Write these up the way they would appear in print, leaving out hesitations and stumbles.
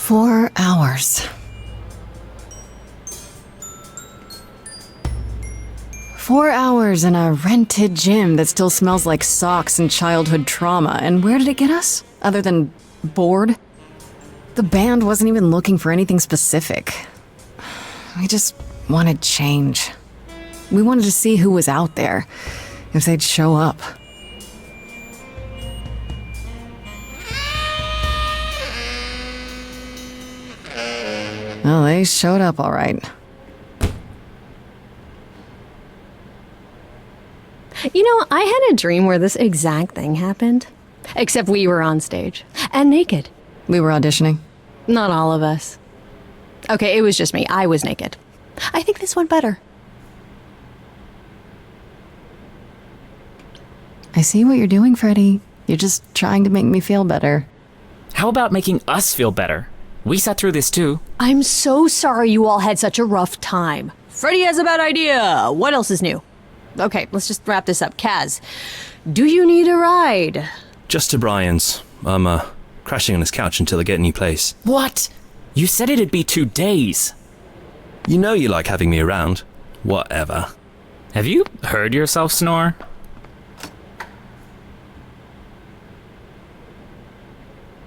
4 hours. 4 hours in a rented gym that still smells like socks and childhood trauma. And where did it get us? Other than bored? The band wasn't even looking for anything specific. We just wanted change. We wanted to see who was out there, if they'd show up. Well, they showed up all right. You know, I had a dream where this exact thing happened. Except we were on stage. And naked. We were auditioning. Not all of us. Okay, it was just me. I was naked. I think this went better. I see what you're doing, Freddie. You're just trying to make me feel better. How about making us feel better? We sat through this too. I'm so sorry you all had such a rough time. Freddie has a bad idea. What else is new? Okay, let's just wrap this up. Kaz, do you need a ride? Just to Brian's. I'm, crashing on his couch until I get a new place. What? You said it'd be 2 days. You know you like having me around. Whatever. Have you heard yourself snore?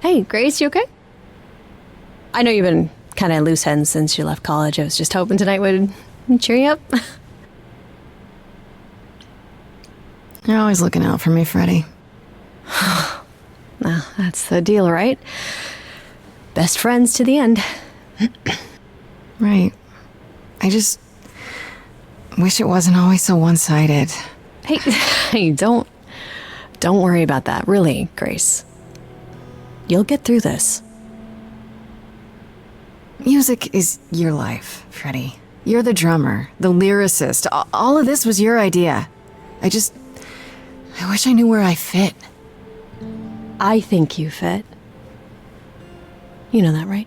Hey, Grace, you okay? I know you've been kind of loose ends since you left college. I was just hoping tonight would cheer you up. You're always looking out for me, Freddie. Well, that's the deal, right? Best friends to the end. Right. I just wish it wasn't always so one-sided. Hey, don't worry about that, really, Grace. You'll get through this. Music is your life, Freddie. You're the drummer, the lyricist. All of this was your idea. I wish I knew where I fit. I think you fit. You know that, right?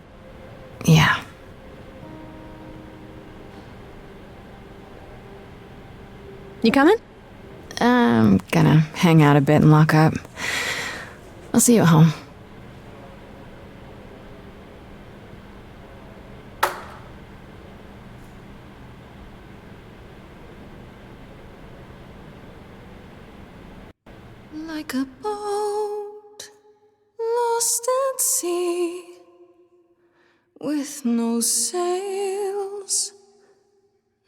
Yeah. You coming? I'm gonna hang out a bit and lock up. I'll see you at home. Like a boat lost at sea, with no sails,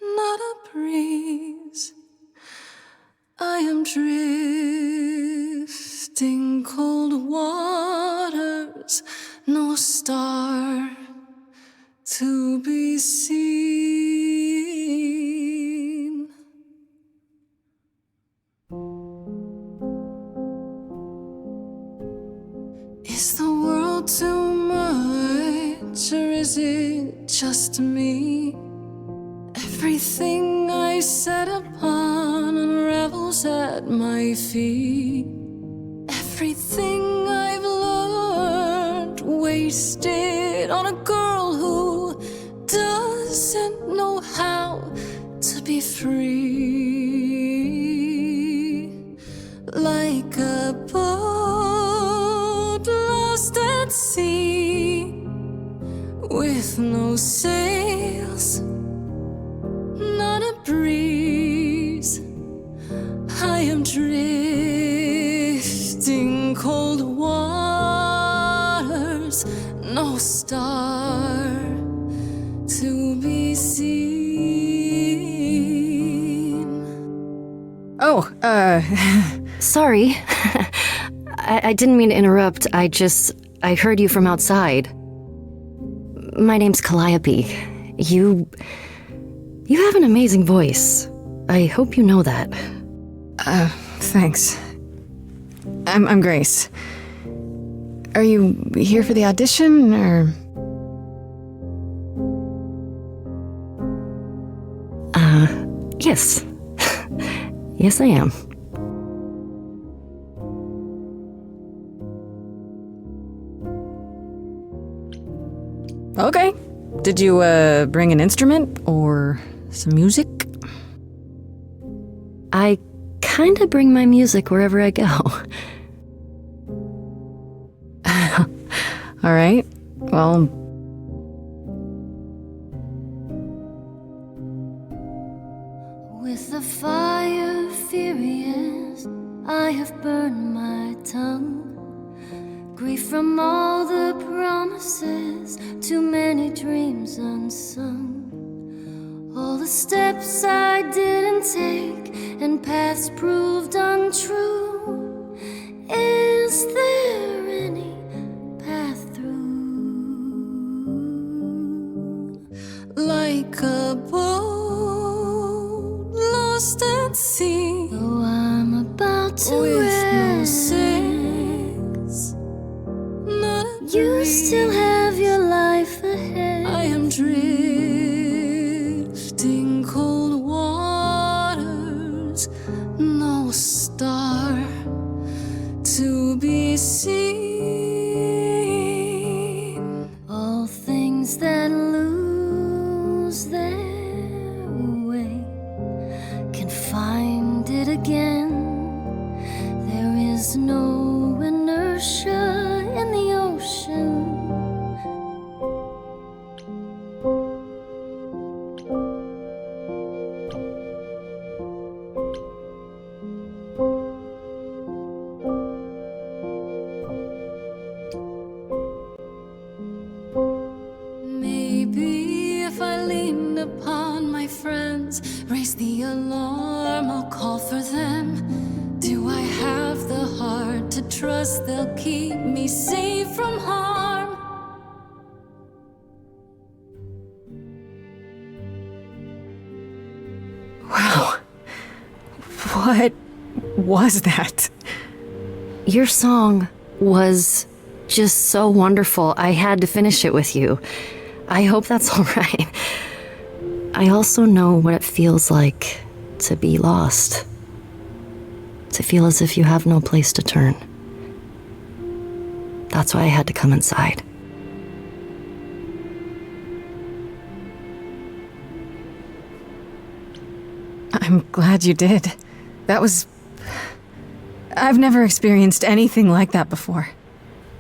not a breeze. I am drifting cold waters, no star to be seen. Is the world too much, or is it just me? Everything I set upon unravels at my feet. Everything I've learned wasted on a girl who doesn't know how to be free. Like a boat lost at sea, with no sails, not a breeze. I am drifting cold waters, no star to be seen. Oh, Sorry. I didn't mean to interrupt. I heard you from outside. My name's Calliope. You have an amazing voice. I hope you know that. Thanks. I'm Grace. Are you here for the audition, or? Yes. Yes, I am. Okay. Did you, bring an instrument or some music? I kinda bring my music wherever I go. All right. Well, I have burned my tongue. Grief from all the promises, too many dreams unsung. All the steps I didn't take and paths proved untrue. Is there any path through? Like a boat lost at sea, Though I'm about to with no end, sails, not a you breeze. still have your life ahead. I am drifting cold waters, no star to be seen. All things that lose their way can find it again. There is no inertia in the ocean. Maybe if I leaned upon my friends, raise the alarm, I'll call for them. Do I have the heart to trust they'll keep me safe from harm? Wow. What was that? Your song was just so wonderful. I had to finish it with you. I hope that's all right. I also know what it feels like to be lost. To feel as if you have no place to turn. That's why I had to come inside. I'm glad you did. That was... I've never experienced anything like that before.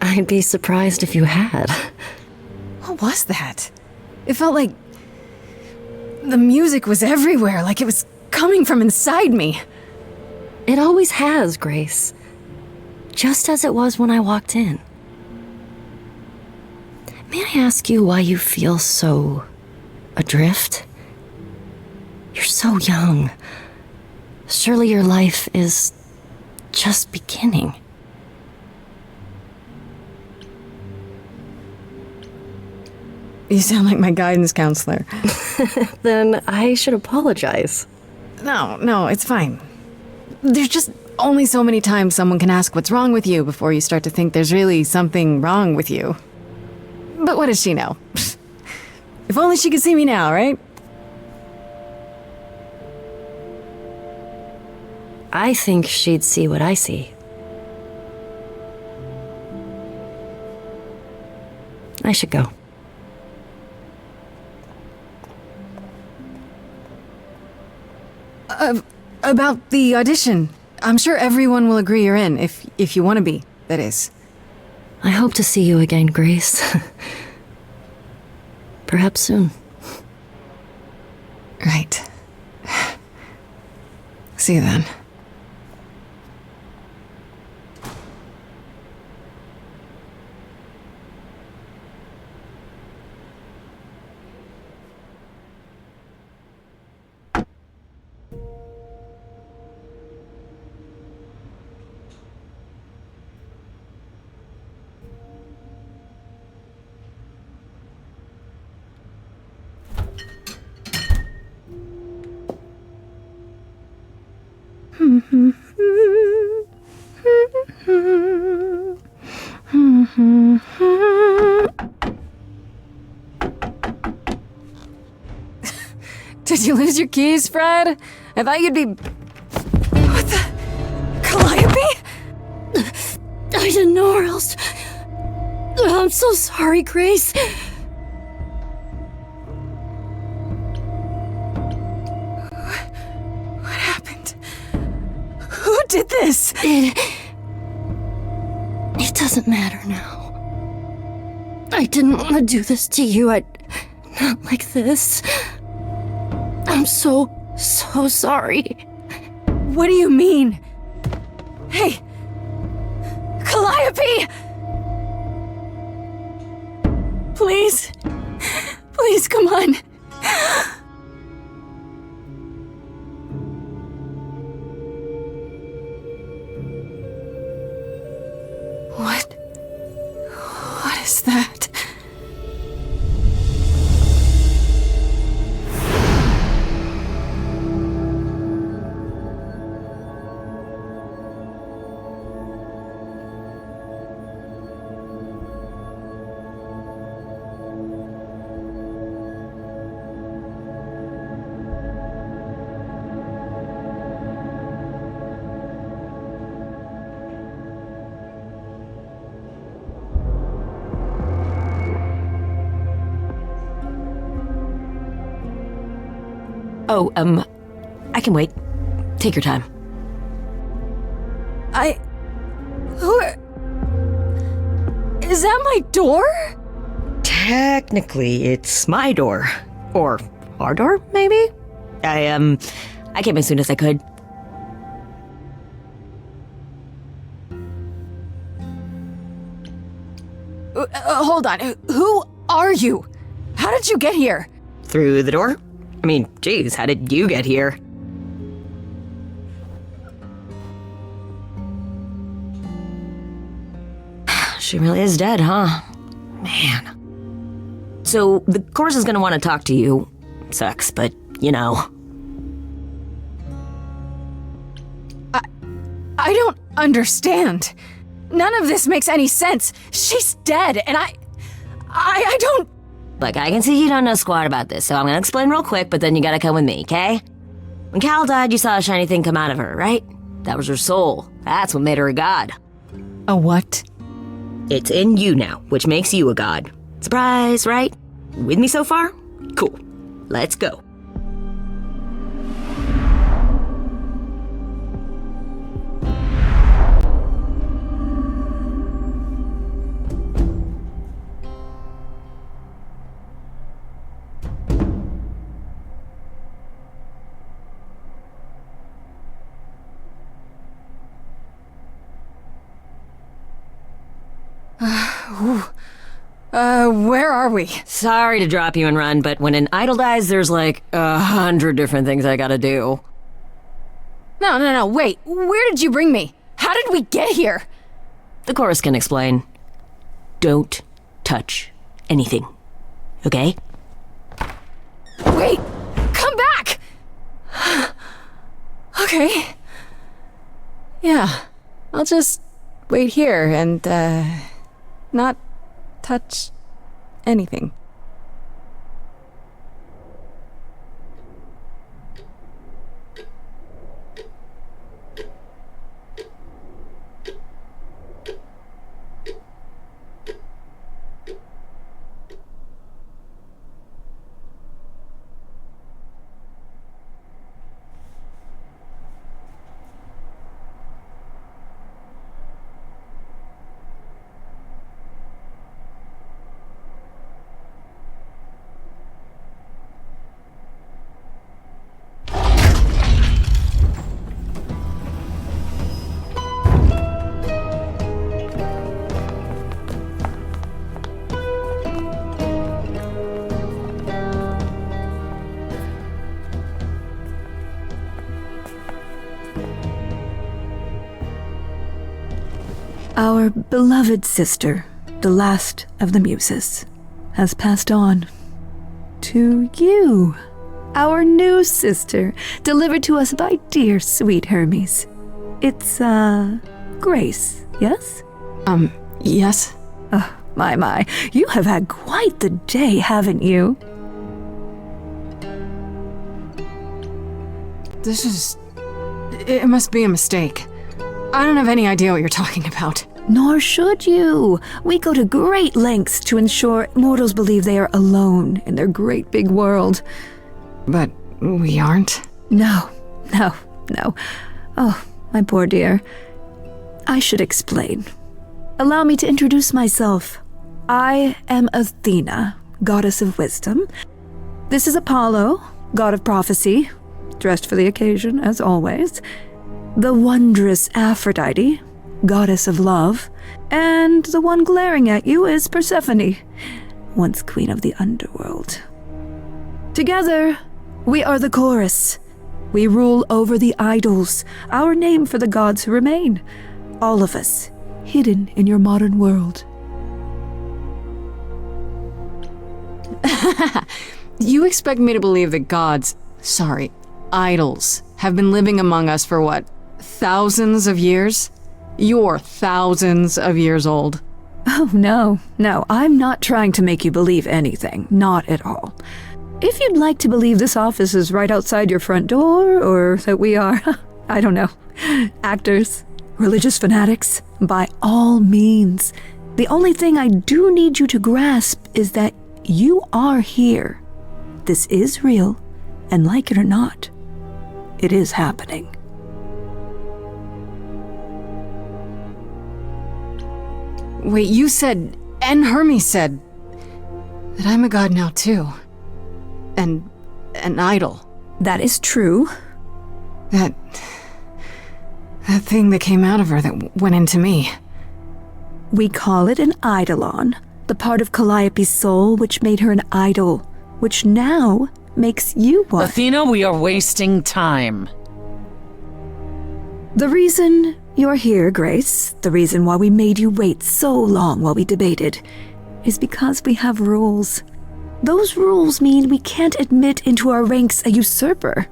I'd be surprised if you had. What was that? It felt like... the music was everywhere, like it was coming from inside me. It always has, Grace. Just as it was when I walked in. May I ask you why you feel so... adrift? You're so young. Surely your life is just beginning. You sound like my guidance counselor. Then I should apologize. No, it's fine. There's just only so many times someone can ask what's wrong with you before you start to think there's really something wrong with you. But what does she know? If only she could see me now, right? I think she'd see what I see. I should go. About the audition. I'm sure everyone will agree you're in, if you want to be, that is. I hope to see you again, Grace. Perhaps soon. Right. See you then. Did you lose your keys, Fred? I thought you'd be... What the... Calliope? I didn't know or else... I'm so sorry, Grace. What happened? Who did this? It doesn't matter now. I didn't want to do this to you. Not like this. I'm so sorry. What do you mean? Hey! Calliope! Please. Please, come on. What is that? Oh, I can wait. Take your time. Is that my door? Technically, it's my door. Or our door, maybe? I came as soon as I could. Hold on. Who are you? How did you get here? Through the door? I mean, geez, how did you get here? She really is dead, huh? Man. So, the course is gonna want to talk to you. Sucks, but, you know. I don't understand. None of this makes any sense. She's dead, and I don't... Look, I can see you don't know squat about this, so I'm gonna explain real quick, but then you gotta come with me, okay? When Cal died, you saw a shiny thing come out of her, right? That was her soul. That's what made her a god. A what? It's in you now, which makes you a god. Surprise, right? With me so far? Cool. Let's go. Where are we? Sorry to drop you and run, but when an idol dies, there's like 100 different things I gotta do. No, wait. Where did you bring me? How did we get here? The chorus can explain. Don't touch anything. Okay? Wait! Come back! Okay. Yeah. I'll just wait here and, not touch anything. Our beloved sister, the last of the Muses, has passed on. To you, our new sister, delivered to us by dear sweet Hermes. It's, Grace, yes? Yes? Oh, my, you have had quite the day, haven't you? It must be a mistake. I don't have any idea what you're talking about. Nor should you. We go to great lengths to ensure mortals believe they are alone in their great big world. But we aren't? No. Oh, my poor dear. I should explain. Allow me to introduce myself. I am Athena, goddess of wisdom. This is Apollo, god of prophecy, dressed for the occasion, as always. the wondrous Aphrodite, goddess of love, and the one glaring at you is Persephone, once queen of the underworld. Together, we are the chorus. We rule over the idols, our name for the gods who remain. All of us, hidden in your modern world. You expect me to believe that idols, have been living among us for what, thousands of years? You're thousands of years old. Oh, no, I'm not trying to make you believe anything, not at all. If you'd like to believe this office is right outside your front door, or that we are, I don't know, actors, religious fanatics, by all means. The only thing I do need you to grasp is that you are here. This is real, and like it or not, it is happening. Wait, you said, and Hermes said, that I'm a god now too. And an idol. That is true. That thing that came out of her that went into me. We call it an eidolon, the part of Calliope's soul which made her an idol, which now makes you one. Athena, we are wasting time. The reason you're here, Grace, the reason why we made you wait so long while we debated, is because we have rules. Those rules mean we can't admit into our ranks a usurper,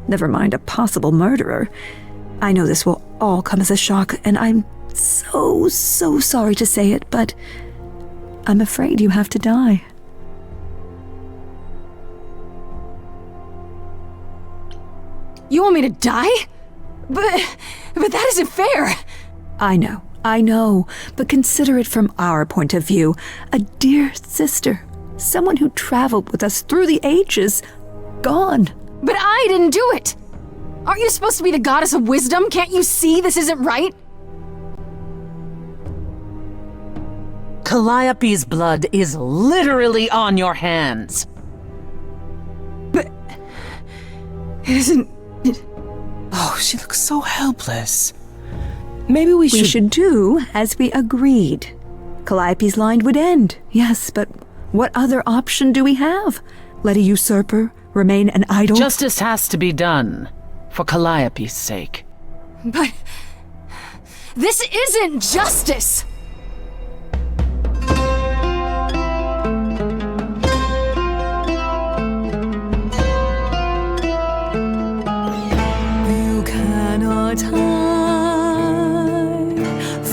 never mind a possible murderer. I know this will all come as a shock, and I'm so sorry to say it, but I'm afraid you have to die. You want me to die? But that isn't fair. I know, but consider it from our point of view. A dear sister, someone who traveled with us through the ages, gone. But I didn't do it. Aren't you supposed to be the goddess of wisdom? Can't you see this isn't right? Calliope's blood is literally on your hands. But isn't it? Oh, she looks so helpless. Maybe we should do as we agreed. Calliope's line would end, yes, but what other option do we have? Let a usurper remain an idol? Justice has to be done, for Calliope's sake. But this isn't justice! You cannot hide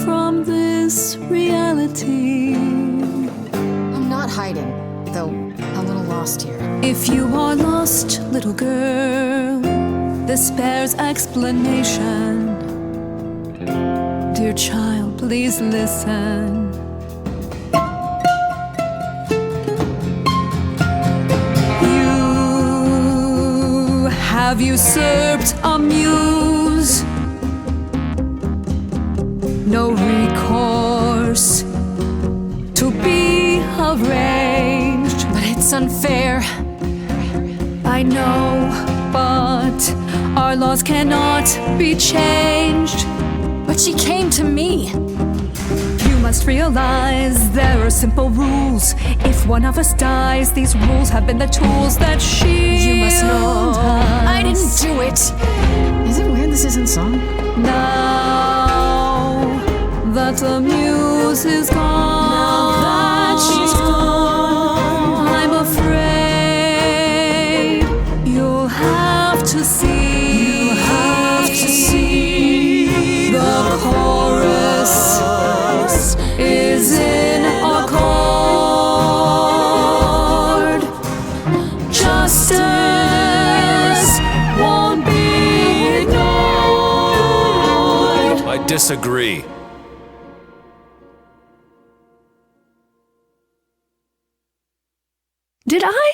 from this reality. I'm not hiding, though a little lost here. If you are lost, little girl, this bears explanation. Dear child, please listen. You have usurped a muse. No recourse to be arranged. But it's unfair. I know, but our laws cannot be changed. But she came to me. You must realize there are simple rules. If one of us dies, these rules have been the tools that shield You must know us. I didn't do it. Is it weird this isn't song? Now that the muse is gone, Now that she's gone, I'm afraid you'll have to see. The chorus is in accord. Justice won't be ignored. I disagree. Did I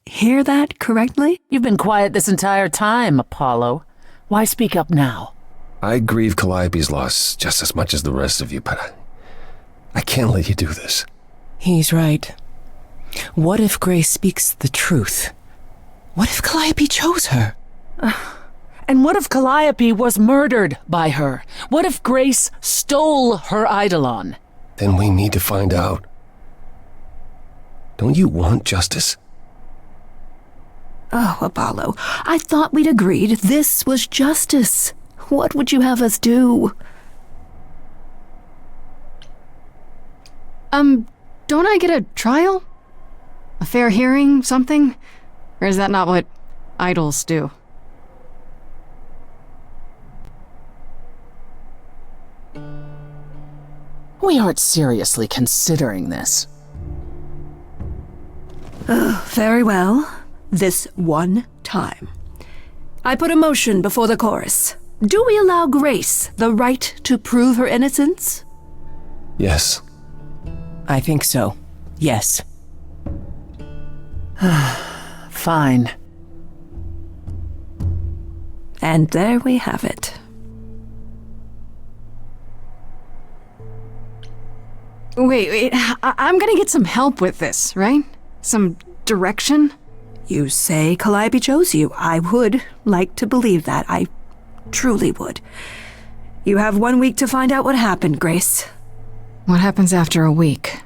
hear that correctly? You've been quiet this entire time, Apollo. Why speak up now? I grieve Calliope's loss just as much as the rest of you, but I can't let you do this. He's right. What if Grace speaks the truth? What if Calliope chose her? And what if Calliope was murdered by her? What if Grace stole her eidolon? Then we need to find out. Don't you want justice? Oh, Apollo, I thought we'd agreed this was justice. What would you have us do? Don't I get a trial? A fair hearing, something? Or is that not what idols do? We aren't seriously considering this. Very well. This one time. I put a motion before the chorus. Do we allow Grace the right to prove her innocence? Yes. I think so. Yes. Fine. And there we have it. Wait, I'm gonna get some help with this, right? Some direction? You say Calliope chose you. I would like to believe that. I truly would. You have 1 week to find out what happened, Grace. What happens after a week?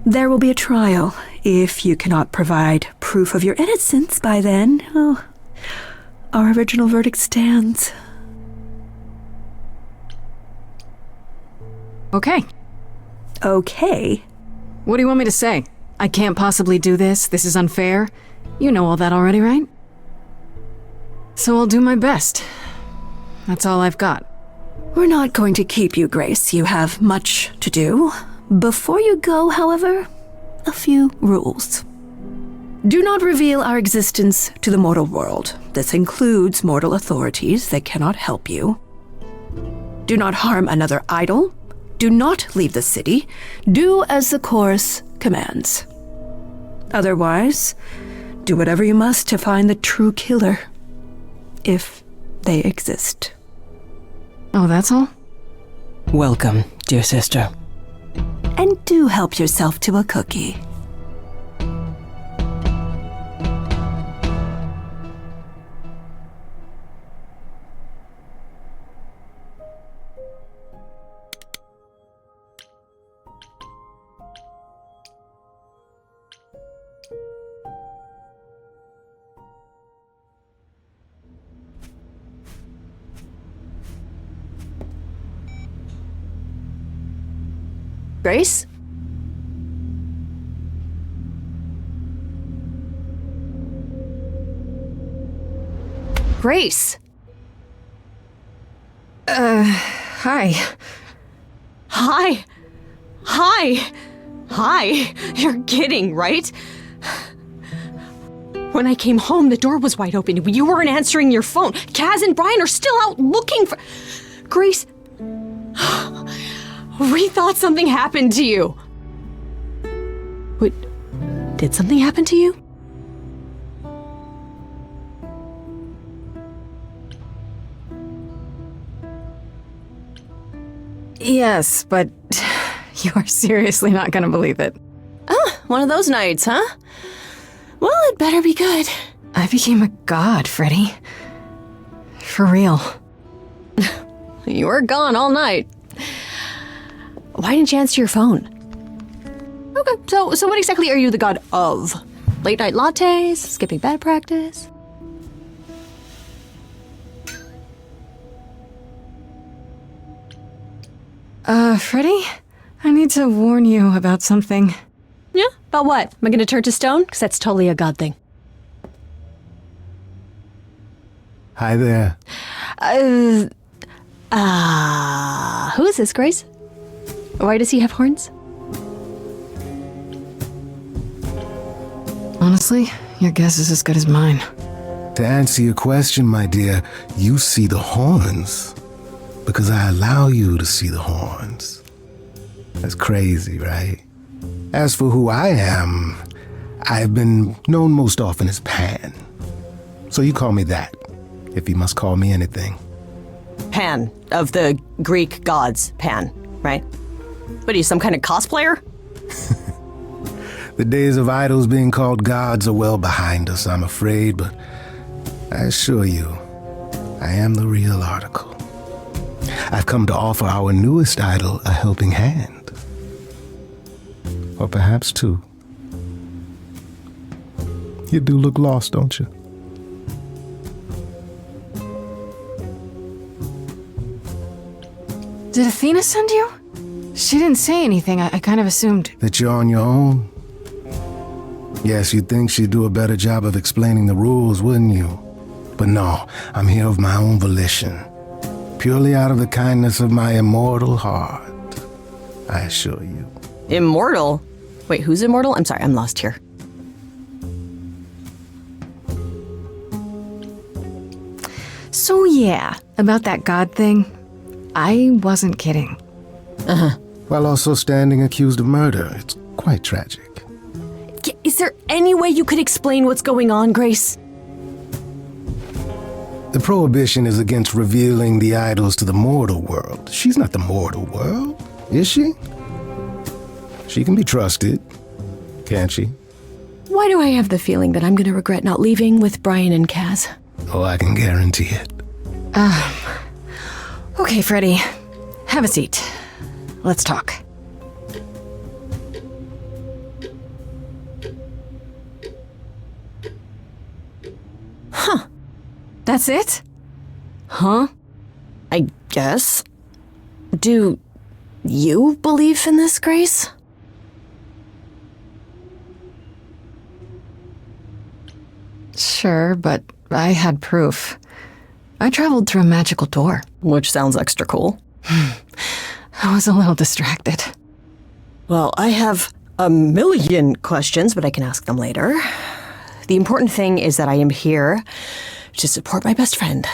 There will be a trial. If you cannot provide proof of your innocence by then, our original verdict stands. Okay. Okay. What do you want me to say? I can't possibly do this. This is unfair. You know all that already, right? So I'll do my best. That's all I've got. We're not going to keep you, Grace. You have much to do. Before you go, however, a few rules. Do not reveal our existence to the mortal world. This includes mortal authorities that cannot help you. Do not harm another idol. Do not leave the city. Do as the chorus commands. Otherwise, do whatever you must to find the true killer, if they exist. Oh, that's all? Welcome, dear sister. And do help yourself to a cookie. Grace? Grace! Hi. Hi! Hi! Hi! You're kidding, right? When I came home, the door was wide open. You weren't answering your phone. Kaz and Brian are still out looking for... Grace... We thought something happened to you. What? Did something happen to you? Yes, but you are seriously not gonna believe it. One of those nights, huh? Well, it better be good. I became a god, Freddy. For real. You were gone all night. Why didn't you answer your phone? Okay, so what exactly are you the god of? Late night lattes? Skipping bed practice? Freddy? I need to warn you about something. Yeah? About what? Am I gonna turn to stone? Because that's totally a god thing. Hi there. Who is this, Grace? Why does he have horns? Honestly, your guess is as good as mine. To answer your question, my dear, you see the horns because I allow you to see the horns. That's crazy, right? As for who I am, I've been known most often as Pan. So you call me that, if you must call me anything. Pan, of the Greek gods, Pan, right? What are you, some kind of cosplayer? The days of idols being called gods are well behind us, I'm afraid, but I assure you, I am the real article. I've come to offer our newest idol a helping hand. Or perhaps two. You do look lost, don't you? Did Athena send you? She didn't say anything. I kind of assumed. That you're on your own? Yes, you'd think she'd do a better job of explaining the rules, wouldn't you? But no, I'm here of my own volition. Purely out of the kindness of my immortal heart. I assure you. Immortal? Wait, who's immortal? I'm sorry, I'm lost here. So yeah, about that god thing, I wasn't kidding. While also standing accused of murder. It's quite tragic. Is there any way you could explain what's going on, Grace? The prohibition is against revealing the idols to the mortal world. She's not the mortal world, is she? She can be trusted, can't she? Why do I have the feeling that I'm gonna regret not leaving with Brian and Kaz? Oh, I can guarantee it. Okay, Freddy. Have a seat. Let's talk. Huh. That's it? Huh? I guess. Do you believe in this, Grace? Sure, but I had proof. I traveled through a magical door. Which sounds extra cool. I was a little distracted. Well, I have a million questions, but I can ask them later. The important thing is that I am here to support my best friend.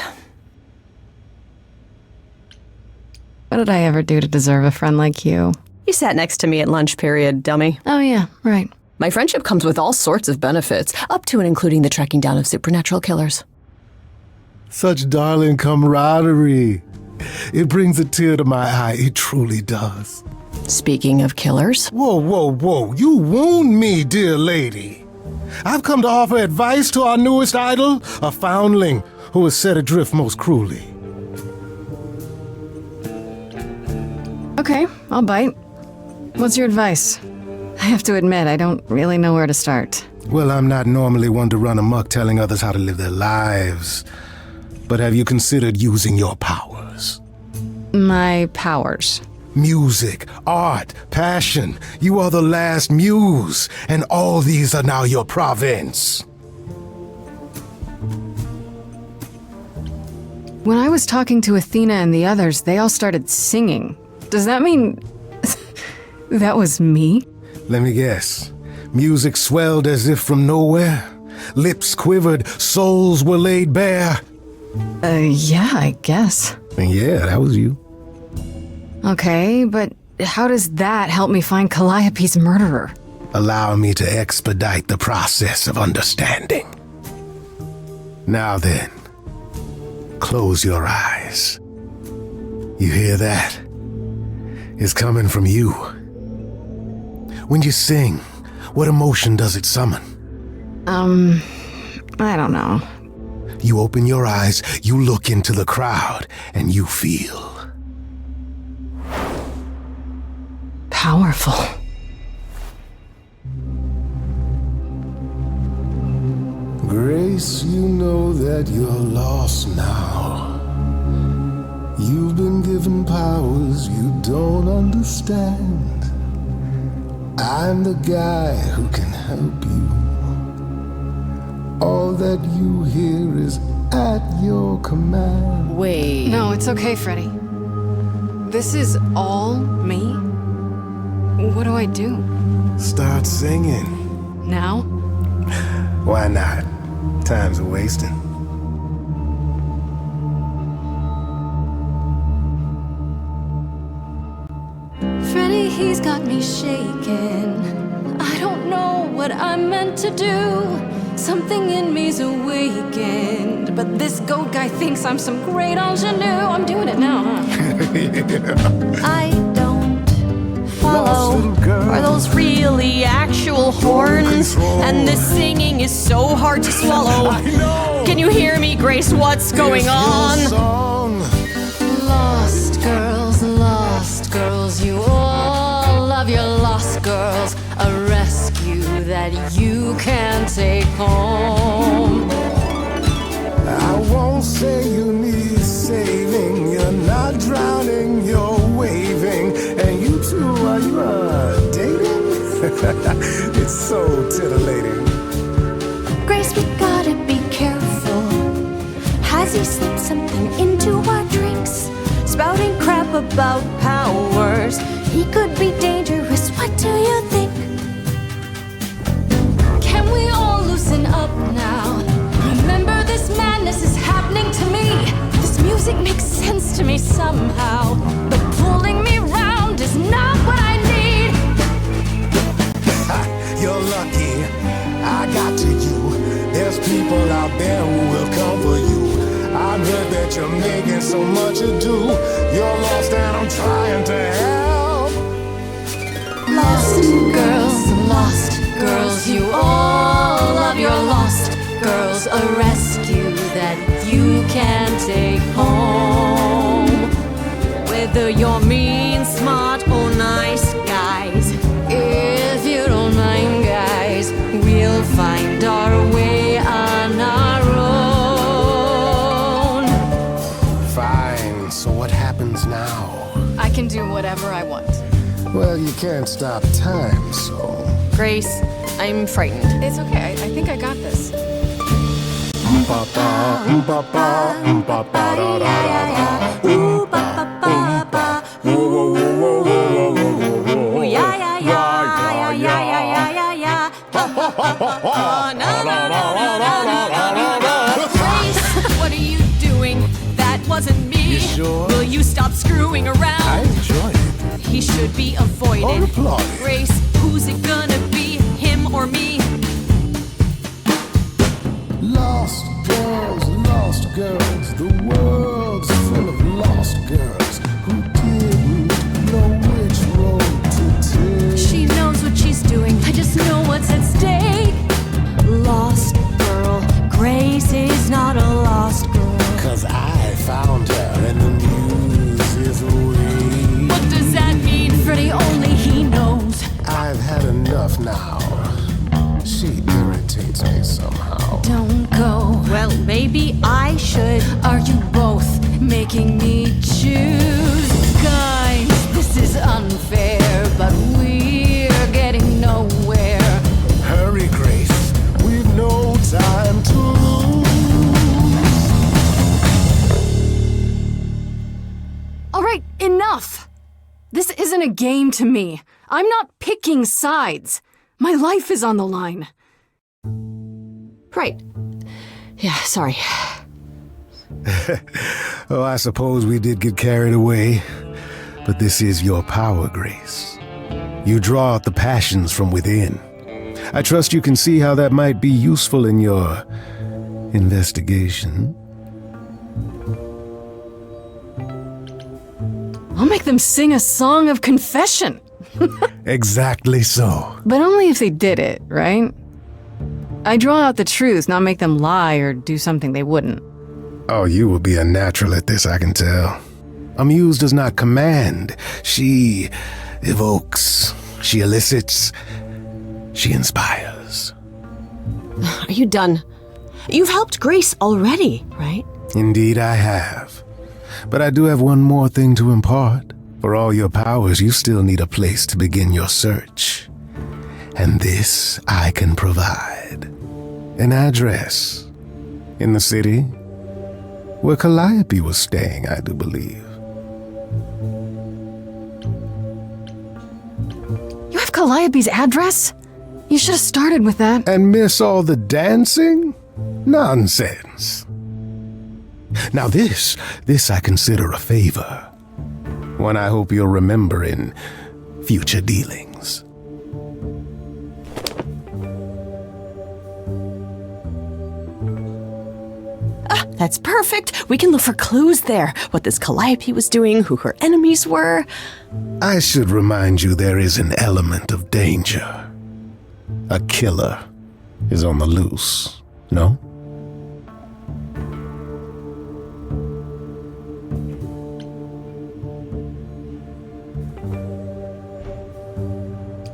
What did I ever do to deserve a friend like you? You sat next to me at lunch period, dummy. Oh yeah, right. My friendship comes with all sorts of benefits, up to and including the tracking down of supernatural killers. Such darling camaraderie. It brings a tear to my eye, it truly does. Speaking of killers. Whoa, whoa, whoa, you wound me, dear lady. I've come to offer advice to our newest idol, a foundling who was set adrift most cruelly. Okay, I'll bite. What's your advice? I have to admit, I don't really know where to start. Well, I'm not normally one to run amok telling others how to live their lives. But have you considered using your powers? My powers? Music, art, passion. You are the last muse, and all these are now your province. When I was talking to Athena and the others, they all started singing. Does that mean that was me? Let me guess. Music swelled as if from nowhere. Lips quivered, souls were laid bare. Yeah, I guess. And yeah, that was you. Okay, but how does that help me find Calliope's murderer? Allow me to expedite the process of understanding. Now then, close your eyes. You hear that? It's coming from you. When you sing, what emotion does it summon? I don't know. You open your eyes, you look into the crowd, and you feel powerful. Grace, you know that you're lost now. You've been given powers you don't understand. I'm the guy who can help you. All that you hear is at your command. Wait. No, it's okay, Freddy. This is all me? What do I do? Start singing. Now? Why not? Time's a wasting. Freddy, he's got me shaking. I don't know what I'm meant to do. Something in me's awakened. But this goat guy thinks I'm some great ingenue. I'm doing it now, huh? Yeah. I don't follow. Are those really actual horns? And this singing is so hard to swallow. Can you hear me, Grace? What's going on? Lost girls, you all love your lost girls. A rescue that you can take home. I won't say you need saving. You're not drowning, you're waving. And you two, are you dating? It's so titillating. Grace, we gotta be careful. Has he slipped something into our drinks? Spouting crap about powers. He could be dangerous, what do you think? Can we all loosen up now? Remember, this madness is happening to me. This music makes sense to me somehow, but pulling me round is not what I need. You're lucky I got to you. There's people out there who will come for you. I've heard that you're making so much ado. You're lost and I'm trying to help. Lost girls, you all love your lost girls. A rescue that you can take home. Whether you're mean, smart, or nice, guys. If you don't mind, guys, we'll find our way on our own. Fine, so what happens now? I can do whatever I want. Well, you can't stop time, so... Grace, I'm frightened. It's okay. I think I got this. Grace, what are you doing? That wasn't me. You sure? Will you stop screwing around? I enjoy it. He should be avoided. Applauded. Grace, who's it gonna be? Him or me? Lost girls, the world's full of lost girls who didn't know which road to take. She knows what she's doing, I just know what's at stake. Lost girl, Grace is not a lost girl. 'Cause I found her and the news is away. What does that mean? Freddie, only he knows. I've had enough now. She irritates me somehow. Don't go. Well, maybe I should. Are you both making me choose? Guys, this is unfair, but we're getting nowhere. Hurry, Grace. We've no time to lose. All right, enough! This isn't a game to me. I'm not picking sides. My life is on the line. Right. Yeah, sorry. Oh, I suppose we did get carried away. But this is your power, Grace. You draw out the passions from within. I trust you can see how that might be useful in your investigation. I'll make them sing a song of confession. Exactly so. But only if they did it, right? I draw out the truth, not make them lie or do something they wouldn't. Oh, you will be a natural at this, I can tell. A muse does not command. She evokes. She elicits. She inspires. Are you done? You've helped Grace already, right? Indeed I have. But I do have one more thing to impart. For all your powers, you still need a place to begin your search. And this I can provide. An address. In the city. Where Calliope was staying, I do believe. You have Calliope's address? You should have started with that. And miss all the dancing? Nonsense. Now this I consider a favor. One I hope you'll remember in future dealings. That's perfect. We can look for clues there. What this Calliope was doing, who her enemies were. I should remind you there is an element of danger. A killer is on the loose, no?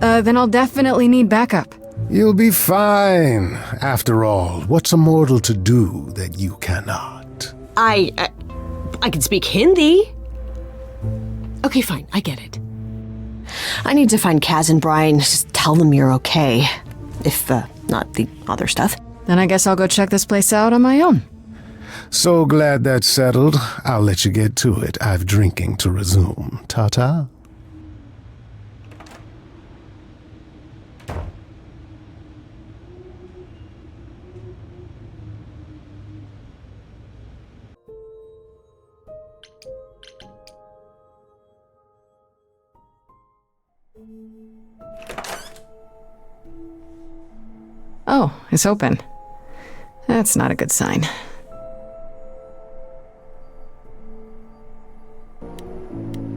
Then I'll definitely need backup. You'll be fine. After all, what's a mortal to do that you cannot? I can speak Hindi. Okay, fine. I get it. I need to find Kaz and Brian. Just tell them you're okay. If, not the other stuff. Then I guess I'll go check this place out on my own. So glad that's settled. I'll let you get to it. I've drinking to resume. Ta-ta. Oh, it's open. That's not a good sign.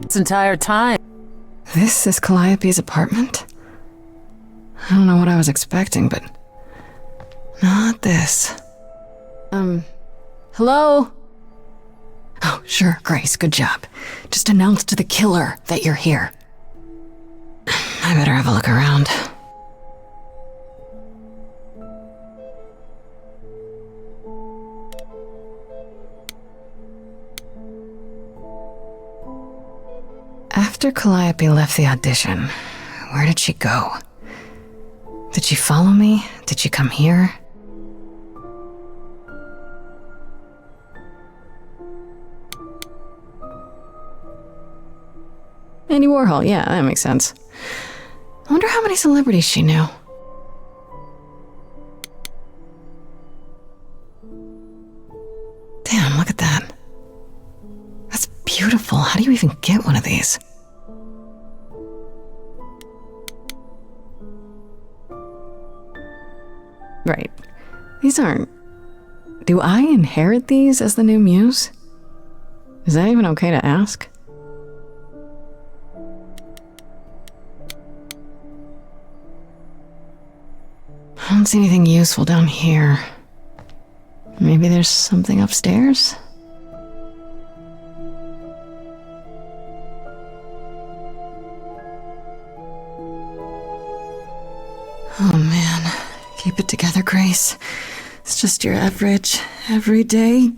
This entire time. This is Calliope's apartment? I don't know what I was expecting, but not this. Hello? Oh, sure, Grace, good job. Just announce to the killer that you're here. I better have a look around. After Calliope left the audition, where did she go? Did she follow me? Did she come here? Andy Warhol, yeah, that makes sense. I wonder how many celebrities she knew. Damn, look at that. That's beautiful. How do you even get one of these? Right. These aren't... Do I inherit these as the new muse? Is that even okay to ask? I don't see anything useful down here. Maybe there's something upstairs? Oh man, keep it together, Grace. It's just your average, everyday...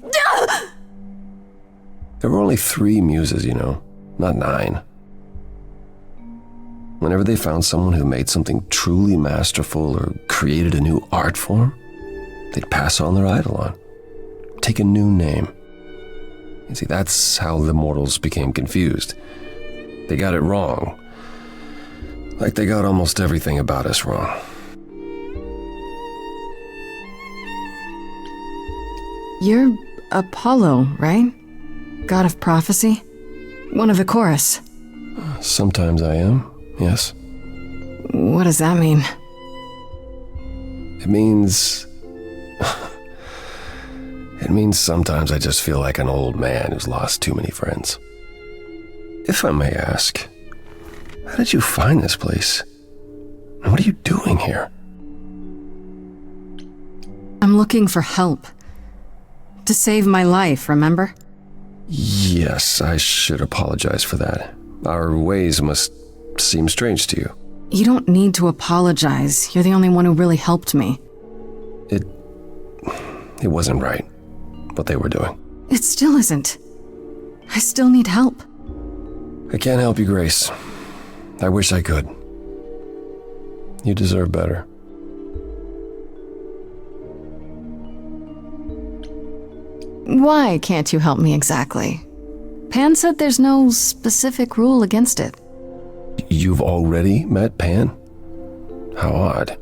There were only 3 muses, you know, not 9. Whenever they found someone who made something truly masterful or created a new art form, they'd pass on their eidolon, take a new name. You see, that's how the mortals became confused. They got it wrong. Like they got almost everything about us wrong. You're Apollo, right? God of prophecy? One of the chorus. Sometimes I am, yes. What does that mean? It means... It means sometimes I just feel like an old man who's lost too many friends. If I may ask, how did you find this place? And what are you doing here? I'm looking for help. To save my life, remember? Yes, I should apologize for that. Our ways must seem strange to you. You don't need to apologize. You're the only one who really helped me. It wasn't right, what they were doing. It still isn't. I still need help. I can't help you, Grace. I wish I could. You deserve better. Why can't you help me exactly? Pan said there's no specific rule against it. You've already met Pan? How odd.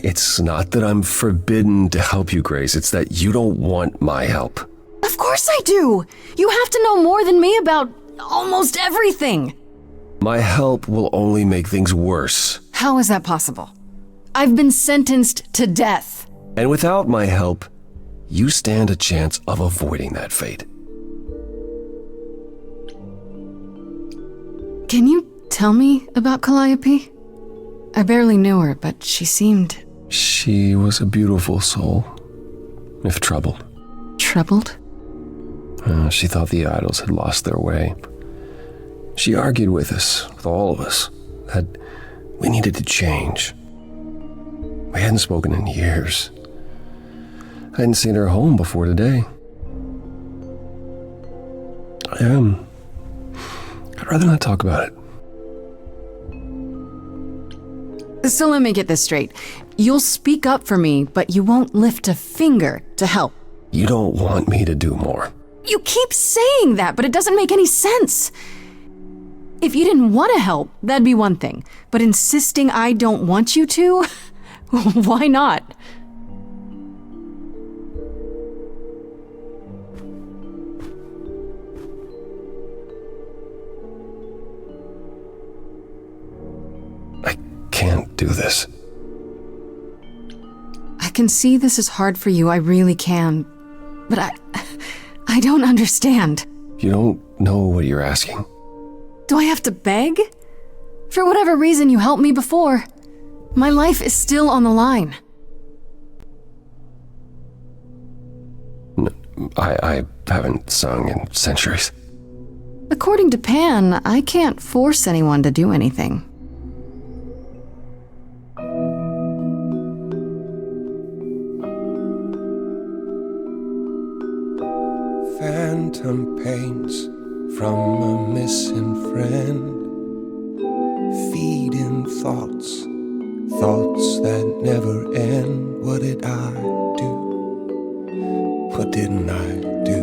It's not that I'm forbidden to help you, Grace. It's that you don't want my help. Of course I do! You have to know more than me about almost everything! My help will only make things worse. How is that possible? I've been sentenced to death. And without my help, you stand a chance of avoiding that fate. Can you tell me about Calliope? I barely knew her, but she seemed... She was a beautiful soul, if troubled. Troubled? She thought the idols had lost their way. She argued with us, with all of us, that we needed to change. We hadn't spoken in years. I hadn't seen her home before today. I'd rather not talk about it. So let me get this straight. You'll speak up for me, but you won't lift a finger to help. You don't want me to do more. You keep saying that, but it doesn't make any sense. If you didn't want to help, that'd be one thing. But insisting I don't want you to? Why not? I can't do this. I can see this is hard for you, I really can. But I don't understand. You don't know what you're asking. Do I have to beg? For whatever reason you helped me before. My life is still on the line. I haven't sung in centuries. According to Pan, I can't force anyone to do anything. Phantom pains from a missing friend, feeding thoughts that never end. What did I do? What didn't I do?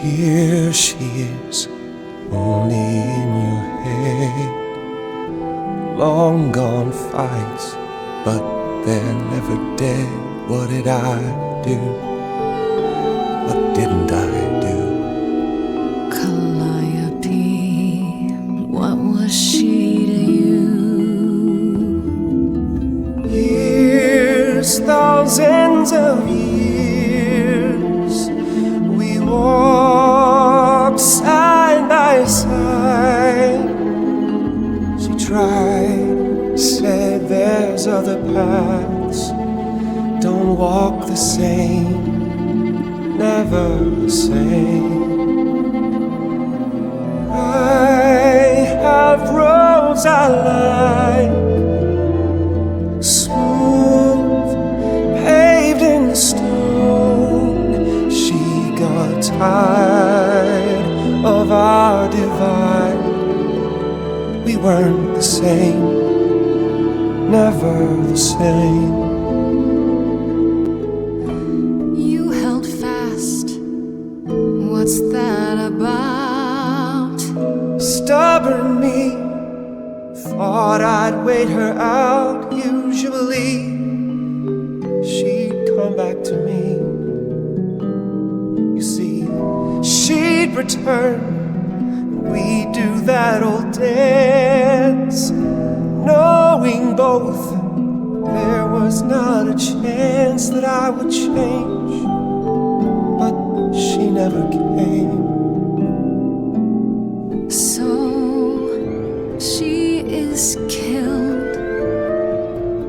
Here she is, only in your head. Long gone fights, but they're never dead. What did I do? What didn't I do? Calliope, what was she to you? Years, thousands of years, we walked side by side. She tried, said there's other paths. Don't walk the same, never the same. I have roads I like, smooth, paved in stone. She got tired of our divide. We weren't the same, never the same. What's that about? Stubborn me, thought I'd wait her out. Usually, she'd come back to me. You see, she'd return, we'd do that old dance, knowing both there was not a chance that I would change. She never came. So she is killed,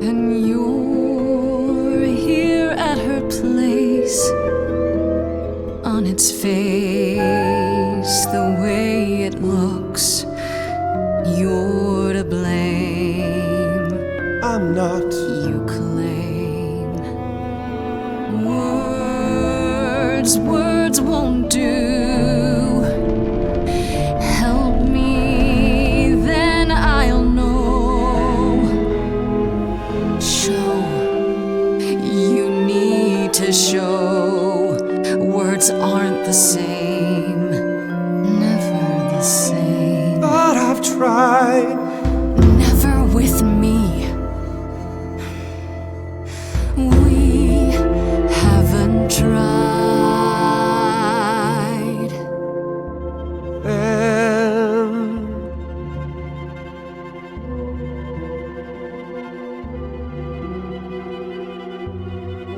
and you're here at her place. On its face, the way it looks, you're to blame. I'm not. You claim words won't do. Help me, then I'll know. Show, you need to show. Words aren't the same, never the same. But I've tried. Never with me. We haven't tried.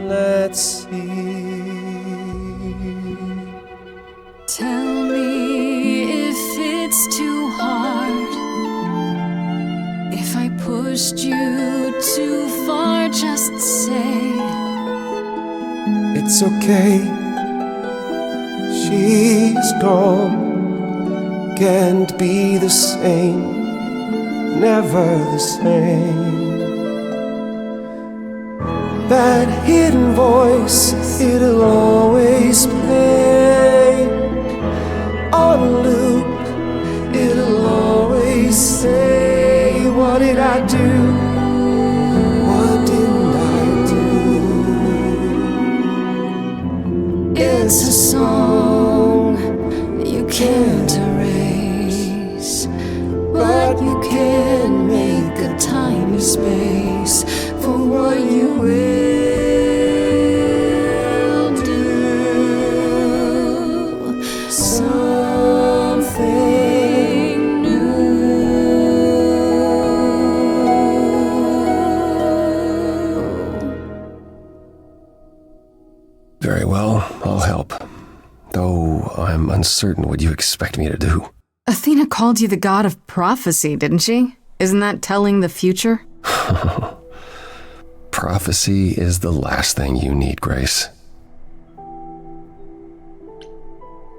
let's see. Tell me if it's too hard, if I pushed you too far, just say It's okay. She's gone. Can't be the same. Never the same. That hidden voice, it'll always play on a loop. It'll always say, what did I do? What didn't I do? it's a song you can't erase, but you can make a tiny space for what you will do. Something Very well, I'll help. Though I'm uncertain what you expect me to do. Athena called you the god of prophecy, didn't she? Isn't that telling the future? Prophecy is the last thing you need, Grace.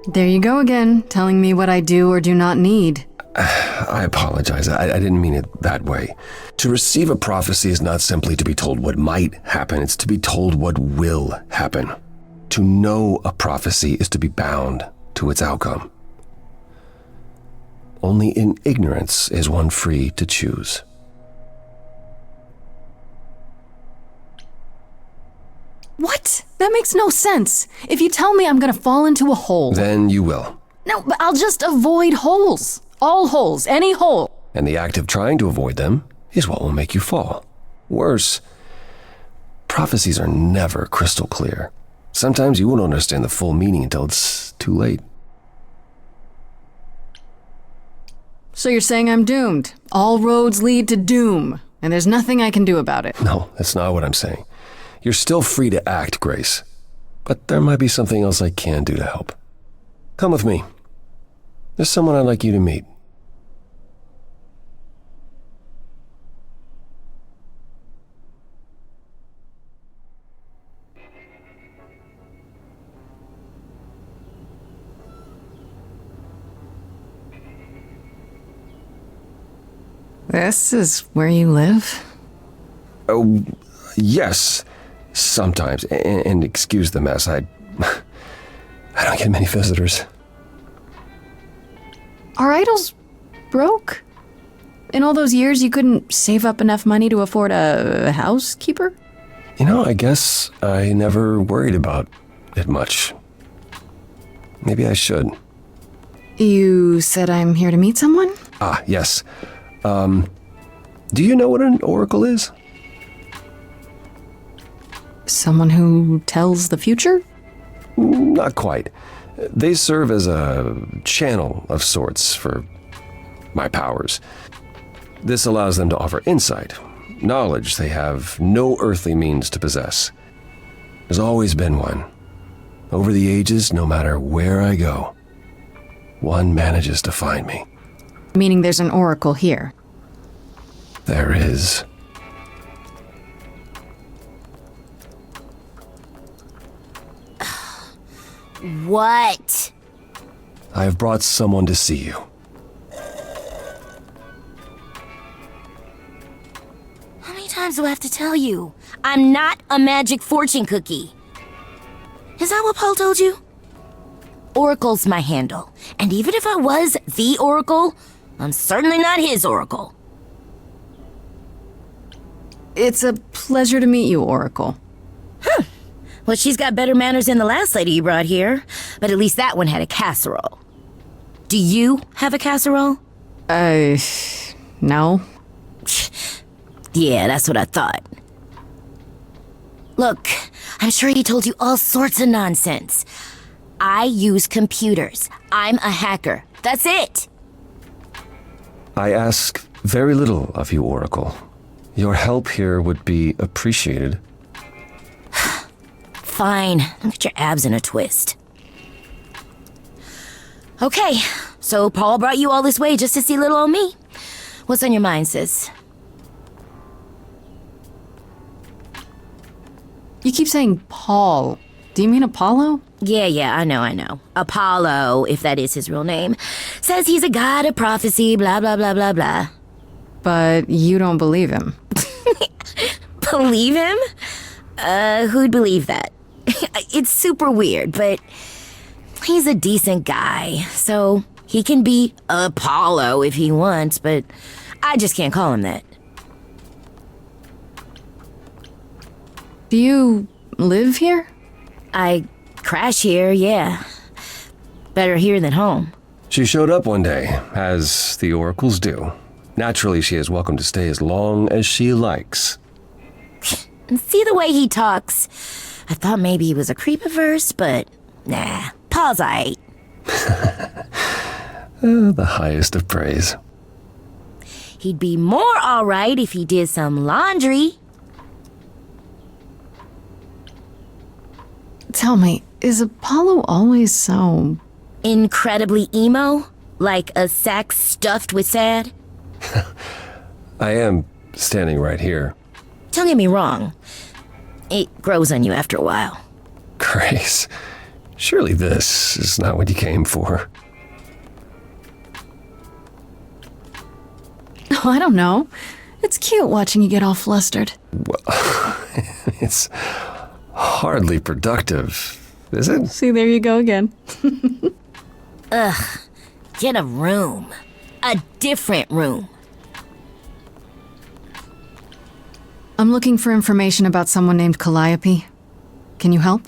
There you go again, telling me what I do or do not need. I apologize. I didn't mean it that way. To receive a prophecy is not simply to be told what might happen, it's to be told what will happen. To know a prophecy is to be bound to its outcome. Only in ignorance is one free to choose. What? That makes no sense. If you tell me I'm gonna fall into a hole. Then you will. No, but I'll just avoid holes. All holes, any hole. And the act of trying to avoid them is what will make you fall. Worse, prophecies are never crystal clear. Sometimes you won't understand the full meaning until it's too late. So you're saying I'm doomed. All roads lead to doom, and there's nothing I can do about it. No, that's not what I'm saying. You're still free to act, Grace. But there might be something else I can do to help. Come with me. There's someone I'd like you to meet. This is where you live? Oh, yes. Sometimes. And excuse the mess. I don't get many visitors. Are idols broke? In all those years, you couldn't save up enough money to afford a housekeeper? You know, I guess I never worried about it much. Maybe I should. You said I'm here to meet someone? Ah, yes. Do you know what an oracle is? Someone who tells the future? Not quite. They serve as a channel of sorts for my powers. This allows them to offer insight, knowledge they have no earthly means to possess. There's always been one. Over the ages, no matter where I go, one manages to find me. Meaning there's an oracle here. There is. What? I have brought someone to see you. How many times do I have to tell you? I'm not a magic fortune cookie. Is that what Paul told you? Oracle's my handle. And even if I was the Oracle, I'm certainly not his Oracle. It's a pleasure to meet you, Oracle. Huh. Well, she's got better manners than the last lady you brought here. But at least that one had a casserole. Do you have a casserole? No. Yeah, that's what I thought. Look, I'm sure he told you all sorts of nonsense. I use computers. I'm a hacker. That's it. I ask very little of you, Oracle. Your help here would be appreciated. fine. Don't get your abs in a twist. Okay, so Paul brought you all this way just to see little old me. What's on your mind, sis? You keep saying Paul. Do you mean Apollo? Yeah, I know. Apollo, if that is his real name, says he's a god of prophecy, blah, blah, blah, blah, blah. But you don't believe him. Believe him? Who'd believe that? It's super weird, but he's a decent guy, so he can be Apollo if he wants, but I just can't call him that. Do you live here? I crash here, yeah. Better here than home. She showed up one day, as the oracles do. Naturally, she is welcome to stay as long as she likes. And see the way he talks. I thought maybe he was a creep at first, but nah, Paul's aight. The highest of praise. He'd be more alright if he did some laundry. Tell me, is Apollo always so... incredibly emo? Like a sack stuffed with sad? I am standing right here. Don't get me wrong. It grows on you after a while. Grace, surely this is not what you came for. Oh, I don't know. It's cute watching you get all flustered. Well, it's hardly productive, is it? See, there you go again. Ugh. Get a room. A different room. I'm looking for information about someone named Calliope. Can you help?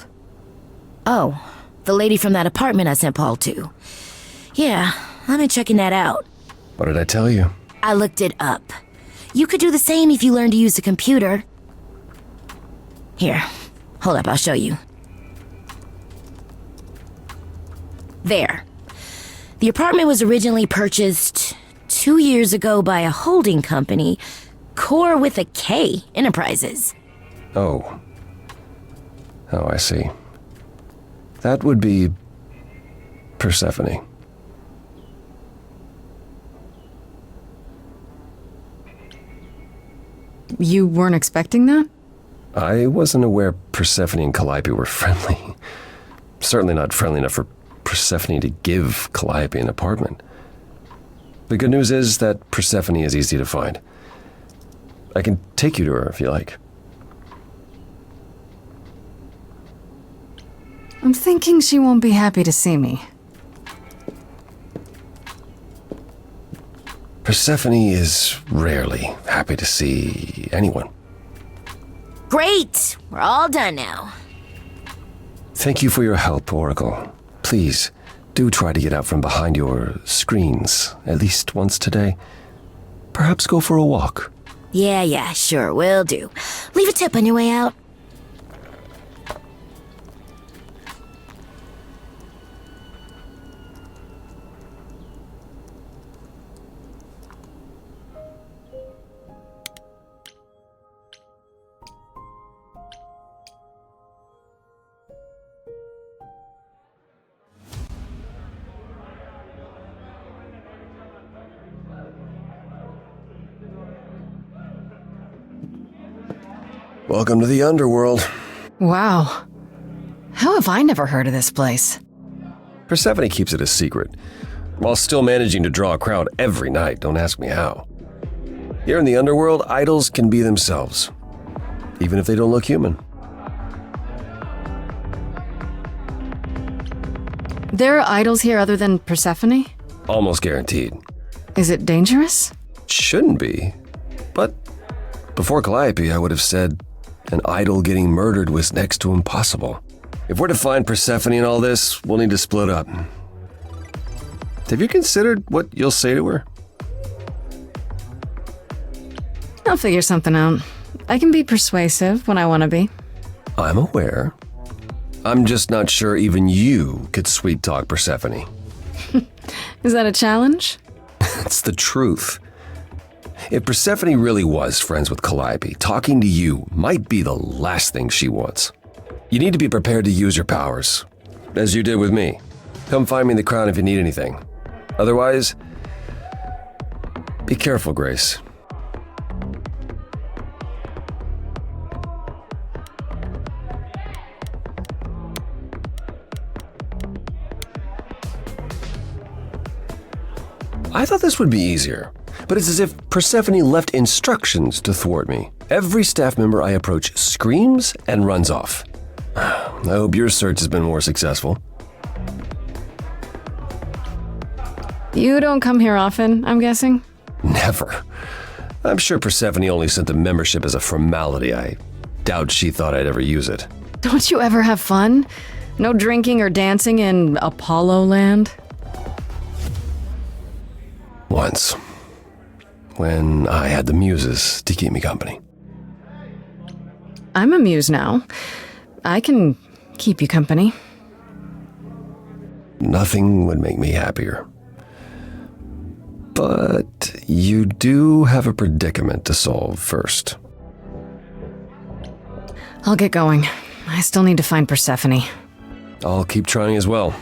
Oh, the lady from that apartment I sent Paul to. Yeah, I've been checking that out. What did I tell you? I looked it up. You could do the same if you learned to use a computer. Here, hold up, I'll show you. There. The apartment was originally purchased 2 years ago by a holding company, Core with a K Enterprises. Oh, I see. That would be Persephone. You weren't expecting that? I wasn't aware Persephone and Calliope were friendly. Certainly not friendly enough for Persephone to give Calliope an apartment. The good news is that Persephone is easy to find. I can take you to her if you like. I'm thinking she won't be happy to see me. Persephone is rarely happy to see anyone. Great! We're all done now. Thank you for your help, Oracle. Please, do try to get out from behind your screens at least once today. Perhaps go for a walk. Yeah, sure, will do. Leave a tip on your way out. Welcome to the underworld. Wow. How have I never heard of this place? Persephone keeps it a secret, while still managing to draw a crowd every night. Don't ask me how. Here in the underworld, idols can be themselves, even if they don't look human. There are idols here other than Persephone? Almost guaranteed. Is it dangerous? Shouldn't be. But before Calliope, I would have said an idol getting murdered was next to impossible. If we're to find Persephone in all this, we'll need to split up. Have you considered what you'll say to her? I'll figure something out. I can be persuasive when I want to be. I'm aware. I'm just not sure even you could sweet-talk Persephone. Is that a challenge? It's the truth. If Persephone really was friends with Calliope, talking to you might be the last thing she wants. You need to be prepared to use your powers, as you did with me. Come find me in the crown if you need anything. Otherwise, be careful, Grace. I thought this would be easier, but it's as if Persephone left instructions to thwart me. Every staff member I approach screams and runs off. I hope your search has been more successful. You don't come here often, I'm guessing? Never. I'm sure Persephone only sent the membership as a formality. I doubt she thought I'd ever use it. Don't you ever have fun? No drinking or dancing in Apollo land? Once. When I had the muses to keep me company. I'm a muse now. I can keep you company. Nothing would make me happier. But you do have a predicament to solve first. I'll get going. I still need to find Persephone. I'll keep trying as well.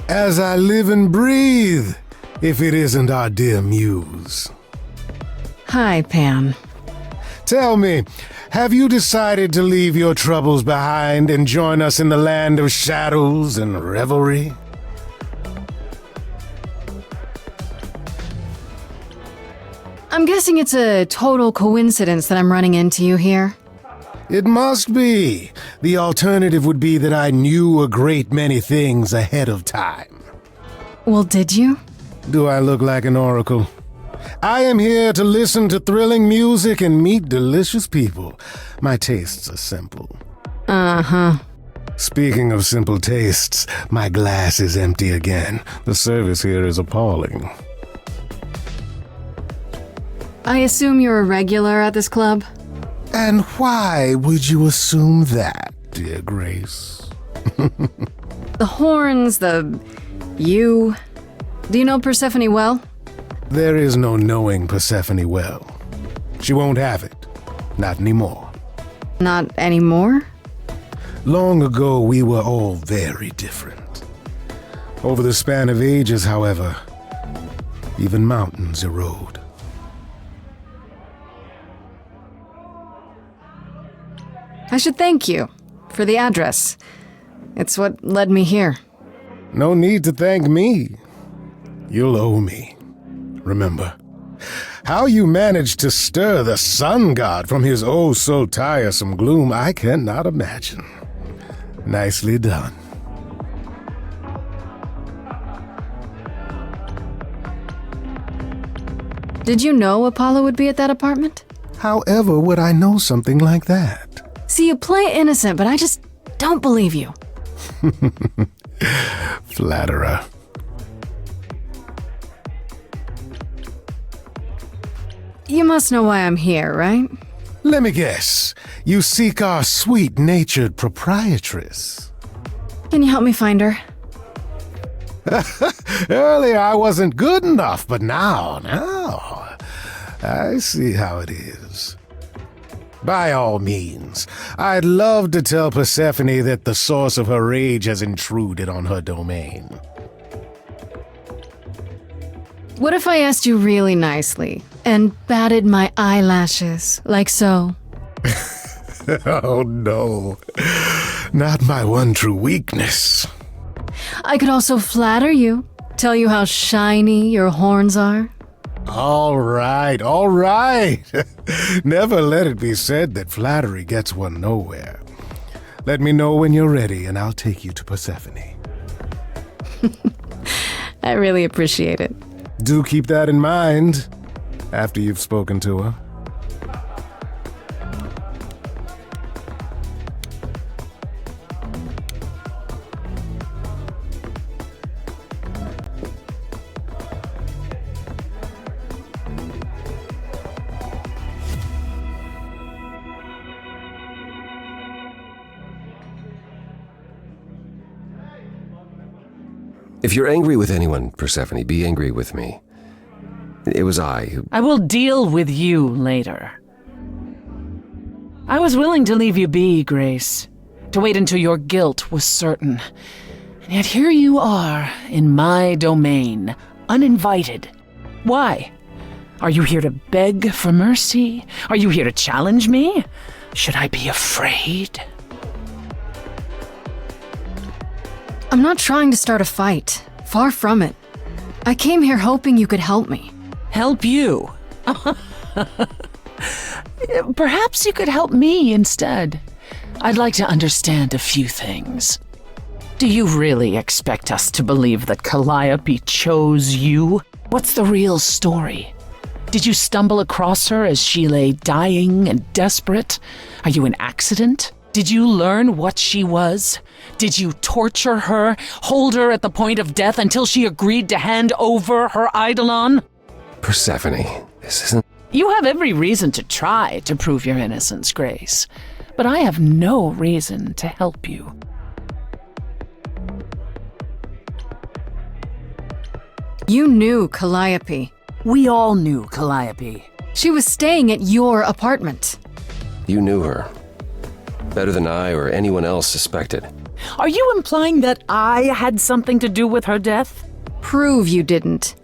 As I live and breathe, if it isn't our dear muse. Hi, Pan. Tell me, have you decided to leave your troubles behind and join us in the land of shadows and revelry? I'm guessing it's a total coincidence that I'm running into you here. It must be. The alternative would be that I knew a great many things ahead of time. Well, did you? Do I look like an oracle? I am here to listen to thrilling music and meet delicious people. My tastes are simple. Uh-huh. Speaking of simple tastes, my glass is empty again. The service here is appalling. I assume you're a regular at this club? And why would you assume that, dear Grace? The horns, you. Do you know Persephone well? There is no knowing Persephone well. She won't have it. Not anymore. Not anymore? Long ago, we were all very different. Over the span of ages, however, even mountains erode. I should thank you for the address. It's what led me here. No need to thank me. You'll owe me. Remember, how you managed to stir the sun god from his oh so tiresome gloom, I cannot imagine. Nicely done. Did you know Apollo would be at that apartment? However would I know something like that? See, you play innocent, but I just don't believe you. Flatterer. You must know why I'm here, right? Let me guess. You seek our sweet-natured proprietress. Can you help me find her? Earlier I wasn't good enough, but now, I see how it is. By all means, I'd love to tell Persephone that the source of her rage has intruded on her domain. What if I asked you really nicely and batted my eyelashes, like so? Oh no, not my one true weakness. I could also flatter you, tell you how shiny your horns are. All right. Never let it be said that flattery gets one nowhere. Let me know when you're ready and I'll take you to Persephone. I really appreciate it. Do keep that in mind after you've spoken to her. If you're angry with anyone, Persephone, be angry with me. It was I who... I will deal with you later. I was willing to leave you be, Grace, to wait until your guilt was certain. And yet here you are, in my domain, uninvited. Why? Are you here to beg for mercy? Are you here to challenge me? Should I be afraid? I'm not trying to start a fight. Far from it. I came here hoping you could help me. Help you? Perhaps you could help me instead. I'd like to understand a few things. Do you really expect us to believe that Calliope chose you? What's the real story? Did you stumble across her as she lay dying and desperate? Are you an accident? Did you learn what she was? Did you torture her, hold her at the point of death until she agreed to hand over her eidolon? Persephone, this isn't... You have every reason to try to prove your innocence, Grace, but I have no reason to help you. You knew Calliope. We all knew Calliope. She was staying at your apartment. You knew her. Better than I or anyone else suspected. Are you implying that I had something to do with her death? Prove you didn't.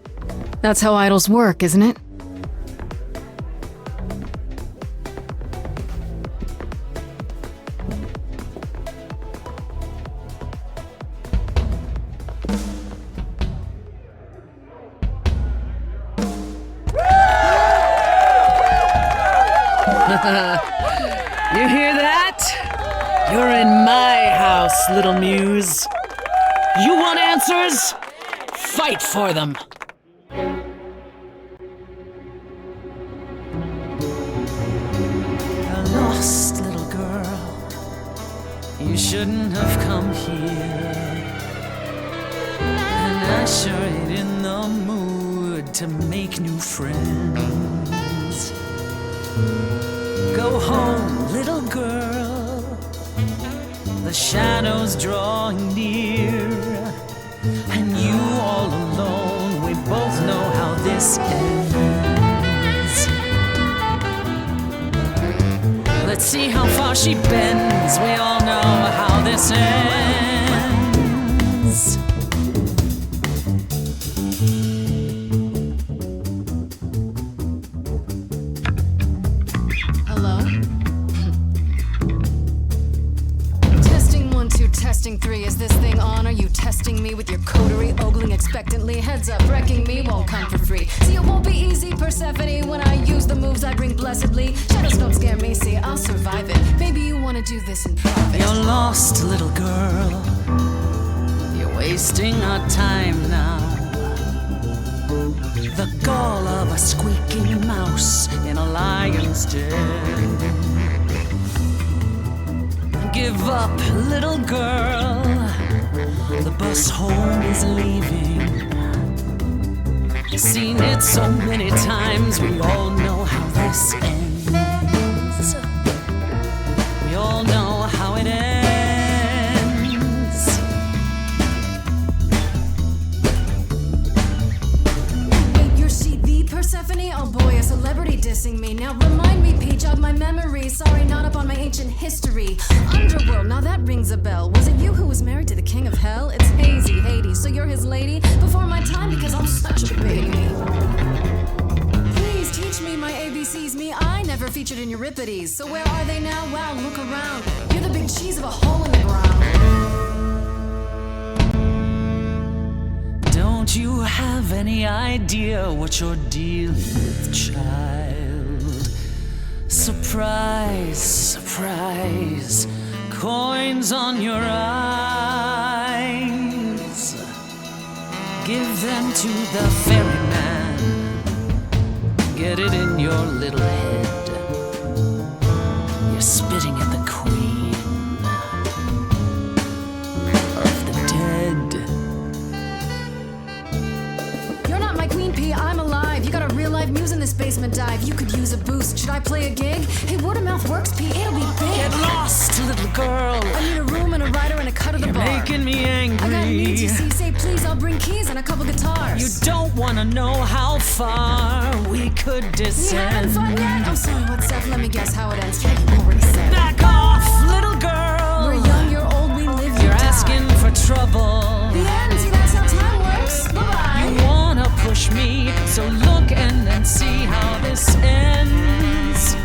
That's how idols work, isn't it? You hear that? You're in my house, little muse. You want answers? Fight for them. A lost little girl. You shouldn't have come here. And I sure ain't in the mood to make new friends. Go home, little girl. The shadows drawing near, and you all alone. We both know how this ends. Let's see how far she bends. We all know how this ends. Testing 3, is this thing on? Are you testing me with your coterie, ogling expectantly? Heads up, wrecking me won't come for free. See, it won't be easy, Persephone, when I use the moves I bring blessedly. Shadows don't scare me, see, I'll survive it. Maybe you want to do this in private. You're lost, little girl. You're wasting our time now. The gall of a squeaking mouse in a lion's den. Give up, little girl. The bus home is leaving. Seen it so many times, we all know how this ends. We all know how it ends. Wait, you're the Persephone? Oh boy, a celebrity dissing me. Now remind me, Peach, of my memory. Sorry, not up on my ancient history. Underworld, now that rings a bell. Was it you who was married to the king of hell? It's hazy, Hades, so you're his lady? Before my time, because I'm such a baby. Please teach me my ABCs. Me, I never featured in Euripides. So where are they now? Wow, look around. You're the big cheese of a hole in the ground. Don't you have any idea what you're dealing with, child? Surprise, surprise, coins on your eyes. Give them to the ferryman. Get it in your little head. You're spitting at the queen of the dead. You're not my queen, P. I'm alive. You got a real life muse in this basement dive. You could use a boost. Should I play a gig? Hey, word of mouth works, P. It'll be big. Get lost, little girl. I need a room and a rider and a cut of the bar. You're making me angry. I got needs, you see. Say please, I'll bring keys and a couple guitars. You don't wanna know how far we could You having descend. fun yet? I'm sorry, what's up? Let me guess how it ends. Yeah, you already said. Back off, little girl. We're young, you're old, we live, you You're die. asking for trouble. The end, see, that's how time works. Bye-bye. You wanna push me, so look and then see how this ends.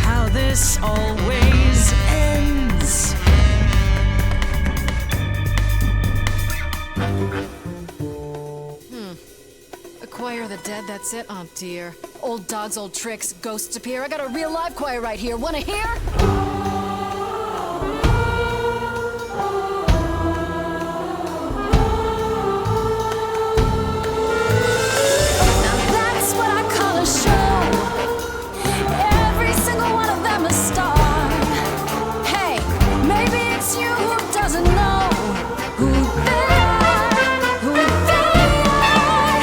How this always ends. Acquire the dead, that's it? Oh dear. Old dogs, old tricks, ghosts appear. I got a real live choir right here. Wanna hear? That's what I call a show. Every single one of them a star. Hey, maybe it's you who doesn't know who they are, who they are.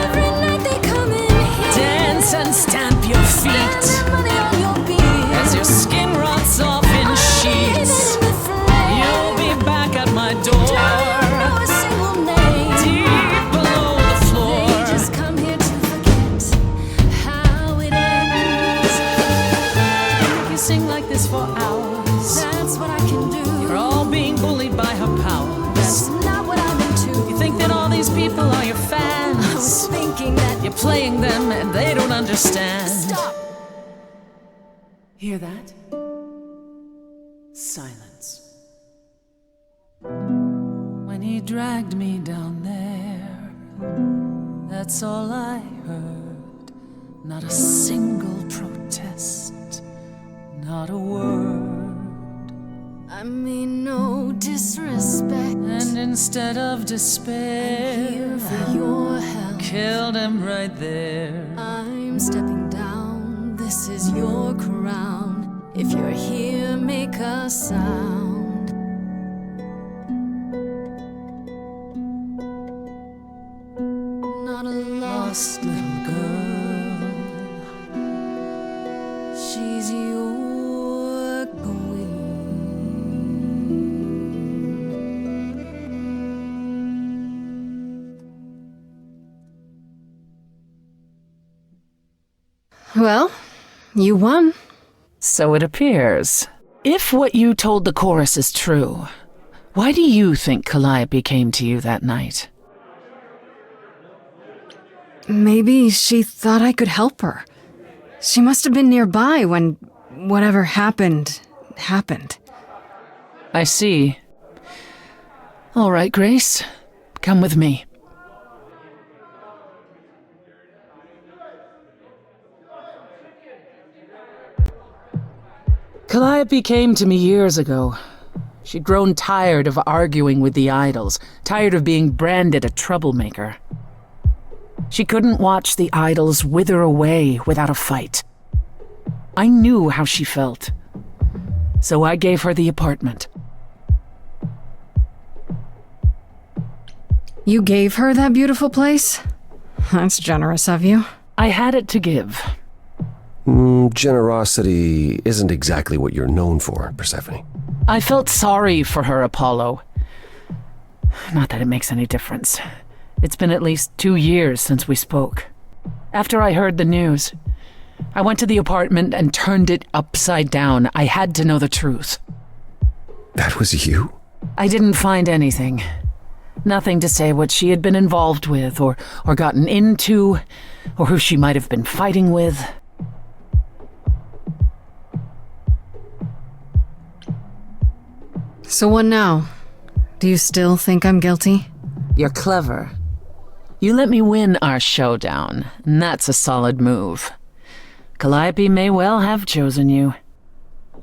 Every night they come in here. Dance and stamp your feet Spend money on your beer. as your skin rots off in sheets. Even the flame. You'll be back at my door. Don't know a single name. Deep below the floor. They just come here to forget how it ends. You sing like this for hours. That's what I can do. You're all being bullied by her powers. That's not what I'm into. You think that all these people are your I was fans. thinking that. You're playing them and they don't understand. Stop. Hear that? Silence. When he dragged me down there, that's all I heard. Not a single protest, not a word. I mean, no disrespect. And instead of Here despair, for your help. killed him right there. I'm stepping down. This is your crown. If you're here, make a sound. Not a Lost little girl. She's your queen. Well, you won. So it appears. If what you told the chorus is true, why do you think Calliope came to you that night? Maybe she thought I could help her. She must have been nearby when whatever happened. I see. All right, Grace. Come with me. Calliope came to me years ago. She'd grown tired of arguing with the idols, tired of being branded a troublemaker. She couldn't watch the idols wither away without a fight. I knew how she felt. So I gave her the apartment. You gave her that beautiful place? That's generous of you. I had it to give. Generosity isn't exactly what you're known for, Persephone. I felt sorry for her, Apollo. Not that it makes any difference. It's been at least 2 years since we spoke. After I heard the news, I went to the apartment and turned it upside down. I had to know the truth. That was you? I didn't find anything. Nothing to say what she had been involved with, or gotten into, or who she might have been fighting with. So what now? Do you still think I'm guilty? You're clever. You let me win our showdown, and that's a solid move. Calliope may well have chosen you.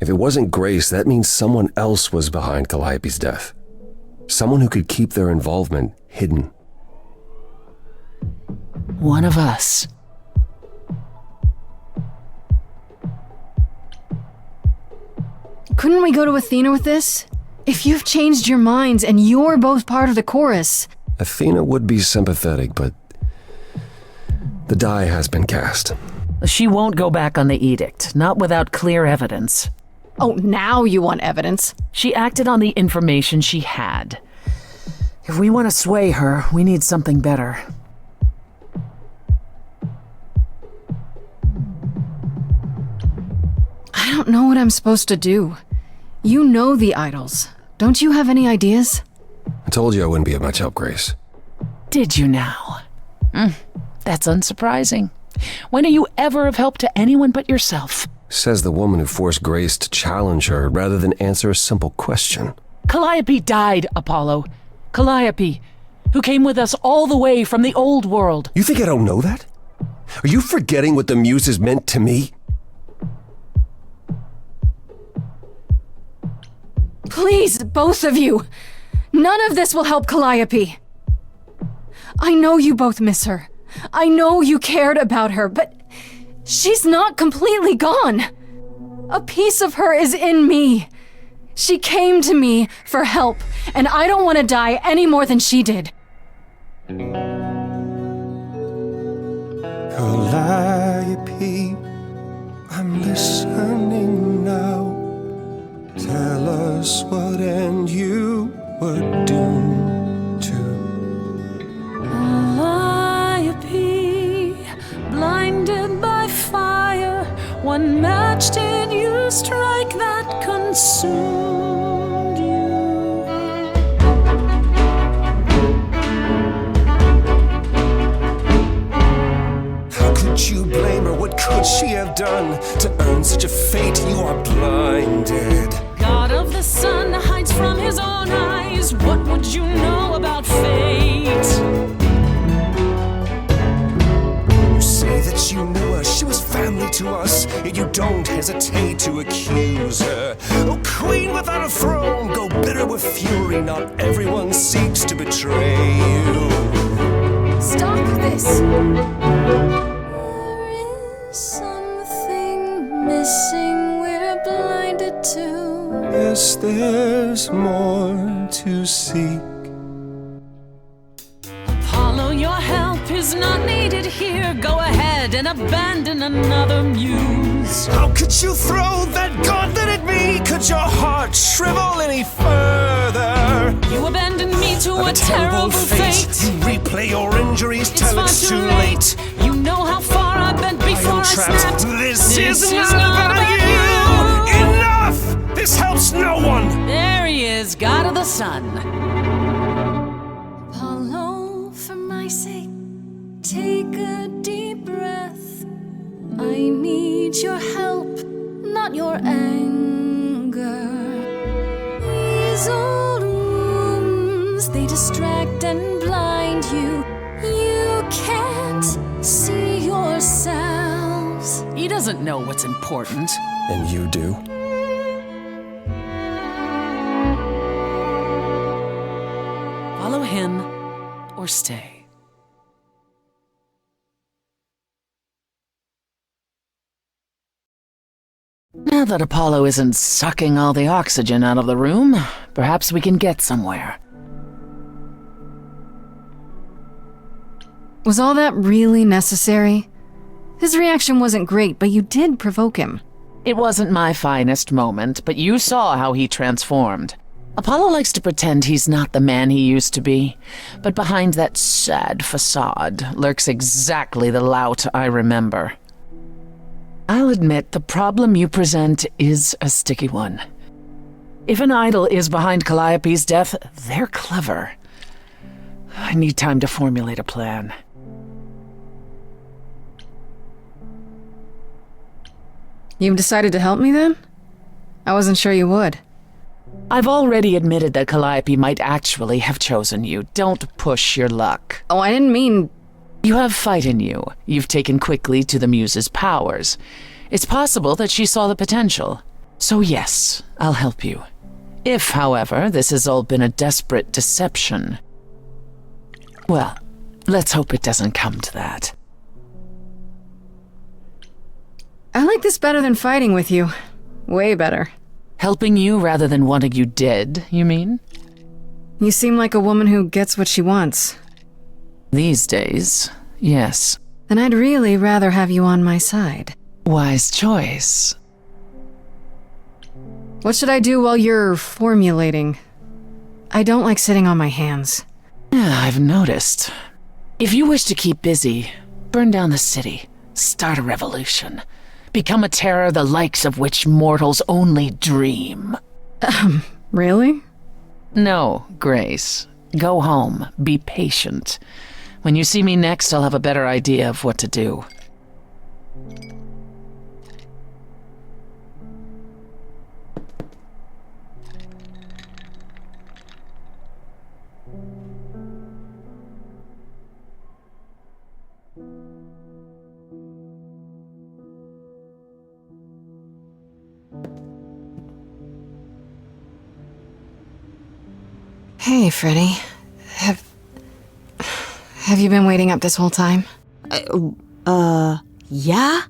If it wasn't Grace, that means someone else was behind Calliope's death. Someone who could keep their involvement hidden. One of us. Couldn't we go to Athena with this? If you've changed your minds and you're both part of the chorus. Athena would be sympathetic, but the die has been cast. She won't go back on the edict, not without clear evidence. Oh, now you want evidence? She acted on the information she had. If we want to sway her, we need something better. I don't know what I'm supposed to do. You know the idols. Don't you have any ideas? I told you I wouldn't be of much help, Grace. Did you now? That's unsurprising. When are you ever of help to anyone but yourself? Says the woman who forced Grace to challenge her rather than answer a simple question. Calliope died, Apollo. Calliope, who came with us all the way from the old world. You think I don't know that? Are you forgetting what the Muses meant to me? Please, both of you. None of this will help Calliope. I know you both miss her. I know you cared about her, but she's not completely gone. A piece of her is in me. She came to me for help, and I don't want to die any more than she did. Calliope, I'm listening now. Tell us what end you were doomed to. Calliope, blinded by fire, one match did you strike that consumed you. How could you blame her? What could she have done to earn such a fate? You are blinded. God of the sun hides from his own eyes. What would you know about fate? You say that you knew her, she was family to us, yet you don't hesitate to accuse her. Oh, queen without a throne, go bitter with fury. Not everyone seeks to betray you. Stop this! There is something missing we're blinded to. Yes, there's more to seek. Apollo, your help is not needed here. Go ahead and abandon another muse. How could you throw that gauntlet at me? Could your heart shrivel any further? You abandoned me to a terrible fate. You replay your injuries till it's too late. You know how far I bent before I snapped. This is not about you. Enough! This helps no one. There he is, God of the sun. Apollo, for my sake, take a deep breath. I need your help, not your anger. These old wounds, they distract and blind you. You can't see yourselves. He doesn't know what's important. And you do? Follow him or stay. Now that Apollo isn't sucking all the oxygen out of the room, perhaps we can get somewhere. Was all that really necessary? His reaction wasn't great, but you did provoke him. It wasn't my finest moment, but you saw how he transformed. Apollo likes to pretend he's not the man he used to be, but behind that sad facade lurks exactly the lout I remember. I'll admit the problem you present is a sticky one. If an idol is behind Calliope's death, they're clever. I need time to formulate a plan. You've decided to help me then? I wasn't sure you would. I've already admitted that Calliope might actually have chosen you. Don't push your luck. Oh, I didn't mean... You have fight in you. You've taken quickly to the Muse's powers. It's possible that she saw the potential. So yes, I'll help you. If, however, this has all been a desperate deception, well, let's hope it doesn't come to that. I like this better than fighting with you. Way better. Helping you rather than wanting you dead, you mean? You seem like a woman who gets what she wants. These days, yes. Then I'd really rather have you on my side. Wise choice. What should I do while you're formulating? I don't like sitting on my hands. Yeah, I've noticed. If you wish to keep busy, burn down the city, start a revolution, become a terror the likes of which mortals only dream. Really? No, Grace. Go home. Be patient. When you see me next, I'll have a better idea of what to do. Hey, Freddy. Have you been waiting up this whole time? Yeah?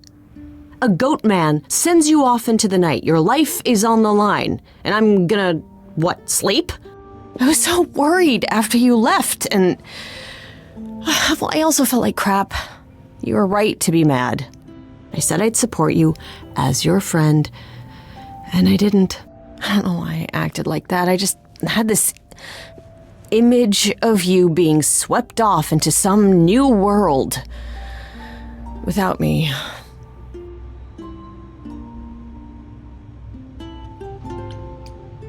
A goat man sends you off into the night. Your life is on the line. And I'm gonna, what, sleep? I was so worried after you left, and well, I also felt like crap. You were right to be mad. I said I'd support you as your friend, and I didn't. I don't know why I acted like that. I just had this image of you being swept off into some new world without me.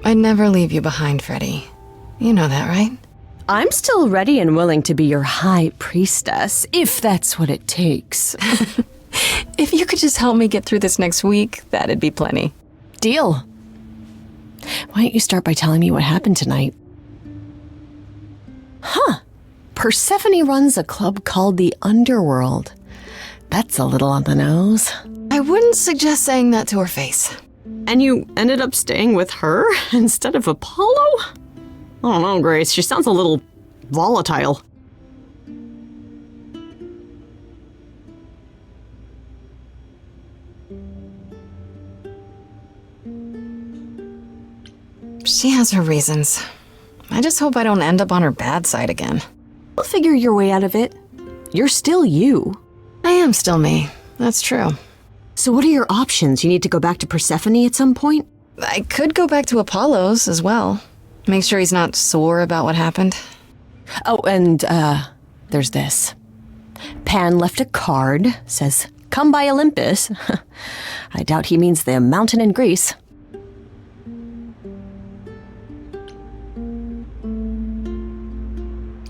I'd never leave you behind, Freddy. You know that, right? I'm still ready and willing to be your high priestess, if that's what it takes. If you could just help me get through this next week, that'd be plenty. Deal. Why don't you start by telling me what happened tonight? Huh. Persephone runs a club called the Underworld. That's a little on the nose. I wouldn't suggest saying that to her face. And you ended up staying with her instead of Apollo? I don't know, Grace. She sounds a little volatile. She has her reasons. I just hope I don't end up on her bad side again. You'll figure your way out of it. You're still you. I am still me. That's true. So what are your options? You need to go back to Persephone at some point? I could go back to Apollo's as well. Make sure he's not sore about what happened. Oh, and, there's this. Pan left a card, says, "Come by Olympus." I doubt he means the mountain in Greece.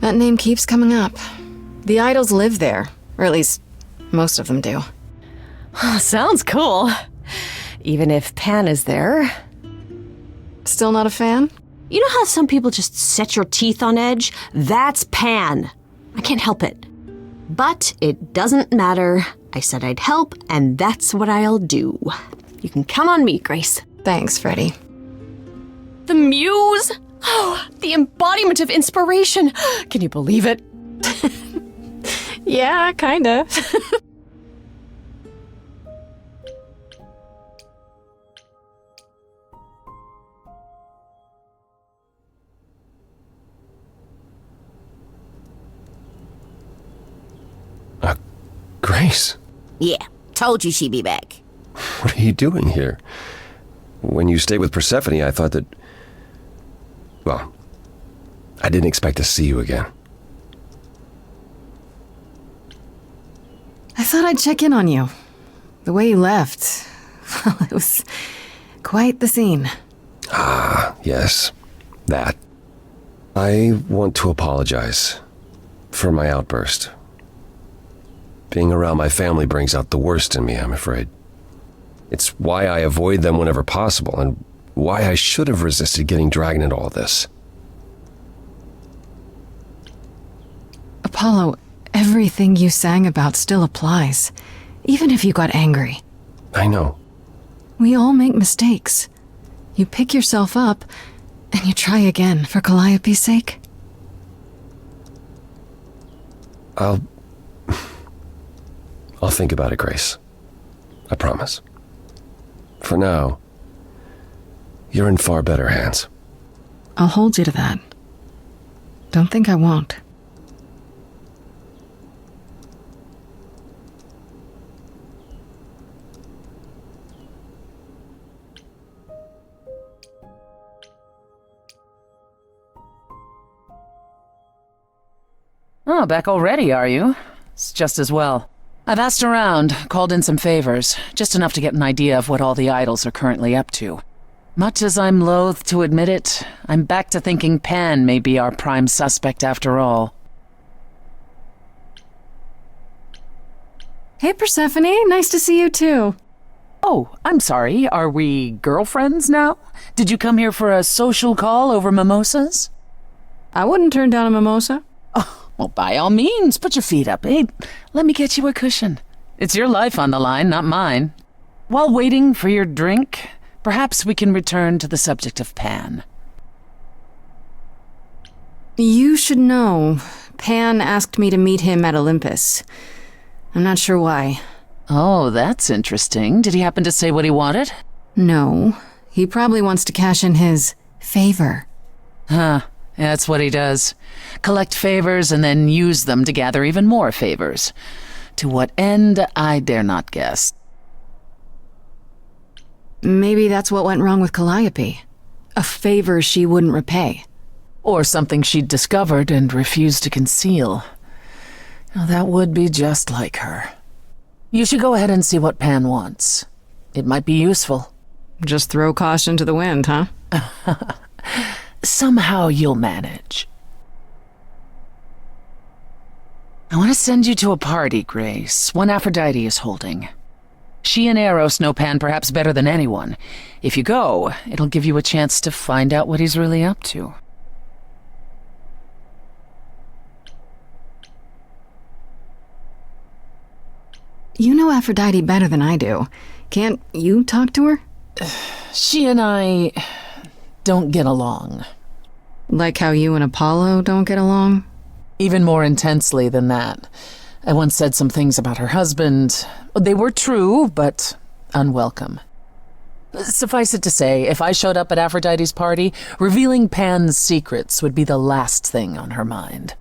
That name keeps coming up. The idols live there, or at least most of them do. Sounds cool. Even if Pan is there. Still not a fan? You know how some people just set your teeth on edge? That's Pan. I can't help it. But it doesn't matter. I said I'd help, and that's what I'll do. You can count on me, Grace. Thanks, Freddy. The muse? Oh, the embodiment of inspiration. Can you believe it? Yeah, kinda. Grace, Yeah, told you she'd be back. what are you doing here? When you stayed with Persephone, I thought that... Well, I didn't expect to see you again. I thought I'd check in on you. The way you left, well, it was quite the scene. Ah, yes, that. I want to apologize for my outburst. Being around my family brings out the worst in me, I'm afraid. It's why I avoid them whenever possible, and why I should have resisted getting dragged into all this. Apollo, everything you sang about still applies, even if you got angry. I know. We all make mistakes. You pick yourself up, and you try again for Calliope's sake. I'll think about it, Grace. I promise. For now, you're in far better hands. I'll hold you to that. Don't think I won't. Oh, back already, are you? It's just as well. I've asked around, called in some favors, just enough to get an idea of what all the idols are currently up to. Much as I'm loath to admit it, I'm back to thinking Pan may be our prime suspect after all. Hey, Persephone. Nice to see you, too. Oh, I'm sorry. Are we girlfriends now? Did you come here for a social call over mimosas? I wouldn't turn down a mimosa. Oh, well, by all means, put your feet up. Hey, let me get you a cushion. It's your life on the line, not mine. While waiting for your drink, perhaps we can return to the subject of Pan. You should know. Pan asked me to meet him at Olympus. I'm not sure why. Oh, that's interesting. Did he happen to say what he wanted? No. He probably wants to cash in his favor. Huh. That's what he does. Collect favors and then use them to gather even more favors. To what end, I dare not guess. Maybe that's what went wrong with Calliope. A favor she wouldn't repay. Or something she'd discovered and refused to conceal. Now, that would be just like her. You should go ahead and see what Pan wants. It might be useful. Just throw caution to the wind, huh? Somehow you'll manage. I want to send you to a party, Grace, one Aphrodite is holding. She and Eros know Pan perhaps better than anyone. If you go, it'll give you a chance to find out what he's really up to. You know Aphrodite better than I do. Can't you talk to her? She and I don't get along. Like how you and Apollo don't get along? Even more intensely than that. I once said some things about her husband. They were true, but unwelcome. Suffice it to say, if I showed up at Aphrodite's party, revealing Pan's secrets would be the last thing on her mind.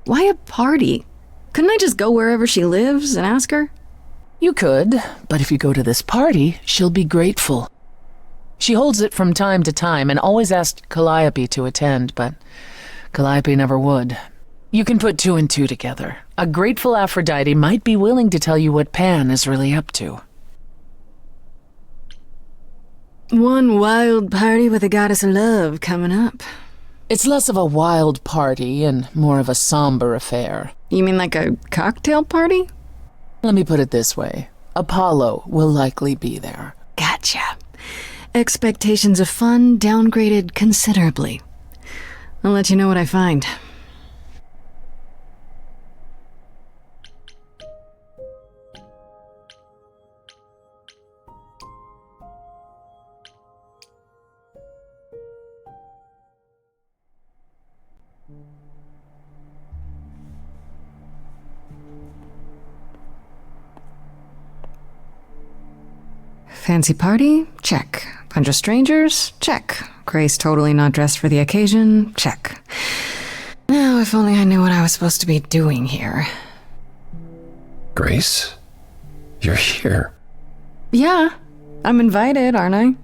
Why a party? Couldn't I just go wherever she lives and ask her? You could, but if you go to this party, she'll be grateful. She holds it from time to time and always asked Calliope to attend, but Calliope never would. You can put two and two together. A grateful Aphrodite might be willing to tell you what Pan is really up to. One wild party with a goddess of love coming up. It's less of a wild party and more of a somber affair. You mean like a cocktail party? Let me put it this way. Apollo will likely be there. Gotcha. Expectations of fun downgraded considerably. I'll let you know what I find. Fancy party? Check. Bunch of strangers? Check. Grace totally not dressed for the occasion? Check. Now, if only I knew what I was supposed to be doing here. Grace? You're here. Yeah. I'm invited, aren't I?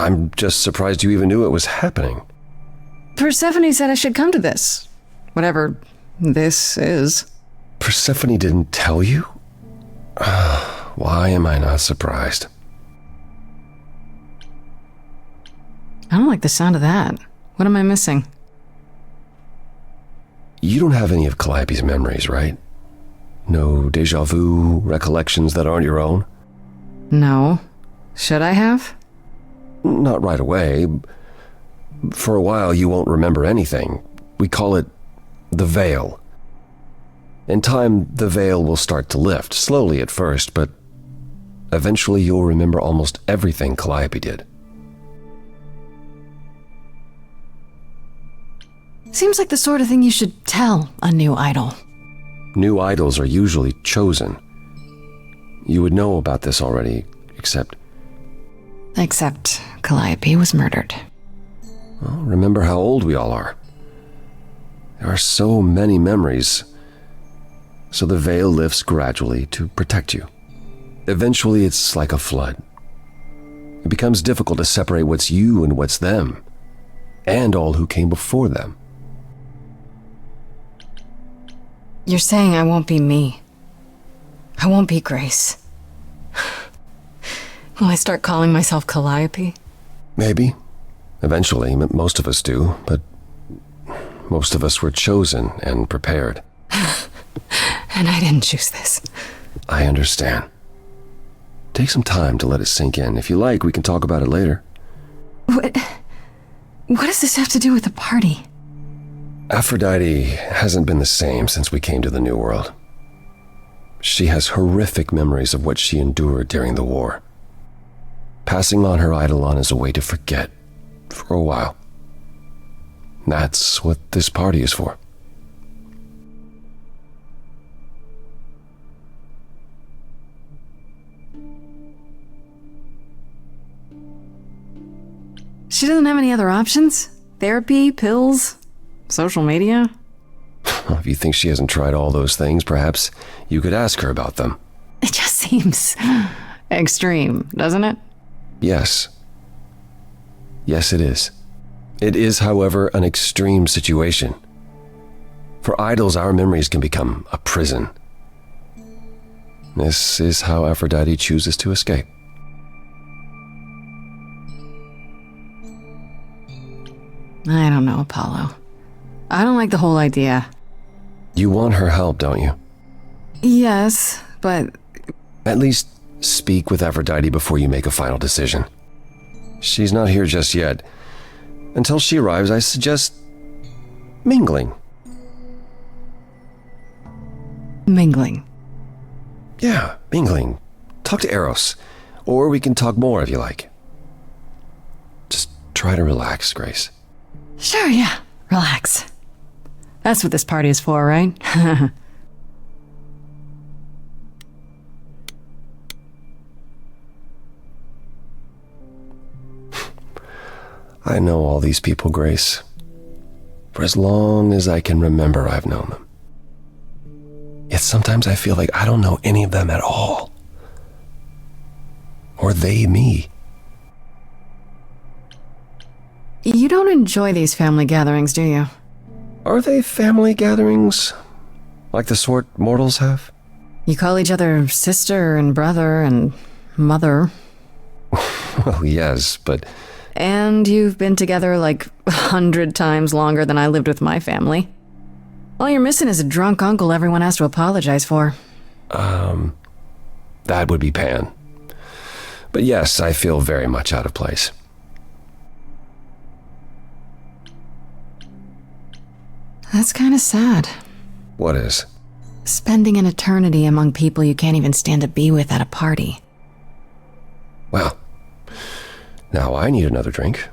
I'm just surprised you even knew it was happening. Persephone said I should come to this. Whatever this is. Persephone didn't tell you? Why am I not surprised? I don't like the sound of that. What am I missing? You don't have any of Calliope's memories, right? No deja vu recollections that aren't your own? No. Should I have? Not right away. For a while, you won't remember anything. We call it the veil. In time, the veil will start to lift, slowly at first, but eventually you'll remember almost everything Calliope did. Seems like the sort of thing you should tell a new idol. New idols are usually chosen. You would know about this already, except Calliope was murdered. Well, remember how old we all are. There are so many memories, so the veil lifts gradually to protect you. Eventually, it's like a flood. It becomes difficult to separate what's you and what's them, and all who came before them. You're saying I won't be me. I won't be Grace. Will I start calling myself Calliope? Maybe. Eventually, most of us do, but most of us were chosen and prepared. And I didn't choose this. I understand. Take some time to let it sink in. If you like, we can talk about it later. What does this have to do with the party? Aphrodite hasn't been the same since we came to the New World. She has horrific memories of what she endured during the war. Passing on her Eidolon is a way to forget, for a while. That's what this party is for. She doesn't have any other options? Therapy, pills, social media? If you think she hasn't tried all those things, perhaps you could ask her about them. It just seems extreme, doesn't it? Yes. Yes, it is. It is, however, an extreme situation. For idols, our memories can become a prison. This is how Aphrodite chooses to escape. I don't know, Apollo. I don't like the whole idea. You want her help, don't you? Yes, but... At least speak with Aphrodite before you make a final decision. She's not here just yet. Until she arrives, I suggest mingling. Mingling? Yeah, mingling. Talk to Eros. Or we can talk more if you like. Just try to relax, Grace. Sure, yeah. Relax. That's what this party is for, right? I know all these people, Grace. For as long as I can remember, I've known them. Yet sometimes I feel like I don't know any of them at all. Or they me. You don't enjoy these family gatherings, do you? Are they family gatherings? Like the sort mortals have? You call each other sister and brother and mother. Well, yes, but... And you've been together like 100 times longer than I lived with my family. All you're missing is a drunk uncle everyone has to apologize for. That would be Pan. But yes, I feel very much out of place. That's kind of sad. What is? Spending an eternity among people you can't even stand to be with at a party. Well, now I need another drink.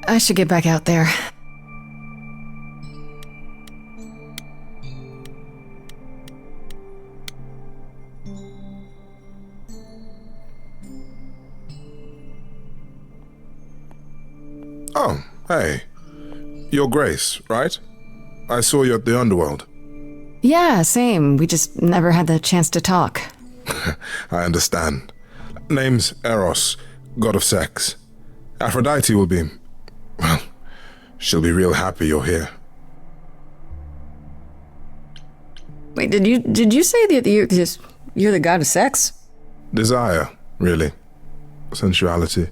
I should get back out there. Oh, hey. You're Grace, right? I saw you at the Underworld. Yeah, same. We just never had the chance to talk. I understand. Name's Eros, god of sex. Aphrodite will be... well, she'll be real happy you're here. Wait, did you say that you're the god of sex? Desire, really. Sensuality.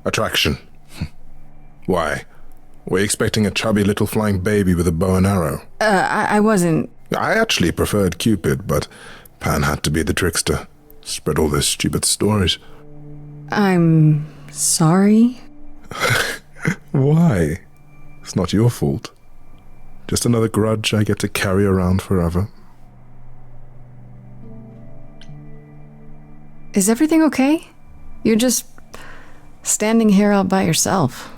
Attraction. Why? Were you expecting a chubby little flying baby with a bow and arrow? I wasn't... I actually preferred Cupid, but Pan had to be the trickster. Spread all those stupid stories. I'm sorry? Why? It's not your fault. Just another grudge I get to carry around forever. Is everything okay? You're just standing here all by yourself.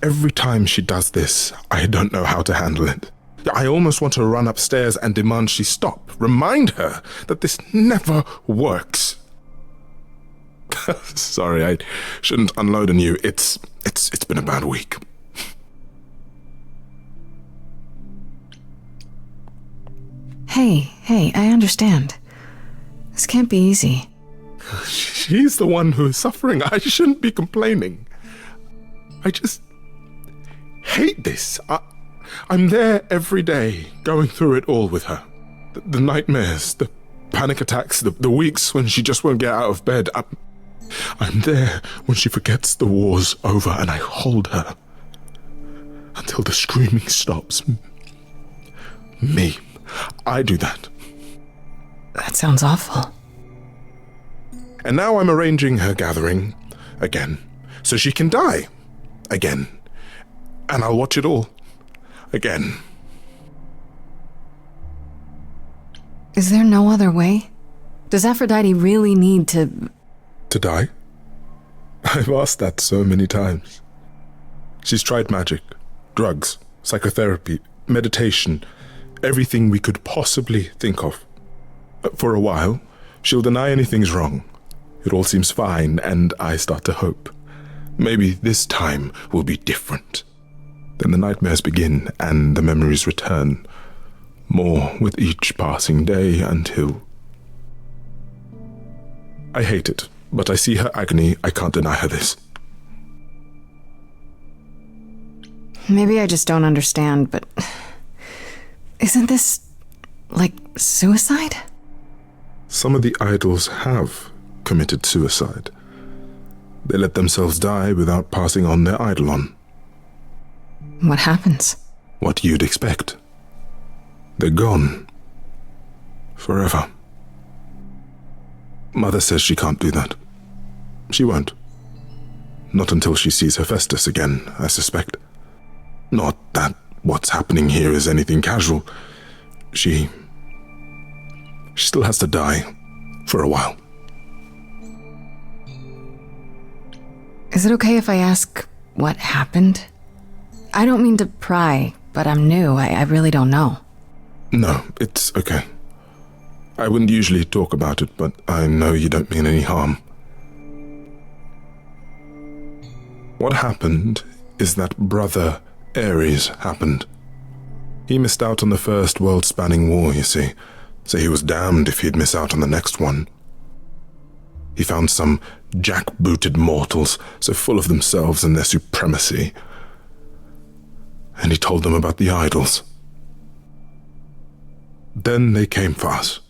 Every time she does this, I don't know how to handle it. I almost want to run upstairs and demand she stop. Remind her that this never works. Sorry, I shouldn't unload on you. It's been a bad week. Hey, I understand. This can't be easy. She's the one who is suffering. I shouldn't be complaining. I just hate this. I'm there every day, going through it all with her. The nightmares, the panic attacks, the weeks when she just won't get out of bed. I'm there when she forgets the war's over, and I hold her until the screaming stops. Me. I do that. That sounds awful. And now I'm arranging her gathering again, so she can die again. And I'll watch it all again. Is there no other way? Does Aphrodite really need to... To die? I've asked that so many times. She's tried magic, drugs, psychotherapy, meditation, everything we could possibly think of. For a while, she'll deny anything's wrong. It all seems fine, and I start to hope. Maybe this time will be different. Then the nightmares begin, and the memories return. More with each passing day until... I hate it, but I see her agony. I can't deny her this. Maybe I just don't understand, but... Isn't this... like suicide? Some of the idols have committed suicide. They let themselves die without passing on their eidolon. What happens? What you'd expect. They're gone. Forever. Mother says she can't do that. She won't. Not until she sees Hephaestus again, I suspect. Not that what's happening here is anything casual. She still has to die for a while. Is it okay if I ask what happened? I don't mean to pry, but I'm new. I really don't know. No, it's okay. I wouldn't usually talk about it, but I know you don't mean any harm. What happened is that Brother Ares happened. He missed out on the first world-spanning war, you see, so he was damned if he'd miss out on the next one. He found some jackbooted mortals so full of themselves and their supremacy, and he told them about the idols. Then they came for us.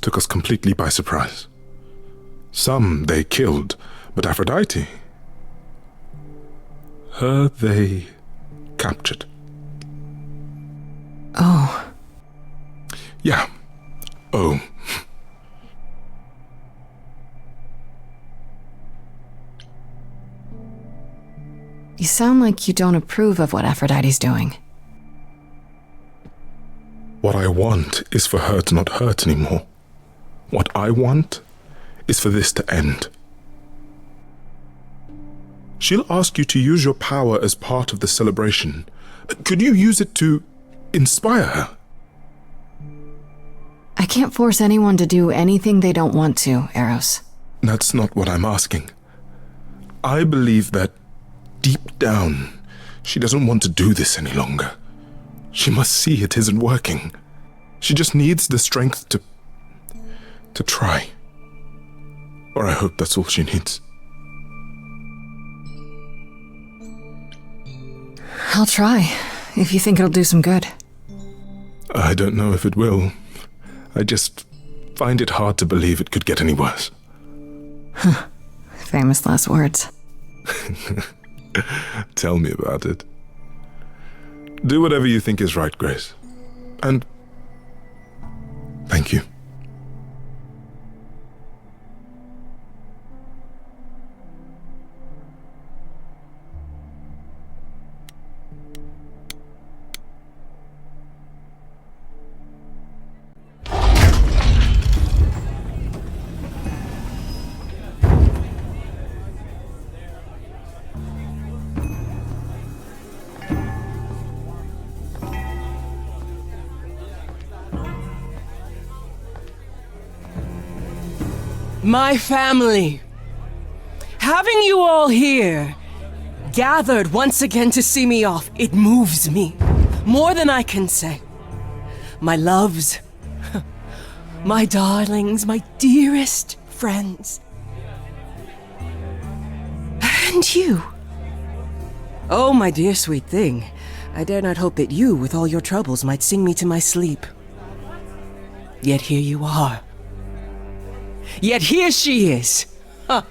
Took us completely by surprise. Some they killed, but Aphrodite, her they captured. Oh. Yeah. Oh. You sound like you don't approve of what Aphrodite's doing. What I want is for her to not hurt anymore. What I want is for this to end. She'll ask you to use your power as part of the celebration. Could you use it to inspire her? I can't force anyone to do anything they don't want to, Eros. That's not what I'm asking. I believe that deep down, she doesn't want to do this any longer. She must see it isn't working. She just needs the strength to try. Or I hope that's all she needs. I'll try, if you think it'll do some good. I don't know if it will. I just find it hard to believe it could get any worse. Huh. Famous last words. Tell me about it. Do whatever you think is right, Grace. And thank you. My family. Having you all here, gathered once again to see me off, it moves me more than I can say. My loves, my darlings, my dearest friends. And you. Oh, my dear sweet thing. I dare not hope that you, with all your troubles, might sing me to my sleep. Yet here you are. Yet here she is. Huh.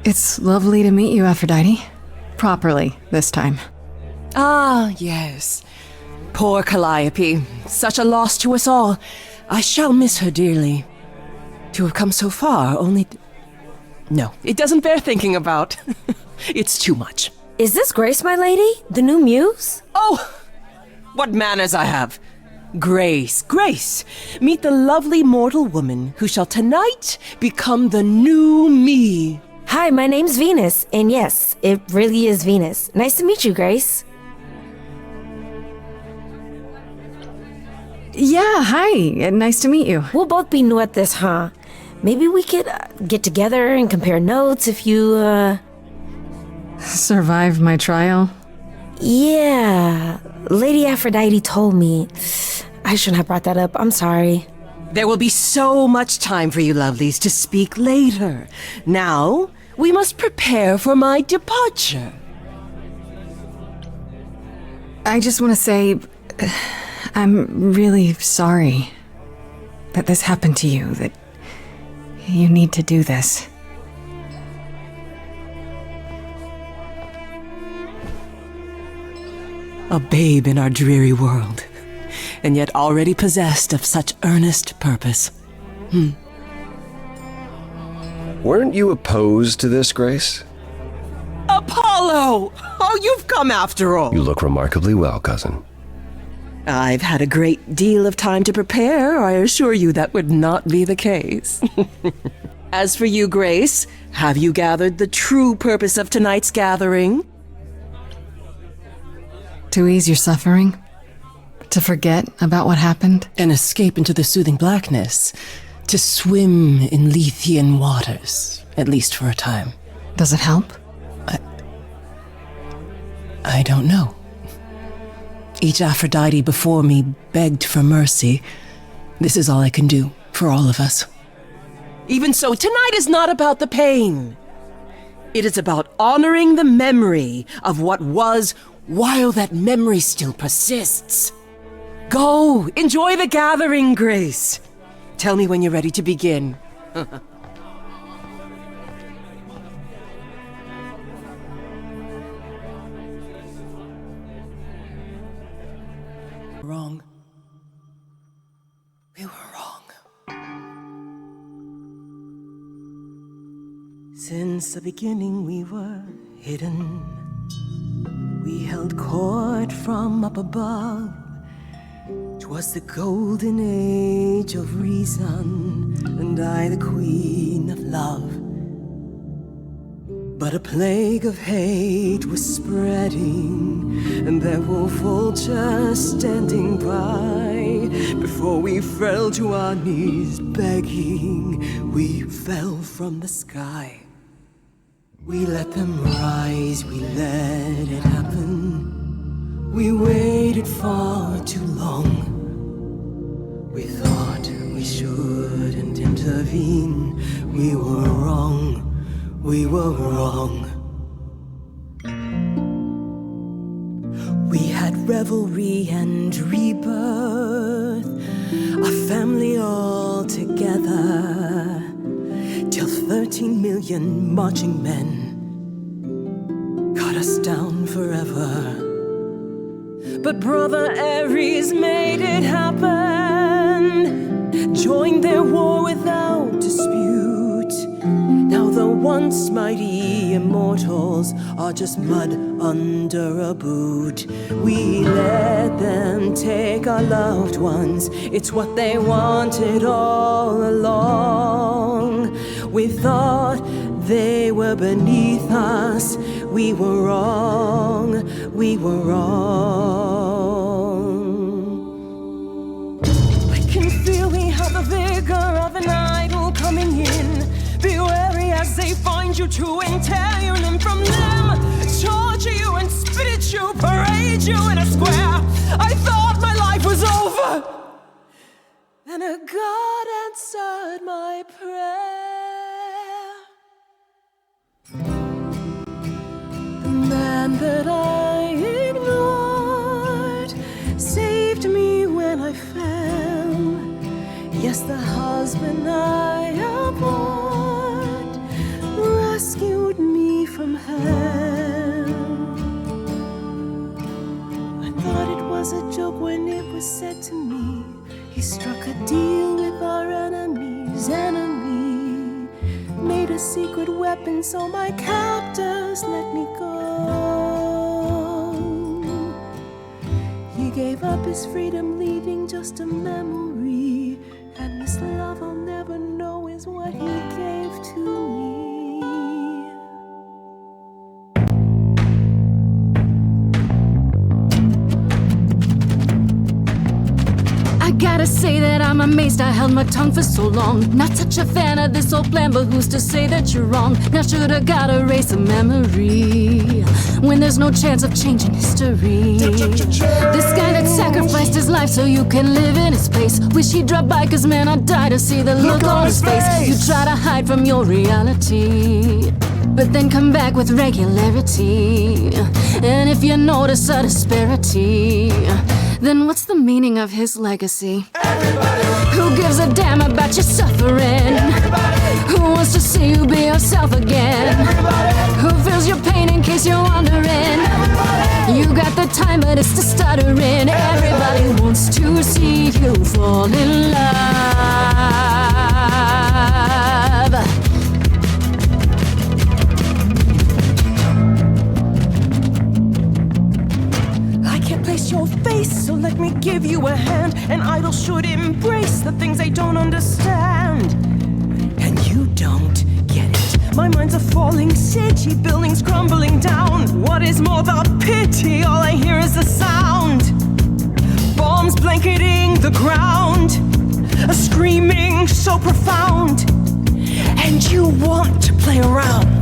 It's lovely to meet you, Aphrodite. Properly, this time. Ah, yes. Poor Calliope. Such a loss to us all. I shall miss her dearly. To have come so far, only... No, it doesn't bear thinking about. It's too much. Is this Grace, my lady? The new muse? Oh! What manners I have! Grace, Grace! Meet the lovely mortal woman who shall tonight become the new me. Hi, my name's Venus, and yes, it really is Venus. Nice to meet you, Grace. Yeah, hi. Nice to meet you. We'll both be new at this, huh? Maybe we could get together and compare notes if you, Survive my trial? Yeah. Lady Aphrodite told me. I shouldn't have brought that up. I'm sorry. There will be so much time for you lovelies to speak later. Now, we must prepare for my departure. I just want to say, I'm really sorry that this happened to you, that you need to do this. A babe in our dreary world, and yet already possessed of such earnest purpose. Weren't you opposed to this, Grace? Apollo! Oh, you've come after all. You look remarkably well, cousin. I've had a great deal of time to prepare. I assure you that would not be the case. As for you, Grace, have you gathered the true purpose of tonight's gathering? To ease your suffering? To forget about what happened? And escape into the soothing blackness. To swim in Lethean waters, at least for a time. Does it help? I don't know. Each Aphrodite before me begged for mercy. This is all I can do for all of us. Even so, tonight is not about the pain. It is about honoring the memory of what was while that memory still persists. Go, enjoy the gathering, Grace. Tell me when you're ready to begin. Wrong. We were wrong. Since the beginning we were hidden. We held court from up above. 'Twas the golden age of reason, and I the queen of love. But a plague of hate was spreading, and there were vultures standing by. Before we fell to our knees begging, we fell from the sky. We let them rise, we let it happen. We waited far too long. We thought we shouldn't intervene. We were wrong. We were wrong. We had revelry and rebirth, a family all together, till 13 million marching men cut us down forever. But Brother Ares made it happen, joined their war without dispute. Now the once mighty immortals are just mud under a boot. We let them take our loved ones, it's what they wanted all along. We thought they were beneath us, we were wrong, we were wrong. I can feel we have the vigor of an idol coming in. Be wary as they find you to and tear your limb from them. Torture you and spit at you, parade you in a square. I thought my life was over, and a God answered my prayer. Yes, the husband I abhorred rescued me from hell. I thought it was a joke when it was said to me. He struck a deal with our enemy's enemy, made a secret weapon so my captors let me go. He gave up his freedom, leaving just a memory, and this love I'll never know is what he gave to me. I gotta say that I'm amazed I held my tongue for so long. Not such a fan of this old plan, but who's to say that you're wrong? Now shoulda gotta erase a memory when there's no chance of changing history. This guy that sacrificed his life so you can live in his space. Wish he'd drop by, cause man, I'd die to see the look on his face. You try to hide from your reality, but then come back with regularity. And if you notice a disparity, then what's the meaning of his legacy? Everybody. Who gives a damn about your suffering? Everybody. Who wants to see you be yourself again? Everybody. Who feels your pain in case you're wondering? Everybody. You got the time, but it's the stuttering. Everybody wants to see you fall in love. Place your face, so let me give you a hand. An idol should embrace the things they don't understand, and you don't get it. My mind's a falling city, buildings crumbling down. What is more, the pity, all I hear is the sound. Bombs blanketing the ground, a screaming so profound. And you want to play around.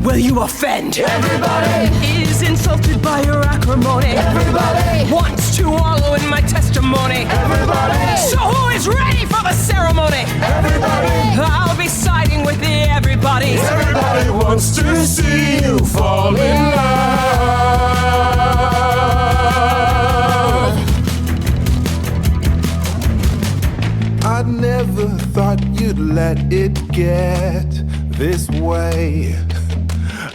Well, you offend. Everybody is insulted by your acrimony. Everybody wants to wallow in my testimony. Everybody. So who is ready for the ceremony? Everybody. I'll be siding with the everybody. Everybody wants to see you fall in love. I never thought you'd let it get this way.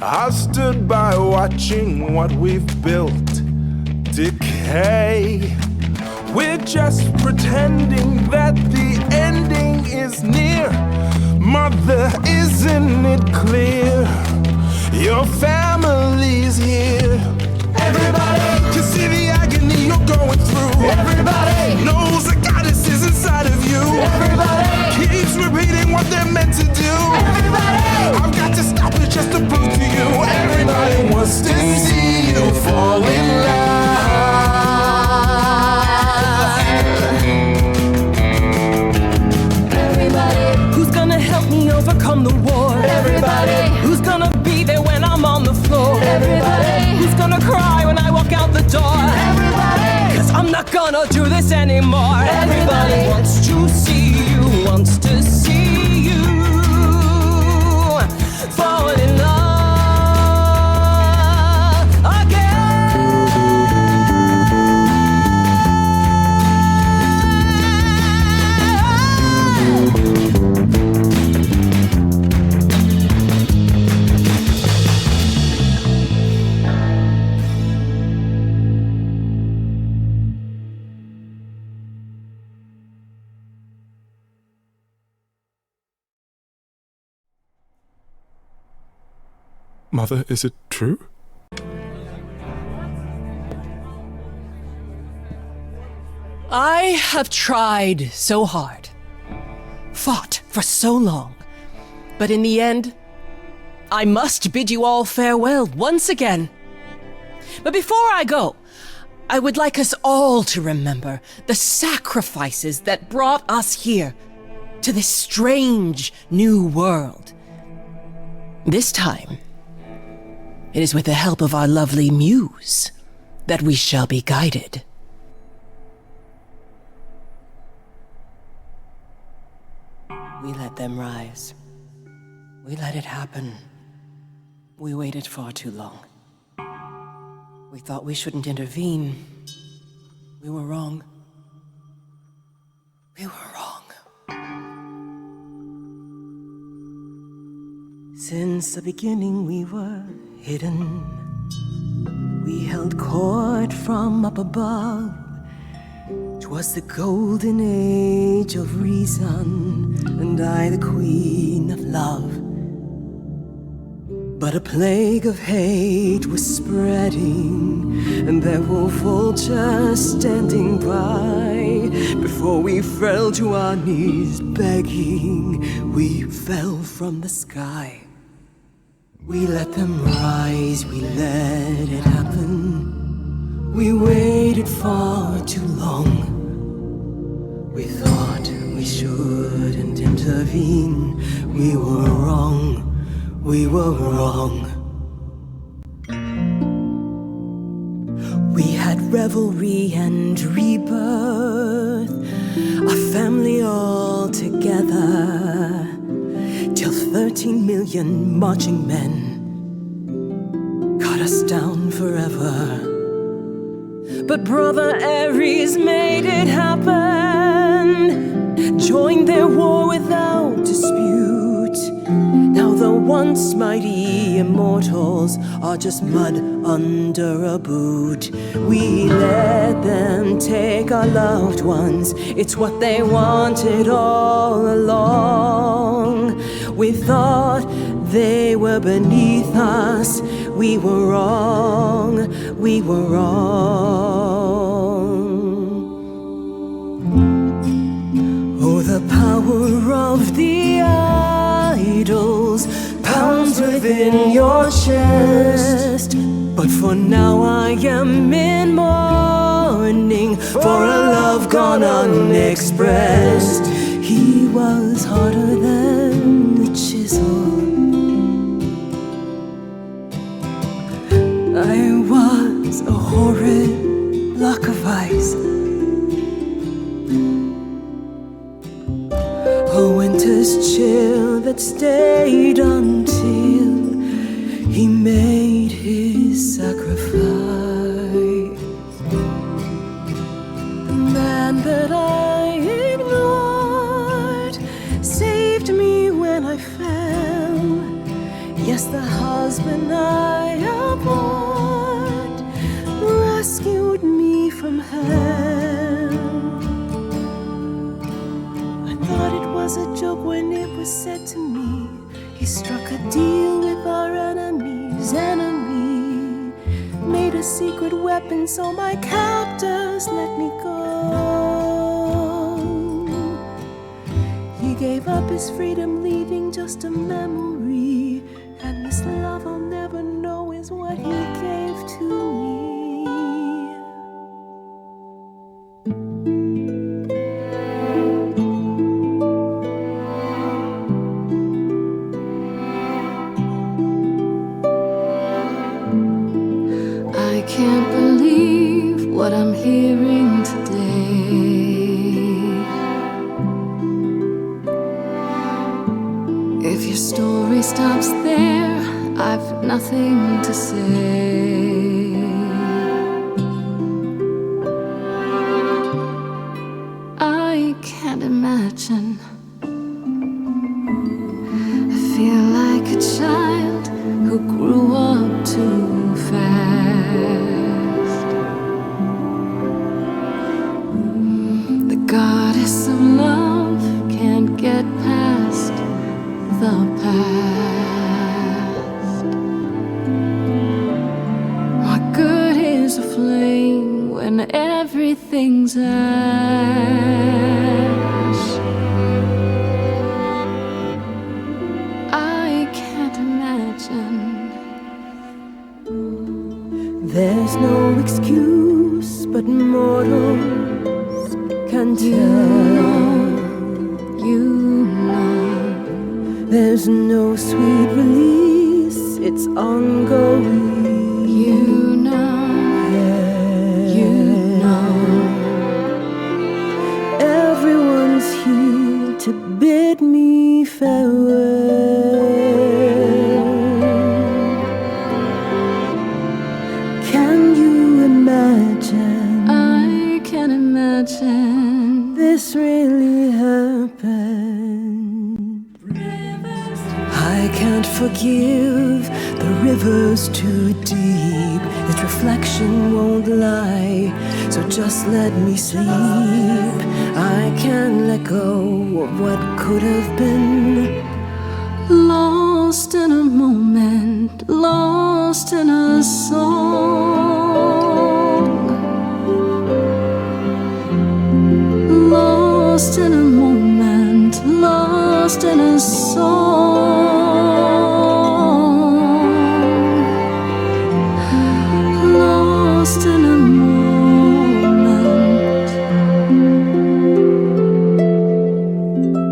I've stood by watching what we've built decay. We're just pretending that the ending is near. Mother, isn't it clear? Your family's here. Everybody can see the agony you're going through. Everybody knows the goddess is inside of you. Everybody keeps repeating what they're meant to do. Everybody, I've got to stop it just to prove to you. Everybody wants to see you fall in love. Everybody, who's gonna help me overcome the war? Everybody, who's gonna be there when I'm on the floor? Everybody, who's gonna cry when I walk out the door? Everybody, cause I'm not gonna do this anymore. Everybody wants to see you, wants to see you fall in love Mother, is it true? I have tried so hard, fought for so long, but in the end, I must bid you all farewell once again. But before I go, I would like us all to remember the sacrifices that brought us here to this strange new world. This time, it is with the help of our lovely muse that we shall be guided. We let them rise. We let it happen. We waited far too long. We thought we shouldn't intervene. We were wrong. We were wrong. Since the beginning we were hidden. We held court from up above. 'Twas the golden age of reason, and I the queen of love. But a plague of hate was spreading, and there were vultures standing by. Before we fell to our knees begging, we fell from the sky. We let them rise, we let it happen. We waited far too long. We thought we shouldn't intervene. We were wrong. We were wrong. We had revelry and rebirth, a family all together, till 13 million marching men cut us down forever. But Brother Ares made it happen, joined their war without dispute. Now the once mighty immortals are just mud under a boot. We let them take our loved ones, it's what they wanted all along. We thought they were beneath us, we were wrong, we were wrong. Oh, the power of the idols pounds within your chest. But for now I am in mourning for a love gone unexpressed. He was harder than the chisel, I was a horrid block of ice. A winter's chill that stayed until he made his sacrifice. The man that I ignored saved me when I fell. Yes, the husband I abhorred rescued me from hell. I thought it was a joke when it was said to me, he struck a deal with our enemy's enemy, made a secret weapon so my captors let me go. He gave up his freedom, leaving just a memory, and this love I'll never know is what he gave to me. I can't believe what I'm hearing today. If your story stops there, I've nothing to say. I can't imagine. I feel like a child who grew up too fast. The goddess of love can't get past the past. What good is a flame when everything's ash? I can't imagine. There's no excuse but mortals can tell. You know. There's no sweet release, it's ongoing. You know. You know. Everyone's here to bid me farewell. Can you imagine? I can imagine. This really happened. I can't forgive. The river's too deep. Its reflection won't lie. So just let me sleep. I can't let go of what could have been. Lost in a moment, lost in a song. Lost in a moment, lost in a song. Lost in a moment.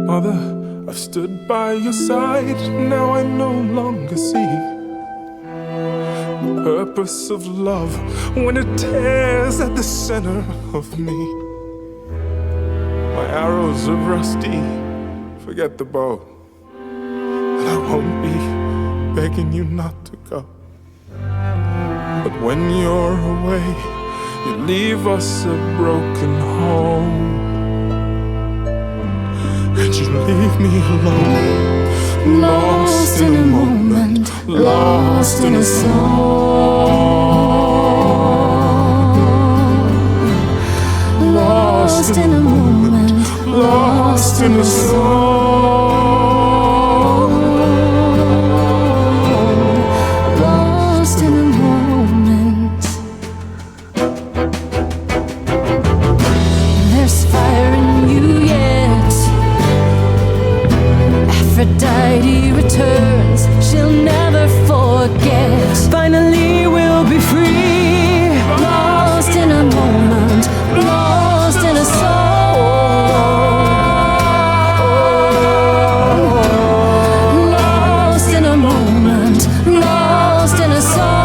Mother, I've stood by your side, now I no longer see the purpose of love when it tears at the center of me. My arrows are rusty, forget the bow, and I won't be begging you not to go. But when you're away, you leave us a broken home. And you leave me alone, lost in a moment, lost in a song. Lost in a moment, lost in a song. Lost in a moment. There's fire in you yet. Aphrodite returns, she'll never forget. Finally we'll be free. Lost in a moment, lost in a song. Lost in a moment, lost in a song.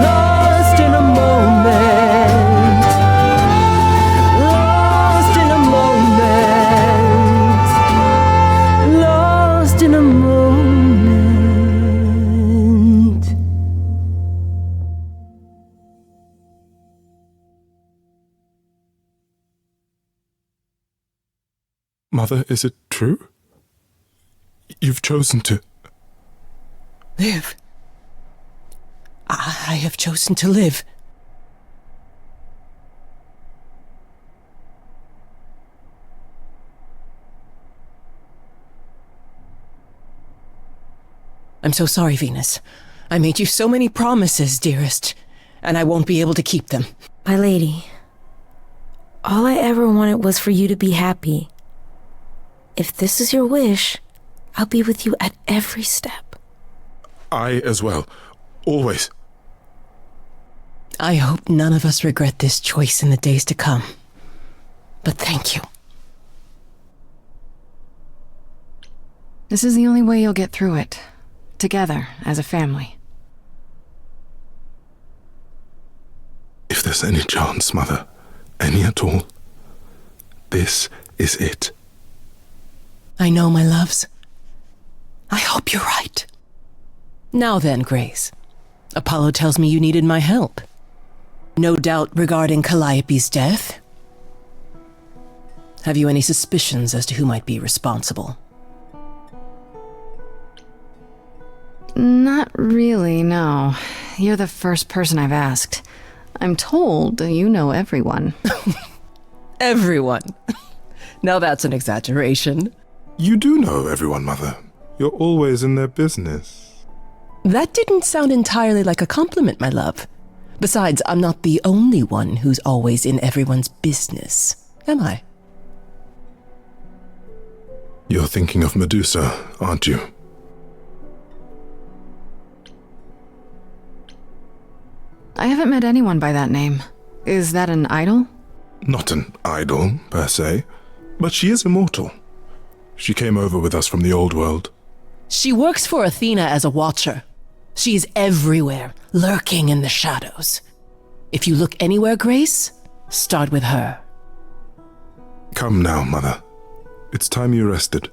Lost in a moment. Lost in a moment. Lost in a moment. Mother, is it true? You've chosen to... Live. I have chosen to live. I'm so sorry, Venus. I made you so many promises, dearest, and I won't be able to keep them. My lady, all I ever wanted was for you to be happy. If this is your wish, I'll be with you at every step. I as well. Always. I hope none of us regret this choice in the days to come. But thank you. This is the only way you'll get through it. Together, as a family. If there's any chance, Mother, any at all, this is it. I know, my loves. I hope you're right. Now then, Grace. Apollo tells me you needed my help. No doubt regarding Calliope's death. Have you any suspicions as to who might be responsible? Not really, no. You're the first person I've asked. I'm told you know everyone. Everyone? Now that's an exaggeration. You do know everyone, Mother. You're always in their business. That didn't sound entirely like a compliment, my love. Besides, I'm not the only one who's always in everyone's business, am I? You're thinking of Medusa, aren't you? I haven't met anyone by that name. Is that an idol? Not an idol, per se, but she is immortal. She came over with us from the old world. She works for Athena as a watcher. She's everywhere, lurking in the shadows. If you look anywhere, Grace, start with her. Come now, Mother. It's time you rested.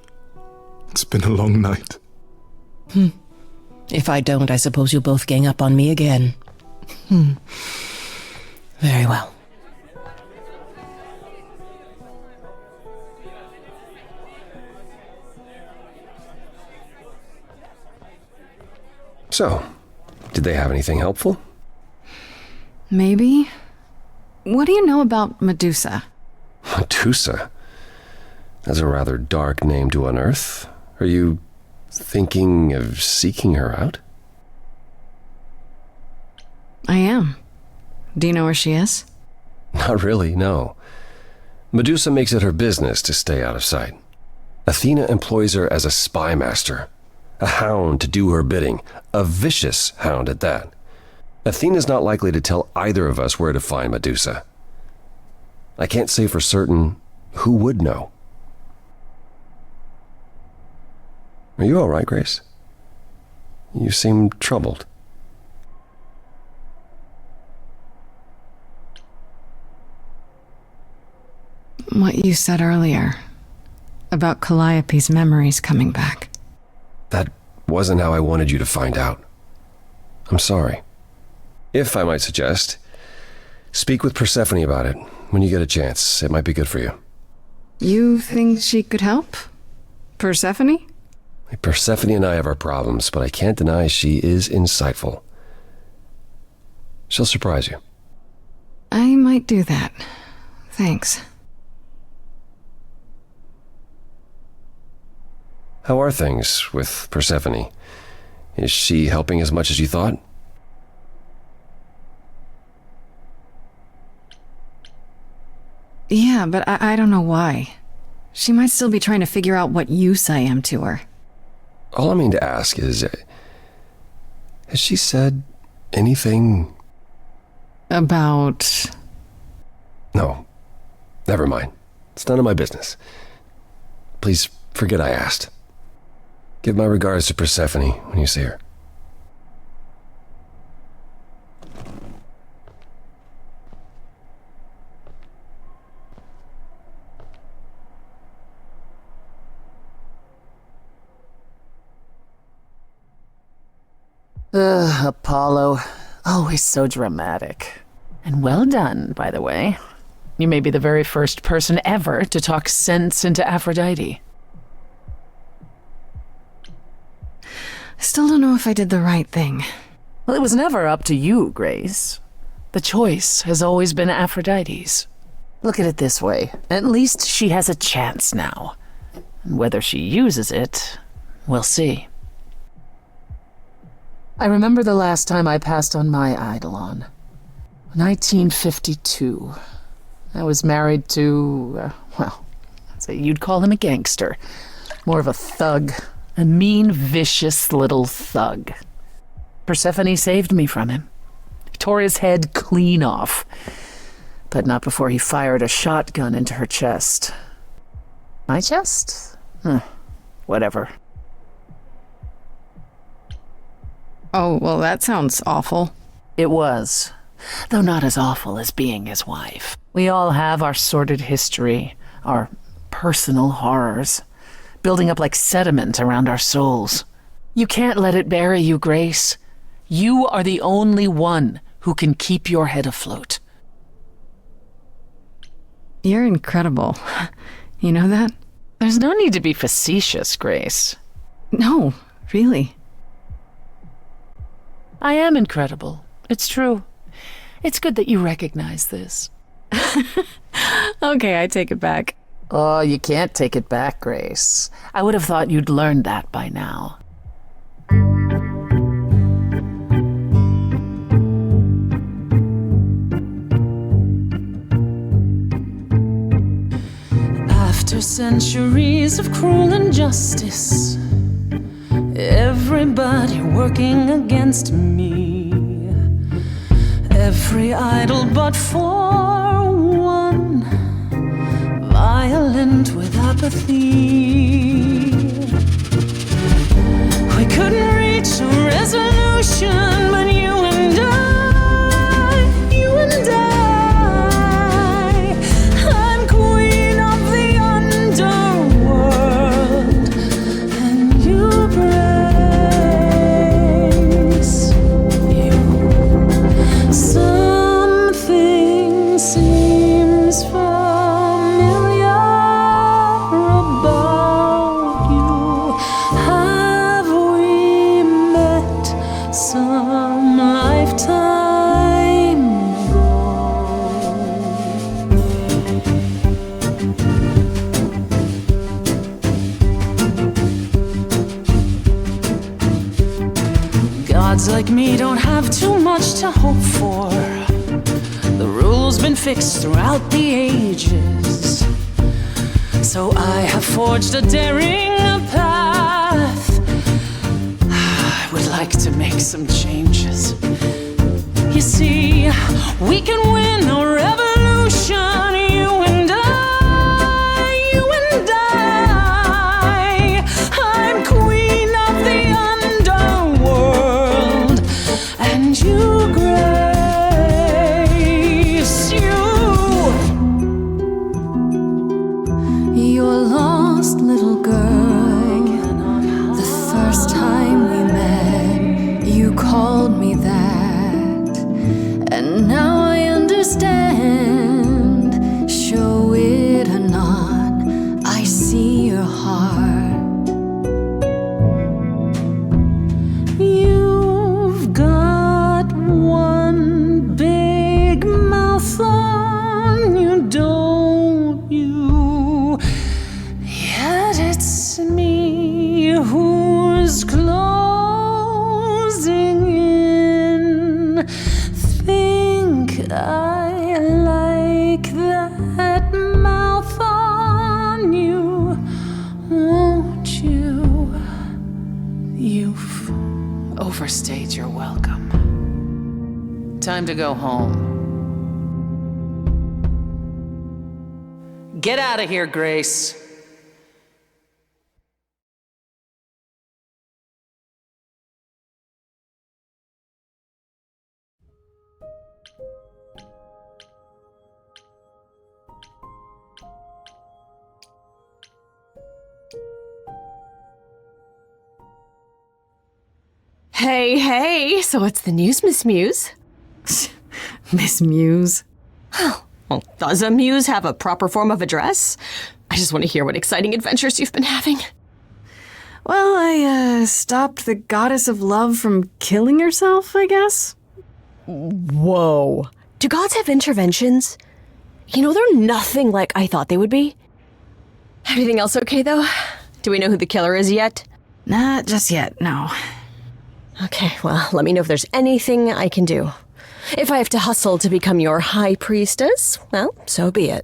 It's been a long night. If I don't, I suppose you'll both gang up on me again. Very well. So, did they have anything helpful? Maybe. What do you know about Medusa? Medusa? That's a rather dark name to unearth. Are you thinking of seeking her out? I am. Do you know where she is? Not really, no. Medusa makes it her business to stay out of sight. Athena employs her as a spy master, a hound to do her bidding, a vicious hound at that. Athena's not likely to tell either of us where to find Medusa. I can't say for certain who would know. Are you all right, Grace? You seem troubled. What you said earlier about Calliope's memories coming back. That wasn't how I wanted you to find out. I'm sorry. If I might suggest, speak with Persephone about it when you get a chance. It might be good for you. You think she could help? Persephone? Persephone and I have our problems, but I can't deny she is insightful. She'll surprise you. I might do that. Thanks. How are things with Persephone? Is she helping as much as you thought? Yeah, but I don't know why. She might still be trying to figure out what use I am to her. All I mean to ask is, has she said anything? About... No, never mind. It's none of my business. Please forget I asked. Give my regards to Persephone when you see her. Apollo. Always so dramatic. And well done, by the way. You may be the very first person ever to talk sense into Aphrodite. I still don't know if I did the right thing. Well, it was never up to you, Grace. The choice has always been Aphrodite's. Look at it this way. At least she has a chance now. And whether she uses it, we'll see. I remember the last time I passed on my Eidolon. 1952. I was married to, well, I'd say you'd call him a gangster. More of a thug. A mean, vicious little thug. Persephone saved me from him. He tore his head clean off. But not before he fired a shotgun into her chest. My chest? Whatever. Oh, well, that sounds awful. It was. Though not as awful as being his wife. We all have our sordid history, our personal horrors, building up like sediment around our souls. You can't let it bury you, Grace. You are the only one who can keep your head afloat. You're incredible. You know that? There's no need to be facetious, Grace. No, really. I am incredible. It's true. It's good that you recognize this. Okay, I take it back. Oh, you can't take it back, Grace. I would have thought you'd learned that by now. After centuries of cruel injustice, everybody working against me, every idol but for one, violent with apathy. We couldn't reach a resolution, but you and I, I'm queen of the underworld, and you praise you. Something seems familiar about you. Have we met me don't have too much to hope for. The rules been fixed throughout the ages. So I have forged a daring path. I would like to make some changes. You see, we can win a revolution, you and I, you and I. I'm queen of the underworld, and you, Grace, You're lost, little girl. The first time we met, you called me that. And now I understand. Show it or not, I see your heart. You've got one big mouth on you, don't you? Yet it's me who's closing in. Think I like that mouth on you, won't you? You've overstayed your welcome. Time to go home. Get out of here, Grace. Hey, so what's the news, Miss Muse? Miss Muse? Well, does a muse have a proper form of address? I just want to hear what exciting adventures you've been having. Well, I stopped the goddess of love from killing herself, I guess. Whoa. Do gods have interventions? You know, they're nothing like I thought they would be. Everything else okay, though? Do we know who the killer is yet? Not just yet, no. Okay, well, let me know if there's anything I can do. If I have to hustle to become your high priestess, well, so be it.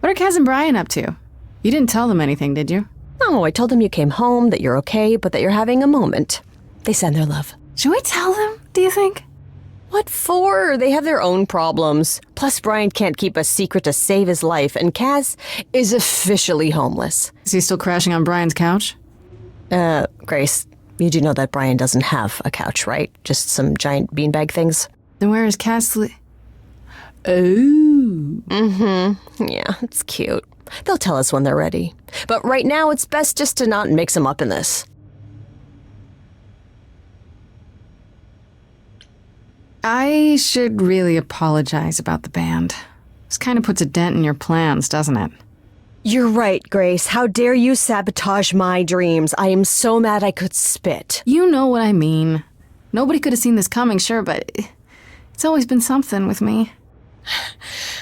What are Kaz and Brian up to? You didn't tell them anything, did you? No, I told them you came home, that you're okay, but that you're having a moment. They send their love. Should we tell them, do you think? What for? They have their own problems. Plus, Brian can't keep a secret to save his life, and Kaz is officially homeless. Is he still crashing on Brian's couch? Grace, you do know that Brian doesn't have a couch, right? Just some giant beanbag things? Then where is Kaz Yeah, it's cute. They'll tell us when they're ready. But right now, it's best just to not mix them up in this. I should really apologize about the band. This kind of puts a dent in your plans, doesn't it? You're right, Grace. How dare you sabotage my dreams? I am so mad I could spit. You know what I mean. Nobody could have seen this coming, sure, but it's always been something with me.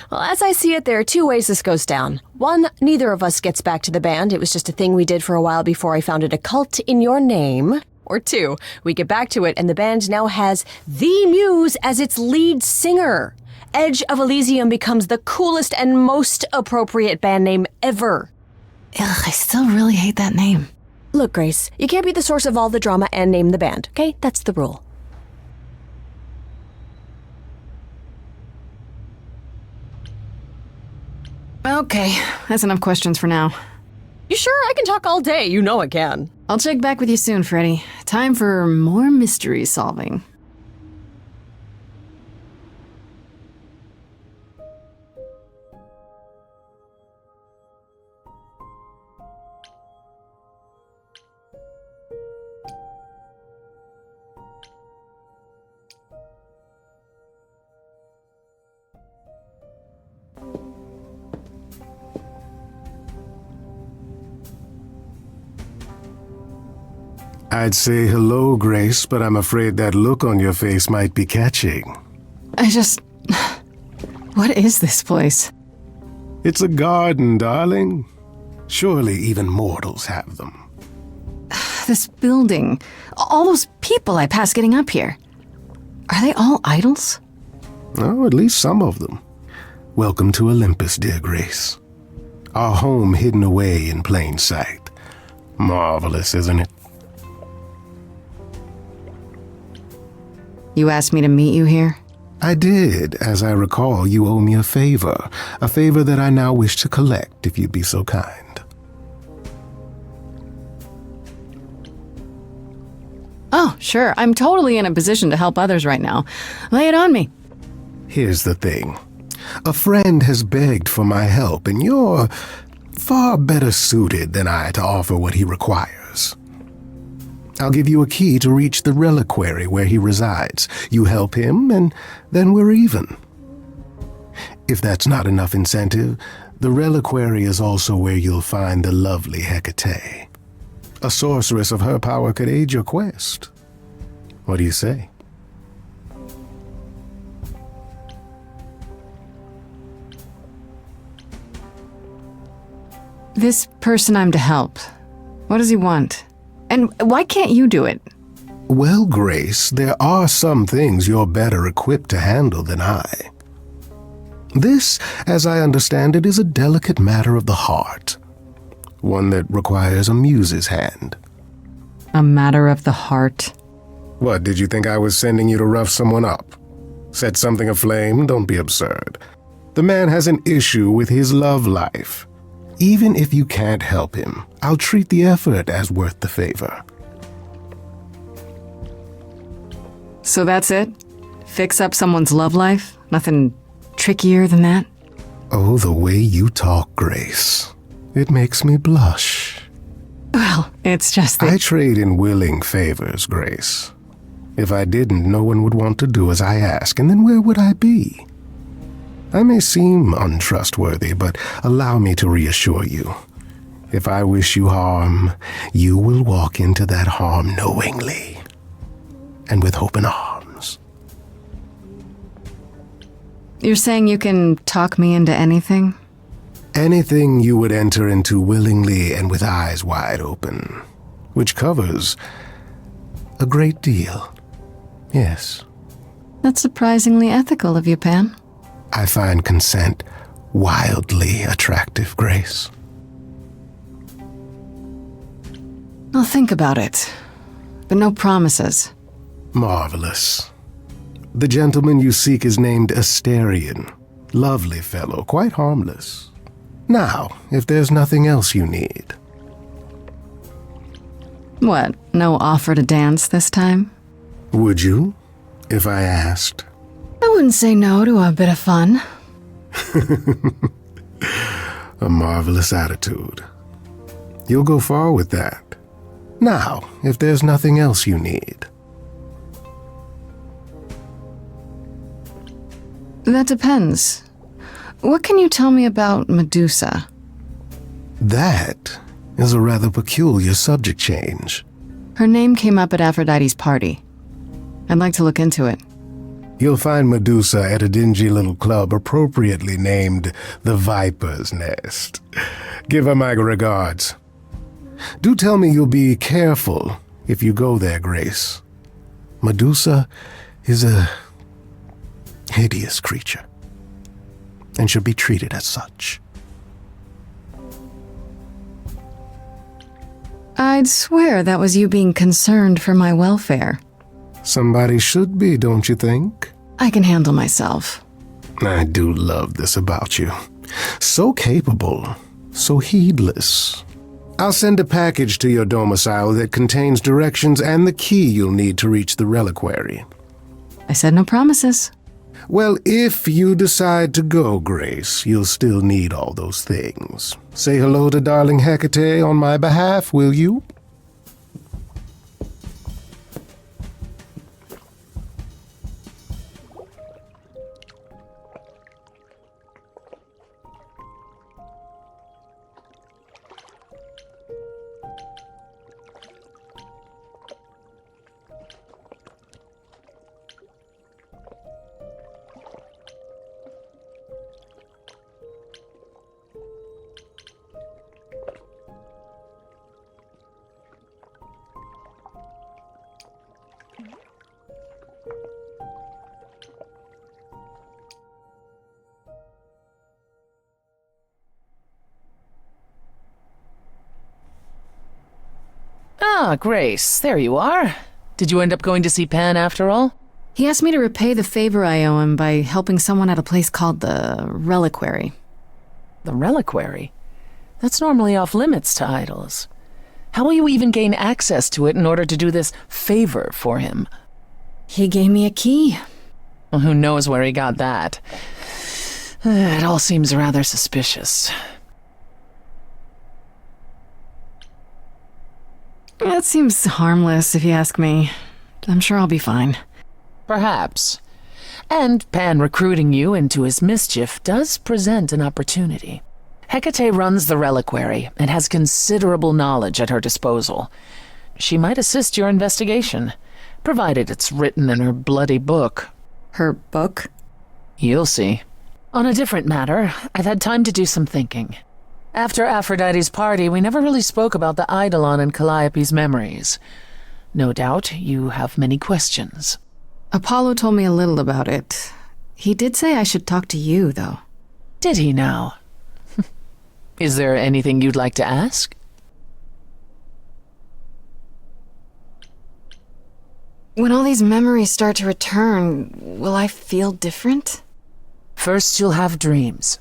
Well, as I see it, there are two ways this goes down. One, neither of us gets back to the band. It was just a thing we did for a while before I founded a cult in your name. Or two, we get back to it and the band now has the Muse as its lead singer. Edge of Elysium becomes the coolest and most appropriate band name ever. Ugh, I still really hate that name. Look, Grace, you can't be the source of all the drama and name the band, okay? That's the rule. Okay, that's enough questions for now. You sure? I can talk all day. You know I can. I'll check back with you soon, Freddy. Time for more mystery solving. I'd say hello, Grace, but I'm afraid that look on your face might be catching. What is this place? It's a garden, darling. Surely even mortals have them. This building, all those people I pass getting up here. Are they all idols? Oh, at least some of them. Welcome to Olympus, dear Grace. Our home hidden away in plain sight. Marvelous, isn't it? You asked me to meet you here? I did. As I recall, you owe me a favor that I now wish to collect, if you'd be so kind. Oh, sure. I'm totally in a position to help others right now. Lay it on me. Here's the thing. A friend has begged for my help, and you're far better suited than I to offer what he requires. I'll give you a key to reach the reliquary where he resides. You help him, and then we're even. If that's not enough incentive, the reliquary is also where you'll find the lovely Hecate. A sorceress of her power could aid your quest. What do you say? This person I'm to help, what does he want? And why can't you do it? Well, Grace, there are some things you're better equipped to handle than I. This, as I understand it, is a delicate matter of the heart. One that requires a muse's hand. A matter of the heart? What, did you think I was sending you to rough someone up? Set something aflame? Don't be absurd. The man has an issue with his love life. Even if you can't help him, I'll treat the effort as worth the favor. So that's it? Fix up someone's love life? Nothing trickier than that? Oh, the way you talk, Grace. It makes me blush. Well, it's just that... I trade in willing favors, Grace. If I didn't, no one would want to do as I ask, and then where would I be? I may seem untrustworthy, but allow me to reassure you. If I wish you harm, you will walk into that harm knowingly and with open arms. You're saying you can talk me into anything? Anything you would enter into willingly and with eyes wide open, which covers a great deal. Yes. That's surprisingly ethical of you, Pan. I find consent wildly attractive, Grace. I'll think about it, but no promises. Marvelous. The gentleman you seek is named Asterion. Lovely fellow, quite harmless. Now, if there's nothing else you need. What, no offer to dance this time? Would you, if I asked? I wouldn't say no to a bit of fun. A marvelous attitude. You'll go far with that. Now, if there's nothing else you need. That depends. What can you tell me about Medusa? That is a rather peculiar subject change. Her name came up at Aphrodite's party. I'd like to look into it. You'll find Medusa at a dingy little club appropriately named the Viper's Nest. Give her my regards. Do tell me you'll be careful if you go there, Grace. Medusa is a hideous creature and should be treated as such. I'd swear that was you being concerned for my welfare. Somebody should be, don't you think? I can handle myself. I do love this about you. So capable, so heedless. I'll send a package to your domicile that contains directions and the key you'll need to reach the reliquary. I said no promises. Well, if you decide to go, Grace, you'll still need all those things. Say hello to darling Hecate on my behalf, will you? Ah, Grace, there you are. Did you end up going to see Pan after all? He asked me to repay the favor I owe him by helping someone at a place called the Reliquary. The Reliquary? That's normally off limits to idols. How will you even gain access to it in order to do this favor for him? He gave me a key. Well, who knows where he got that? It all seems rather suspicious. That seems harmless, if you ask me. I'm sure I'll be fine. Perhaps. And Pan recruiting you into his mischief does present an opportunity. Hecate runs the Reliquary and has considerable knowledge at her disposal. She might assist your investigation, provided it's written in her bloody book. Her book? You'll see. On a different matter, I've had time to do some thinking. After Aphrodite's party, we never really spoke about the Eidolon and Calliope's memories. No doubt you have many questions. Apollo told me a little about it. He did say I should talk to you, though. Did he now? Is there anything you'd like to ask? When all these memories start to return, will I feel different? First, you'll have dreams.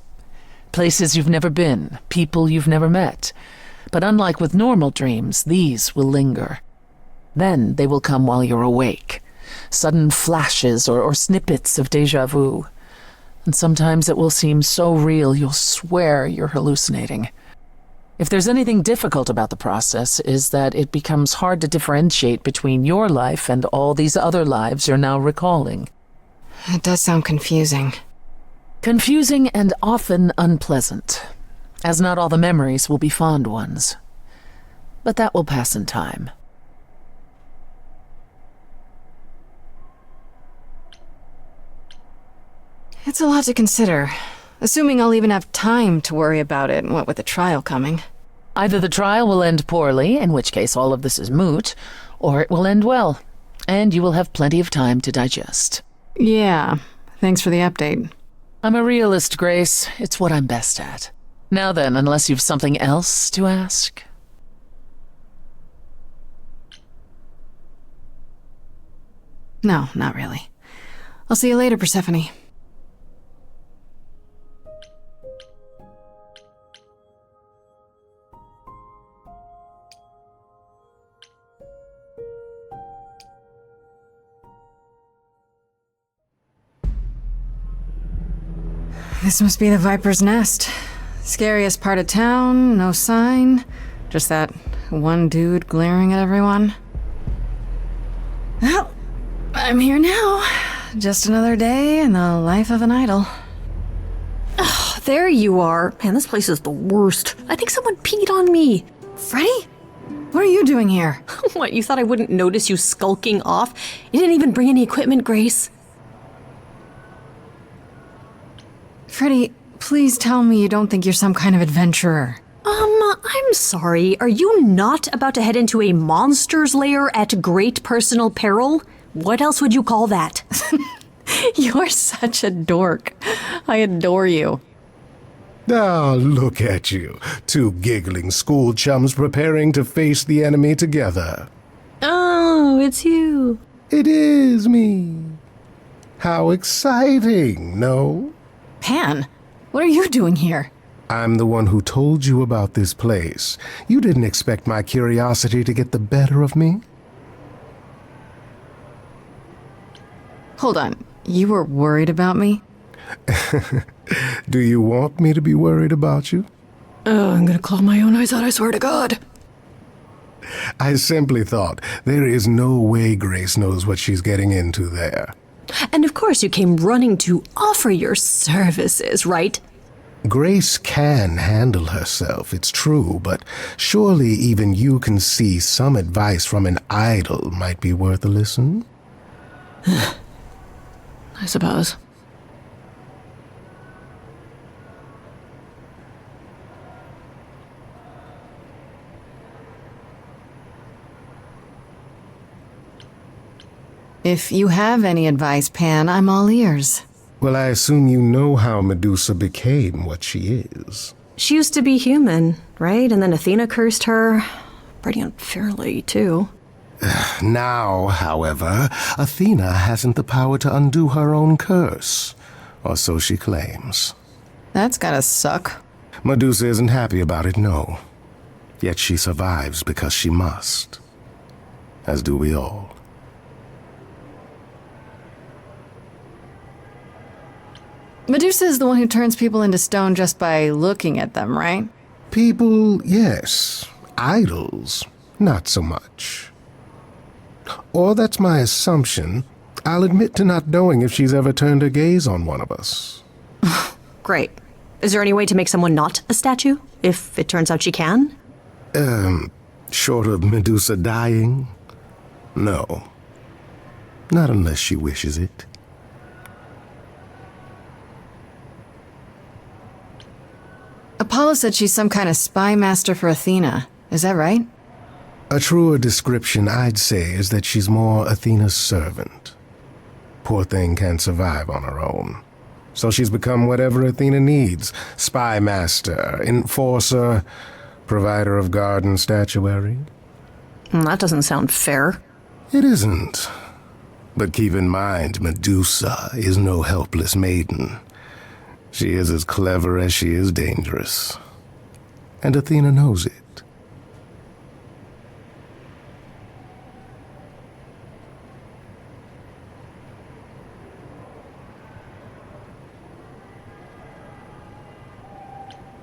Places you've never been, people you've never met. But unlike with normal dreams, these will linger. Then they will come while you're awake. Sudden flashes or snippets of déjà vu. And sometimes it will seem so real you'll swear you're hallucinating. If there's anything difficult about the process, is that it becomes hard to differentiate between your life and all these other lives you're now recalling. It does sound confusing. Confusing and often unpleasant, as not all the memories will be fond ones. But that will pass in time. It's a lot to consider, assuming I'll even have time to worry about it, what with the trial coming. Either the trial will end poorly, in which case all of this is moot, or it will end well, and you will have plenty of time to digest. Yeah, thanks for the update. I'm a realist, Grace. It's what I'm best at. Now then, unless you've something else to ask. No, not really. I'll see you later, Persephone. This must be the Viper's Nest. Scariest part of town, no sign. Just that one dude glaring at everyone. Well, I'm here now. Just another day in the life of an idol. Oh, there you are. Man, this place is the worst. I think someone peed on me. Freddy? What are you doing here? What, you thought I wouldn't notice you skulking off? You didn't even bring any equipment, Grace. Freddy, please tell me you don't think you're some kind of adventurer. I'm sorry. Are you not about to head into a monster's lair at great personal peril? What else would you call that? You're such a dork. I adore you. Ah, look at you. Two giggling school chums preparing to face the enemy together. Oh, it's you. It is me. How exciting, no? Pan, what are you doing here? I'm the one who told you about this place. You didn't expect my curiosity to get the better of me? Hold on, you were worried about me? Do you want me to be worried about you? Oh, I'm gonna claw my own eyes out, I swear to God. I simply thought, there is no way Grace knows what she's getting into there. And of course you came running to offer your services, right? Grace can handle herself, it's true, but surely even you can see some advice from an idol might be worth a listen? I suppose. If you have any advice, Pan, I'm all ears. Well, I assume you know how Medusa became what she is. She used to be human, right? And then Athena cursed her. Pretty unfairly, too. Now, however, Athena hasn't the power to undo her own curse, or so she claims. That's gotta suck. Medusa isn't happy about it, no. Yet she survives because she must. As do we all. Medusa is the one who turns people into stone just by looking at them, right? People, yes. Idols, not so much. Or that's my assumption. I'll admit to not knowing if she's ever turned her gaze on one of us. Great. Is there any way to make someone not a statue, if it turns out she can? Short of Medusa dying? No. Not unless she wishes it. Apollo said she's some kind of spy master for Athena. Is that right? A truer description, I'd say, is that she's more Athena's servant. Poor thing can't survive on her own. So she's become whatever Athena needs. Spy master, enforcer, provider of garden statuary. That doesn't sound fair. It isn't. But keep in mind, Medusa is no helpless maiden. She is as clever as she is dangerous. And Athena knows it.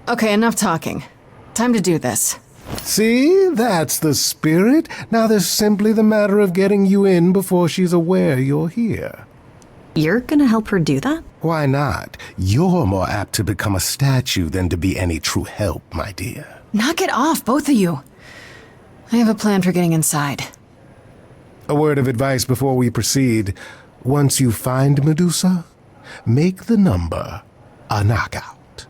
Okay, enough talking. Time to do this. See? That's the spirit. Now there's simply the matter of getting you in before she's aware you're here. You're gonna help her do that? Why not? You're more apt to become a statue than to be any true help, my dear. Knock it off, both of you. I have a plan for getting inside. A word of advice before we proceed. Once you find Medusa, make the number a knockout.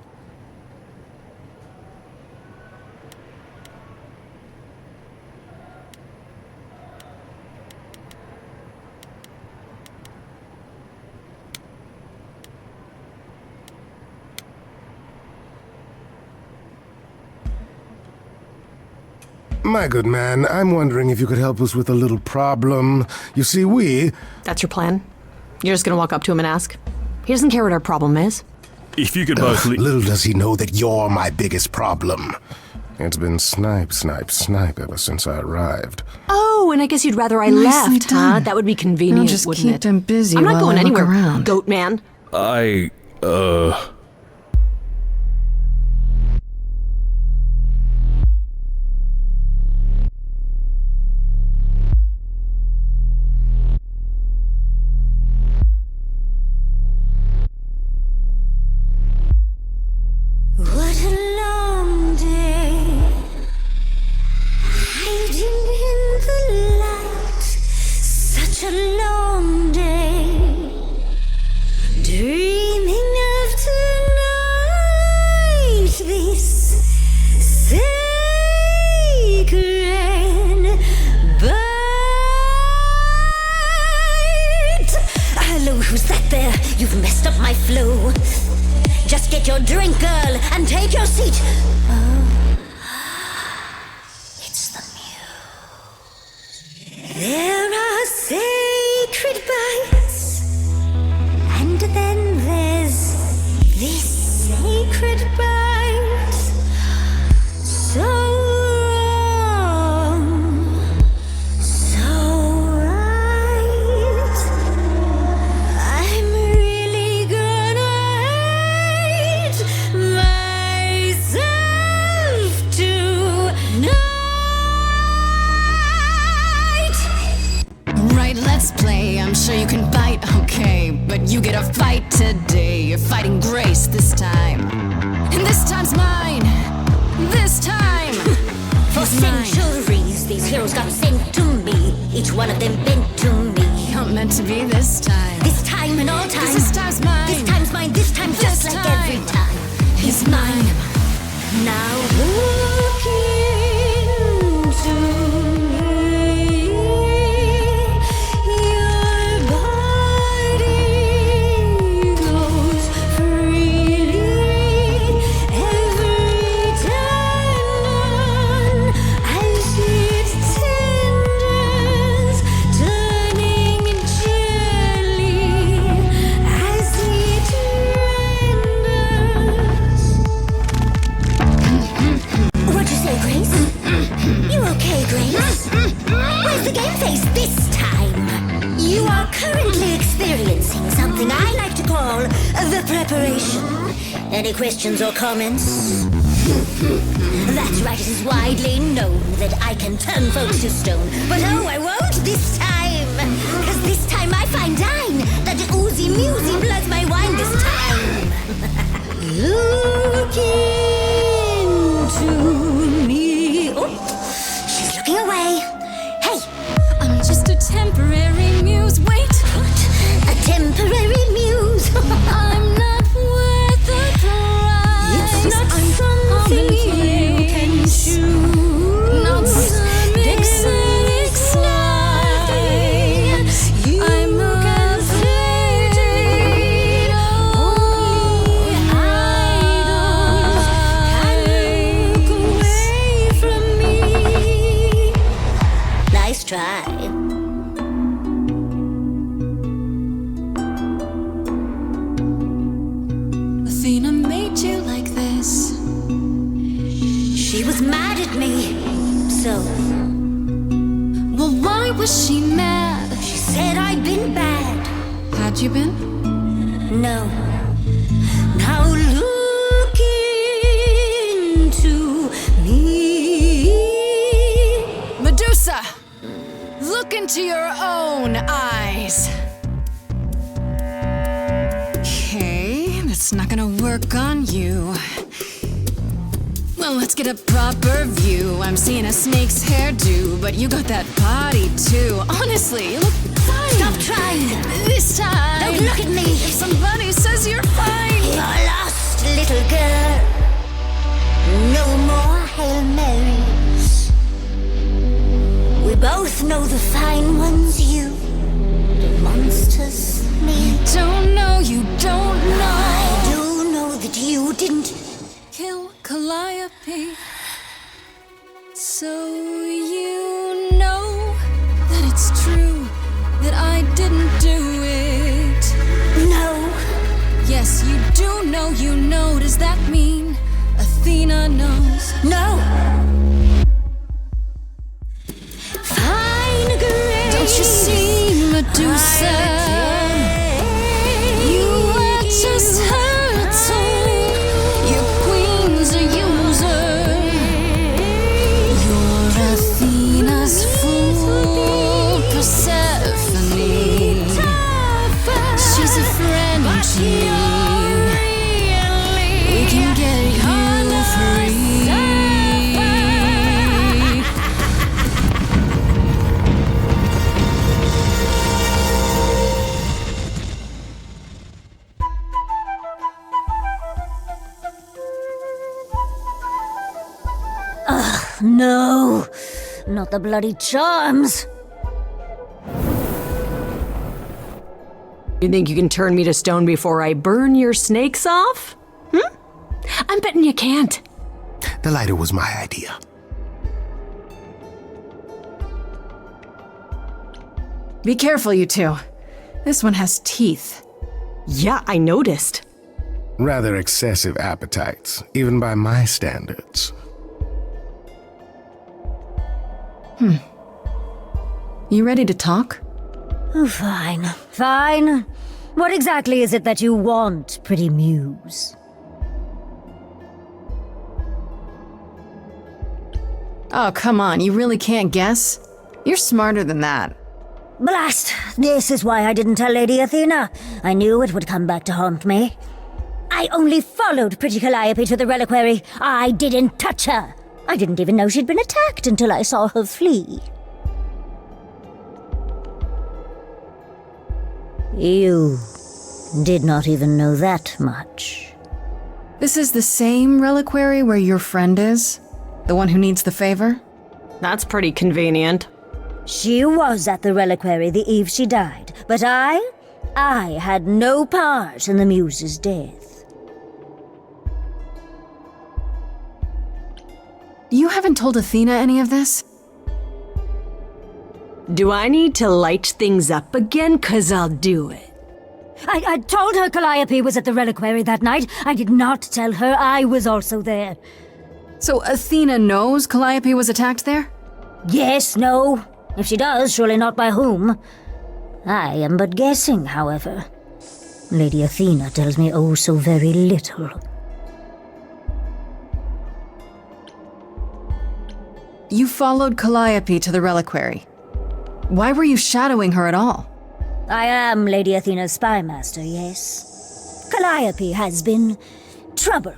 My good man, I'm wondering if you could help us with a little problem. You see, That's your plan? You're just gonna walk up to him and ask? He doesn't care what our problem is. If you could both little does he know that you're my biggest problem. It's been snipe, snipe, snipe ever since I arrived. Oh, and I guess you'd rather I Nicely left, huh? done. That would be convenient, I'll just wouldn't keep it? him busy I'm not while going I look anywhere, around. goat man. What a long day, hiding in the light. Such a long day, dreaming of tonight. This sacred bite. Hello, who's that there? You've messed up my flow. Just get your drink, girl, and take your seat. Oh, it's the muse. There are sacred bites, and then there's this sacred bite. So wrong, so right. I'm really gonna hate myself tonight. Right, let's play. I'm sure you can bite, okay. But you get a fight today. You're fighting Grace this time. And this time's mine. This time. For is mine. centuries, these heroes got sent to me. Each one of them bent to me. You're meant to be this time. This time and all time. 'Cause this time's mine. This time's mine. This time, just This like time. every time. He's mine. Now look into me. Your body goes freely every time I see the game face this time. You are currently experiencing something I like to call the preparation. Any questions or comments? That's right, it is widely known that I can turn folks to stone. But oh, I won't this time. Cause this time I find dine that oozy musy bloods my wine this time. Look into me. Oh, she's looking away. Hey, I'm just a temporary muse. Wait, a temporary muse. I'm not worth the price. It's not something you can choose. Not some exotic slide. I'm afraid only idols can look away from me. Nice try. Athena made you like this. She was mad at me, so. Well, why was she mad? She said I'd been bad. Had you been? No. Now look into me. Medusa! Look into your own eyes. Okay, that's not gonna work on you. Well, let's get a proper view. I'm seeing a snake's hairdo, but you got that body too. Honestly, you look fine. Stop trying. This time. Don't look at me. If somebody says you're fine. You're lost, little girl. No more Hail Marys. We both know the fine ones, you. The monsters, me. You don't know, you don't know. I do know that you didn't Kill Calliope. So you know that it's true that I didn't do it. No. Yes, you do know, you know. Does that mean Athena knows? No. Fine grace. Don't you see, Medusa? You are just her tool. Your queen's a user. You're Athena's fool, Persephone. She's a friend to me. We can get you free. No. Not the bloody charms. You think you can turn me to stone before I burn your snakes off? I'm betting you can't. The lighter was my idea. Be careful, you two. This one has teeth. Yeah, I noticed. Rather excessive appetites, even by my standards. You ready to talk? Oh, fine. Fine. What exactly is it that you want, pretty muse? Oh, come on, you really can't guess? You're smarter than that. Blast! This is why I didn't tell Lady Athena. I knew it would come back to haunt me. I only followed pretty Calliope to the reliquary. I didn't touch her. I didn't even know she'd been attacked until I saw her flee. You did not even know that much. This is the same reliquary where your friend is? The one who needs the favor? That's pretty convenient. She was at the reliquary the eve she died, but I had no part in the muse's death. You haven't told Athena any of this? Do I need to light things up again? 'Cause I'll do it. I told her Calliope was at the reliquary that night. I did not tell her I was also there. So Athena knows Calliope was attacked there? Yes, no. If she does, surely not by whom. I am but guessing, however. Lady Athena tells me oh so very little. You followed Calliope to the reliquary. Why were you shadowing her at all? I am Lady Athena's spy master, yes. Calliope has been trouble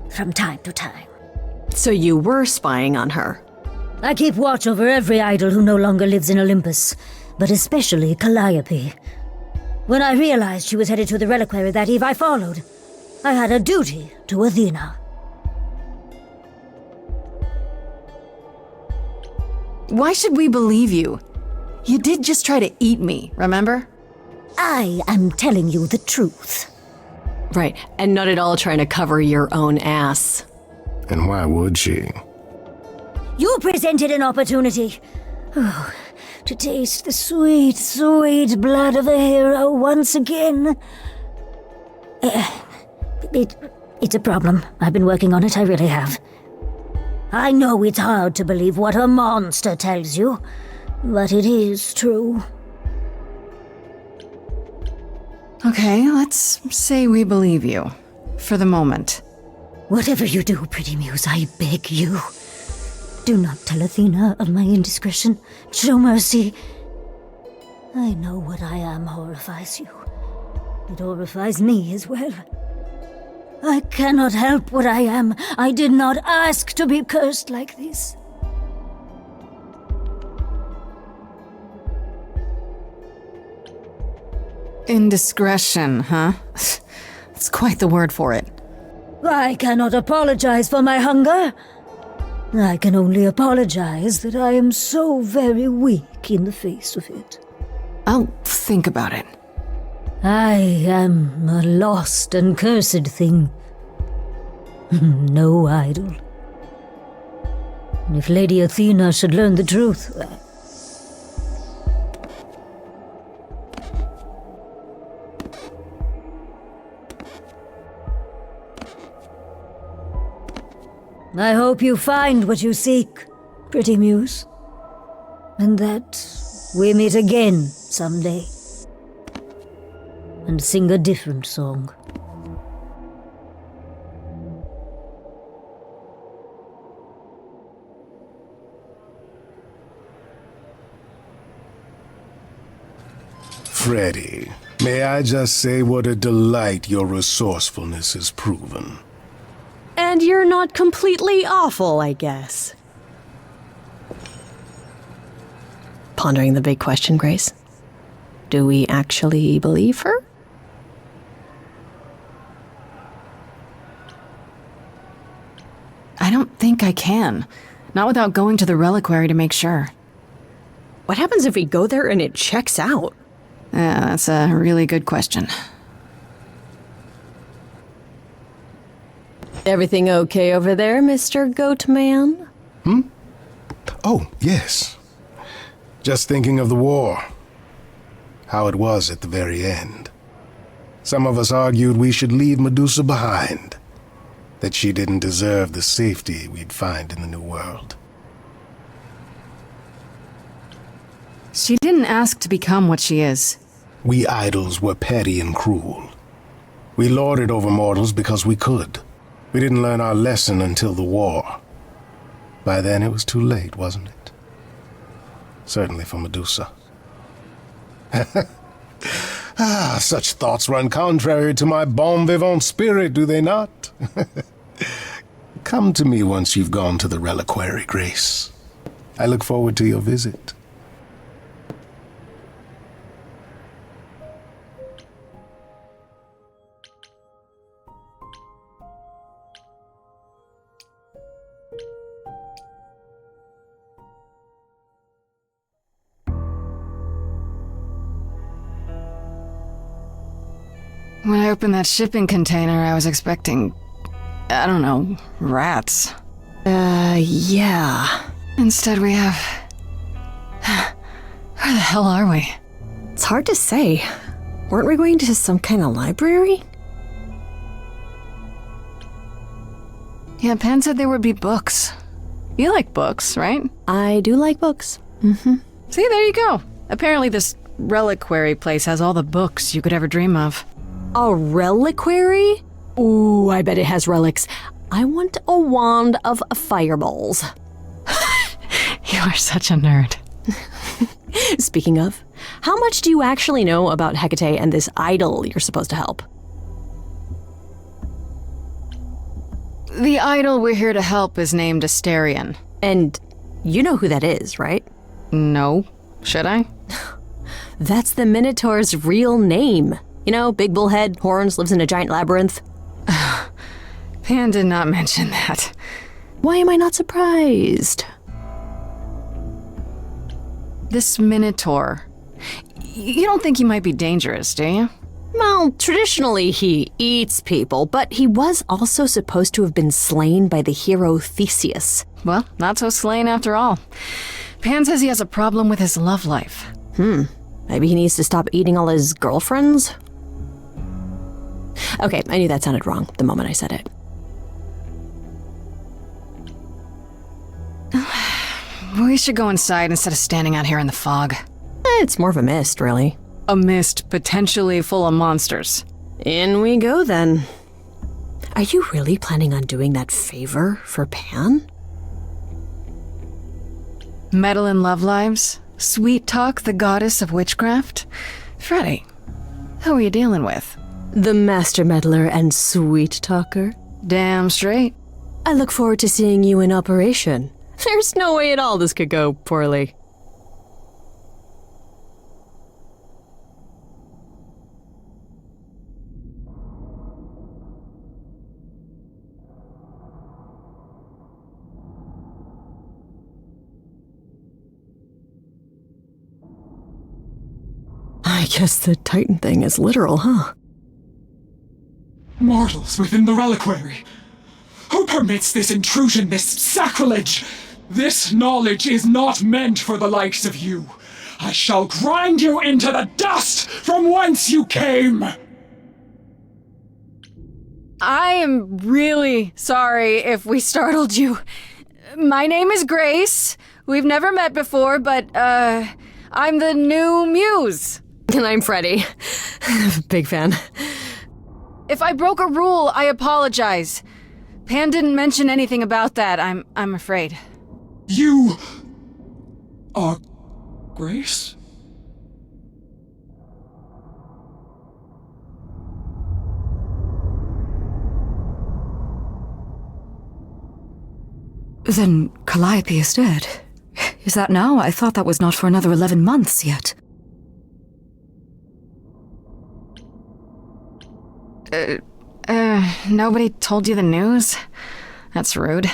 from time to time. So you were spying on her? I keep watch over every idol who no longer lives in Olympus, but especially Calliope. When I realized she was headed to the reliquary that eve, I followed. I had a duty to Athena. Why should we believe you? You did just try to eat me, remember? I am telling you the truth. Right, and not at all trying to cover your own ass. And why would she? You presented an opportunity. Oh, to taste the sweet, sweet blood of a hero once again. It's a problem. I've been working on it, I really have. I know it's hard to believe what a monster tells you, but it is true. Okay, let's say we believe you. For the moment. Whatever you do, Pretty Muse, I beg you. Do not tell Athena of my indiscretion. Show mercy. I know what I am horrifies you. It horrifies me as well. I cannot help what I am. I did not ask to be cursed like this. Indiscretion, huh? That's quite the word for it. I cannot apologize for my hunger. I can only apologize that I am so very weak in the face of it. I'll think about it. I am a lost and cursed thing. No idol. If Lady Athena should learn the truth... I hope you find what you seek, Pretty Muse. And that we meet again someday. And sing a different song. Freddy, may I just say what a delight your resourcefulness has proven. And you're not completely awful, I guess. Pondering the big question, Grace. Do we actually believe her? I don't think I can. Not without going to the reliquary to make sure. What happens if we go there and it checks out? Yeah, that's a really good question. Everything okay over there, Mr. Goatman? Oh, yes. Just thinking of the war. How it was at the very end. Some of us argued we should leave Medusa behind. That she didn't deserve the safety we'd find in the New World. She didn't ask to become what she is. We idols were petty and cruel. We lorded over mortals because we could. We didn't learn our lesson until the war. By then it was too late, wasn't it? Certainly for Medusa. Such thoughts run contrary to my bon vivant spirit, do they not? Come to me once you've gone to the reliquary, Grace. I look forward to your visit. When I opened that shipping container, I was expecting, I don't know, rats. Yeah. Instead we have... Where the hell are we? It's hard to say. Weren't we going to some kind of library? Yeah, Pan said there would be books. You like books, right? I do like books. See, there you go. Apparently this reliquary place has all the books you could ever dream of. A reliquary? Ooh, I bet it has relics. I want a wand of fireballs. You are such a nerd. Speaking of, how much do you actually know about Hecate and this idol you're supposed to help? The idol we're here to help is named Asterion. And you know who that is, right? No. Should I? That's the Minotaur's real name. You know, big bullhead, horns, lives in a giant labyrinth. Pan did not mention that. Why am I not surprised? This Minotaur. You don't think he might be dangerous, do you? Well, traditionally he eats people, but he was also supposed to have been slain by the hero Theseus. Well, not so slain after all. Pan says he has a problem with his love life. Maybe he needs to stop eating all his girlfriends? Okay, I knew that sounded wrong the moment I said it. We should go inside instead of standing out here in the fog. It's more of a mist, really. A mist potentially full of monsters. In we go, then. Are you really planning on doing that favor for Pan? Meddle in love lives? Sweet Talk, the goddess of witchcraft? Freddy, who are you dealing with? The master meddler and sweet talker. Damn straight. I look forward to seeing you in operation. There's no way at all this could go poorly. I guess the Titan thing is literal, huh? Mortals within the reliquary. Who permits this intrusion, this sacrilege? This knowledge is not meant for the likes of you. I shall grind you into the dust from whence you came! I am really sorry if we startled you. My name is Grace. We've never met before, but, I'm the new muse. And I'm Freddy. Big fan. If I broke a rule, I apologize. Pan didn't mention anything about that, I'm afraid. You are Grace? Then Calliope is dead. Is that now? I thought that was not for another 11 months yet. Nobody told you the news? That's rude.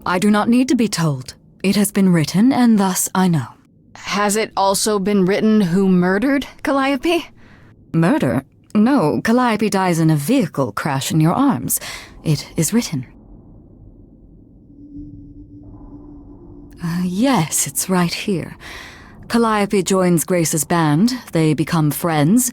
I do not need to be told. It has been written, and thus I know. Has it also been written who murdered Calliope? Murder? No, Calliope dies in a vehicle crash in your arms. It is written. Yes, it's right here. Calliope joins Grace's band. They become friends.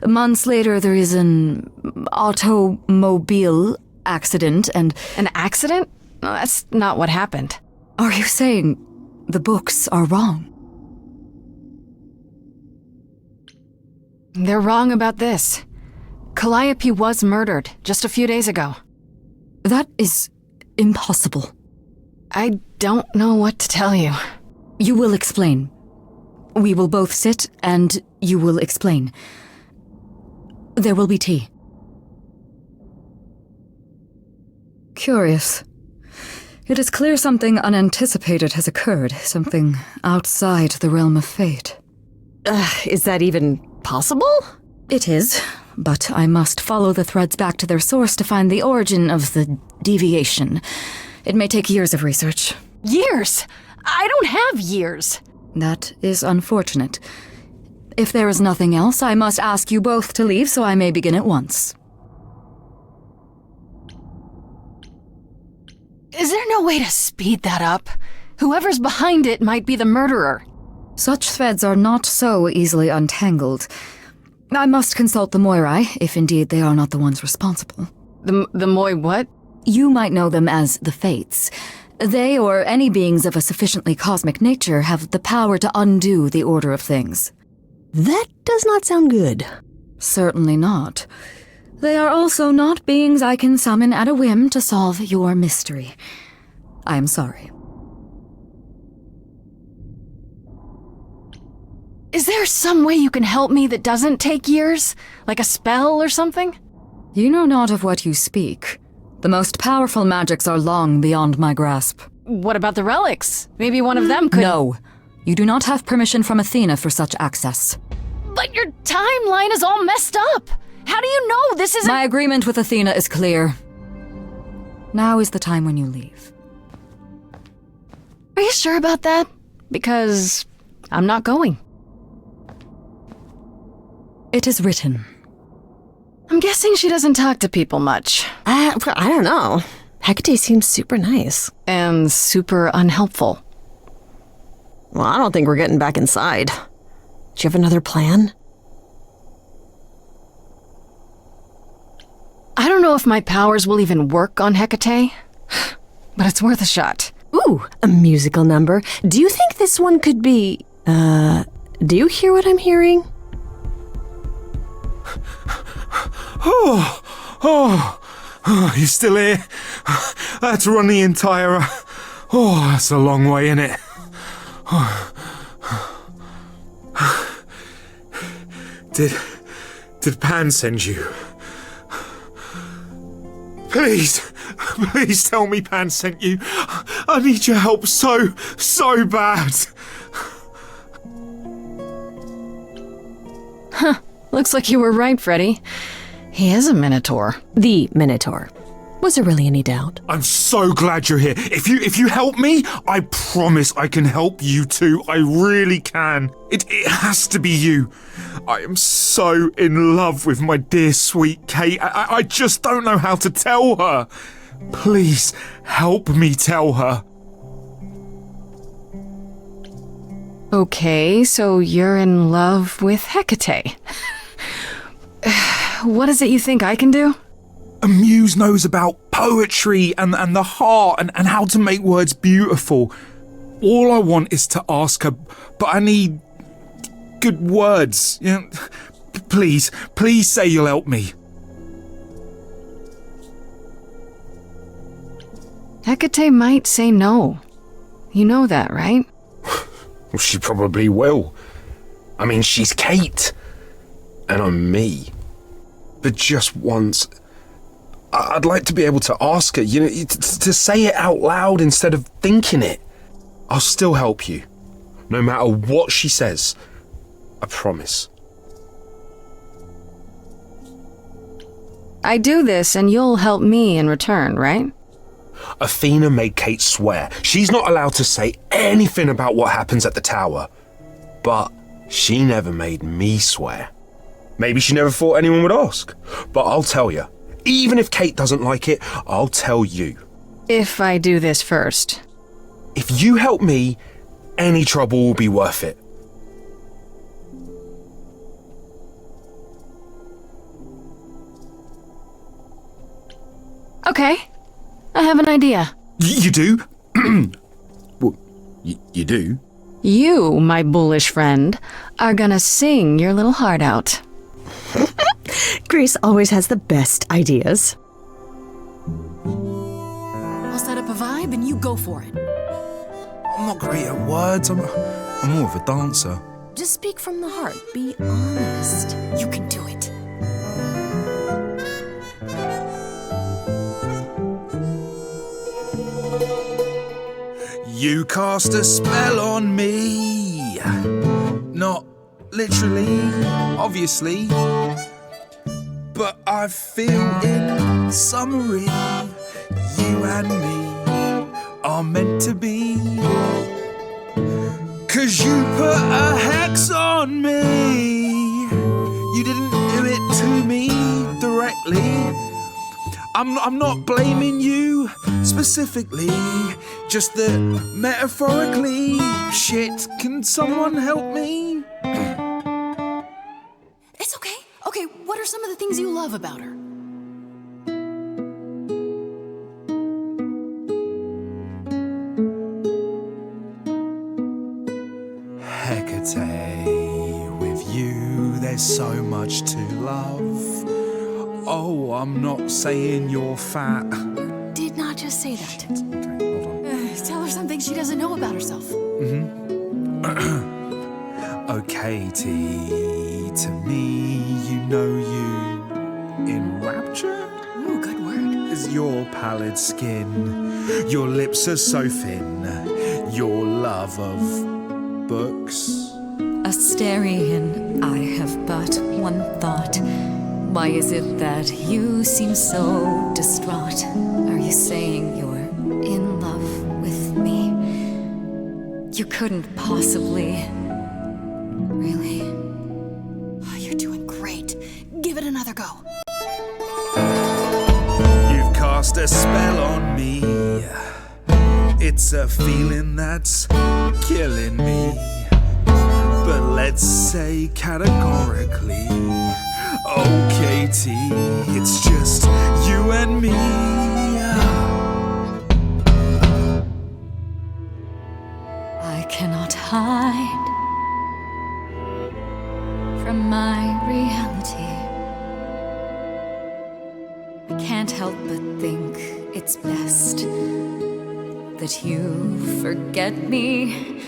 Months later, there is an automobile accident and... An accident? No, that's not what happened. Are you saying the books are wrong? They're wrong about this. Calliope was murdered just a few days ago. That is impossible. I don't know what to tell you. You will explain. We will both sit and you will explain. There will be tea. Curious. It is clear something unanticipated has occurred, something outside the realm of fate. Is that even possible? It is, but I must follow the threads back to their source to find the origin of the deviation. It may take years of research. Years? I don't have years. That is unfortunate. If there is nothing else, I must ask you both to leave so I may begin at once. Is there no way to speed that up? Whoever's behind it might be the murderer. Such threads are not so easily untangled. I must consult the Moirai, if indeed they are not the ones responsible. The Moi what? You might know them as the Fates. They, or any beings of a sufficiently cosmic nature, have the power to undo the order of things. That does not sound good. Certainly not. They are also not beings I can summon at a whim to solve your mystery. I am sorry. Is there some way you can help me that doesn't take years? Like a spell or something? You know not of what you speak. The most powerful magics are long beyond my grasp. What about the relics? Maybe one of them could— No. You do not have permission from Athena for such access. But your timeline is all messed up! How do you know this isn't— My agreement with Athena is clear. Now is the time when you leave. Are you sure about that? Because I'm not going. It is written. I'm guessing she doesn't talk to people much. I don't know. Hecate seems super nice. And super unhelpful. Well, I don't think we're getting back inside. Do you have another plan? I don't know if my powers will even work on Hecate, but it's worth a shot. Ooh, a musical number. Do you think this one could be, do you hear what I'm hearing? You still here? I had to run the entire... that's a long way, innit? Did Pan send you? Please tell me Pan sent you. I need your help so bad. Huh. Looks like you were right, Freddy. He is a Minotaur. The Minotaur. Was there really any doubt? I'm so glad you're here. If you help me, I promise I can help you too. I really can. It has to be you. I am so in love with my dear sweet Kate. I just don't know how to tell her. Please help me tell her. Okay, so you're in love with Hecate. What is it you think I can do? A muse knows about poetry and the heart and how to make words beautiful. All I want is to ask her, but I need good words. You know, please say you'll help me. Hecate might say no. You know that, right? Well, she probably will. I mean, she's Kate. And I'm me. But just once, I'd like to be able to ask her, you know, to say it out loud instead of thinking it. I'll still help you, no matter what she says. I promise. I do this and you'll help me in return, right? Athena made Kate swear she's not allowed to say anything about what happens at the tower. But she never made me swear. Maybe she never thought anyone would ask. But I'll tell you, even if Kate doesn't like it, I'll tell you. If I do this first. If you help me, any trouble will be worth it. Okay, I have an idea. You do? Well, you do? You, my bullish friend, are gonna sing your little heart out. Grace always has the best ideas. I'll set up a vibe and you go for it. I'm not great at words. I'm more of a dancer. Just speak from the heart. Be honest. You can do it. You cast a spell on me. Not literally, obviously. But I feel in summary, you and me are meant to be. 'Cause you put a hex on me. You didn't do it to me directly. I'm not blaming you specifically, just that metaphorically. Shit, can someone help me? It's okay. Okay, what are some of the things you love about her? there's so much to love. Oh, I'm not saying you're fat. Did not just say that. Tell her something she doesn't know about herself. Oh, Katie, to me, you know you enrapture? Ooh, good word. Is your pallid skin, your lips are so thin, your love of books. Asterion, I have but one thought. Why is it that you seem so distraught? Are you saying you're in love with me? You couldn't possibly. Really? Oh, you're doing great. Give it another go. You've cast a spell on me. It's a feeling that's killing me. But let's say categorically, oh Katie, it's just you and me. I cannot hide from my reality. I can't help but think it's best that you forget me.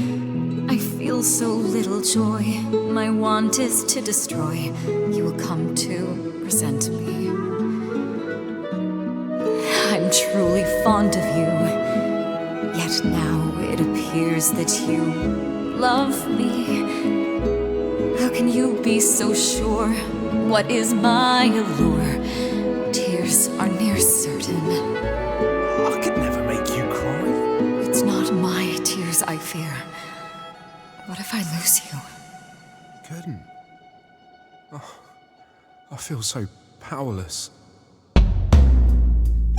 I feel so little joy. My want is to destroy. You will come to resent me. I'm truly fond of you. Yet now it appears that you love me. How can you be so sure? What is my allure? Tears are near certain. I could never make you cry. It's not my tears I fear. What if I lose you? Couldn't. Oh, I feel so powerless.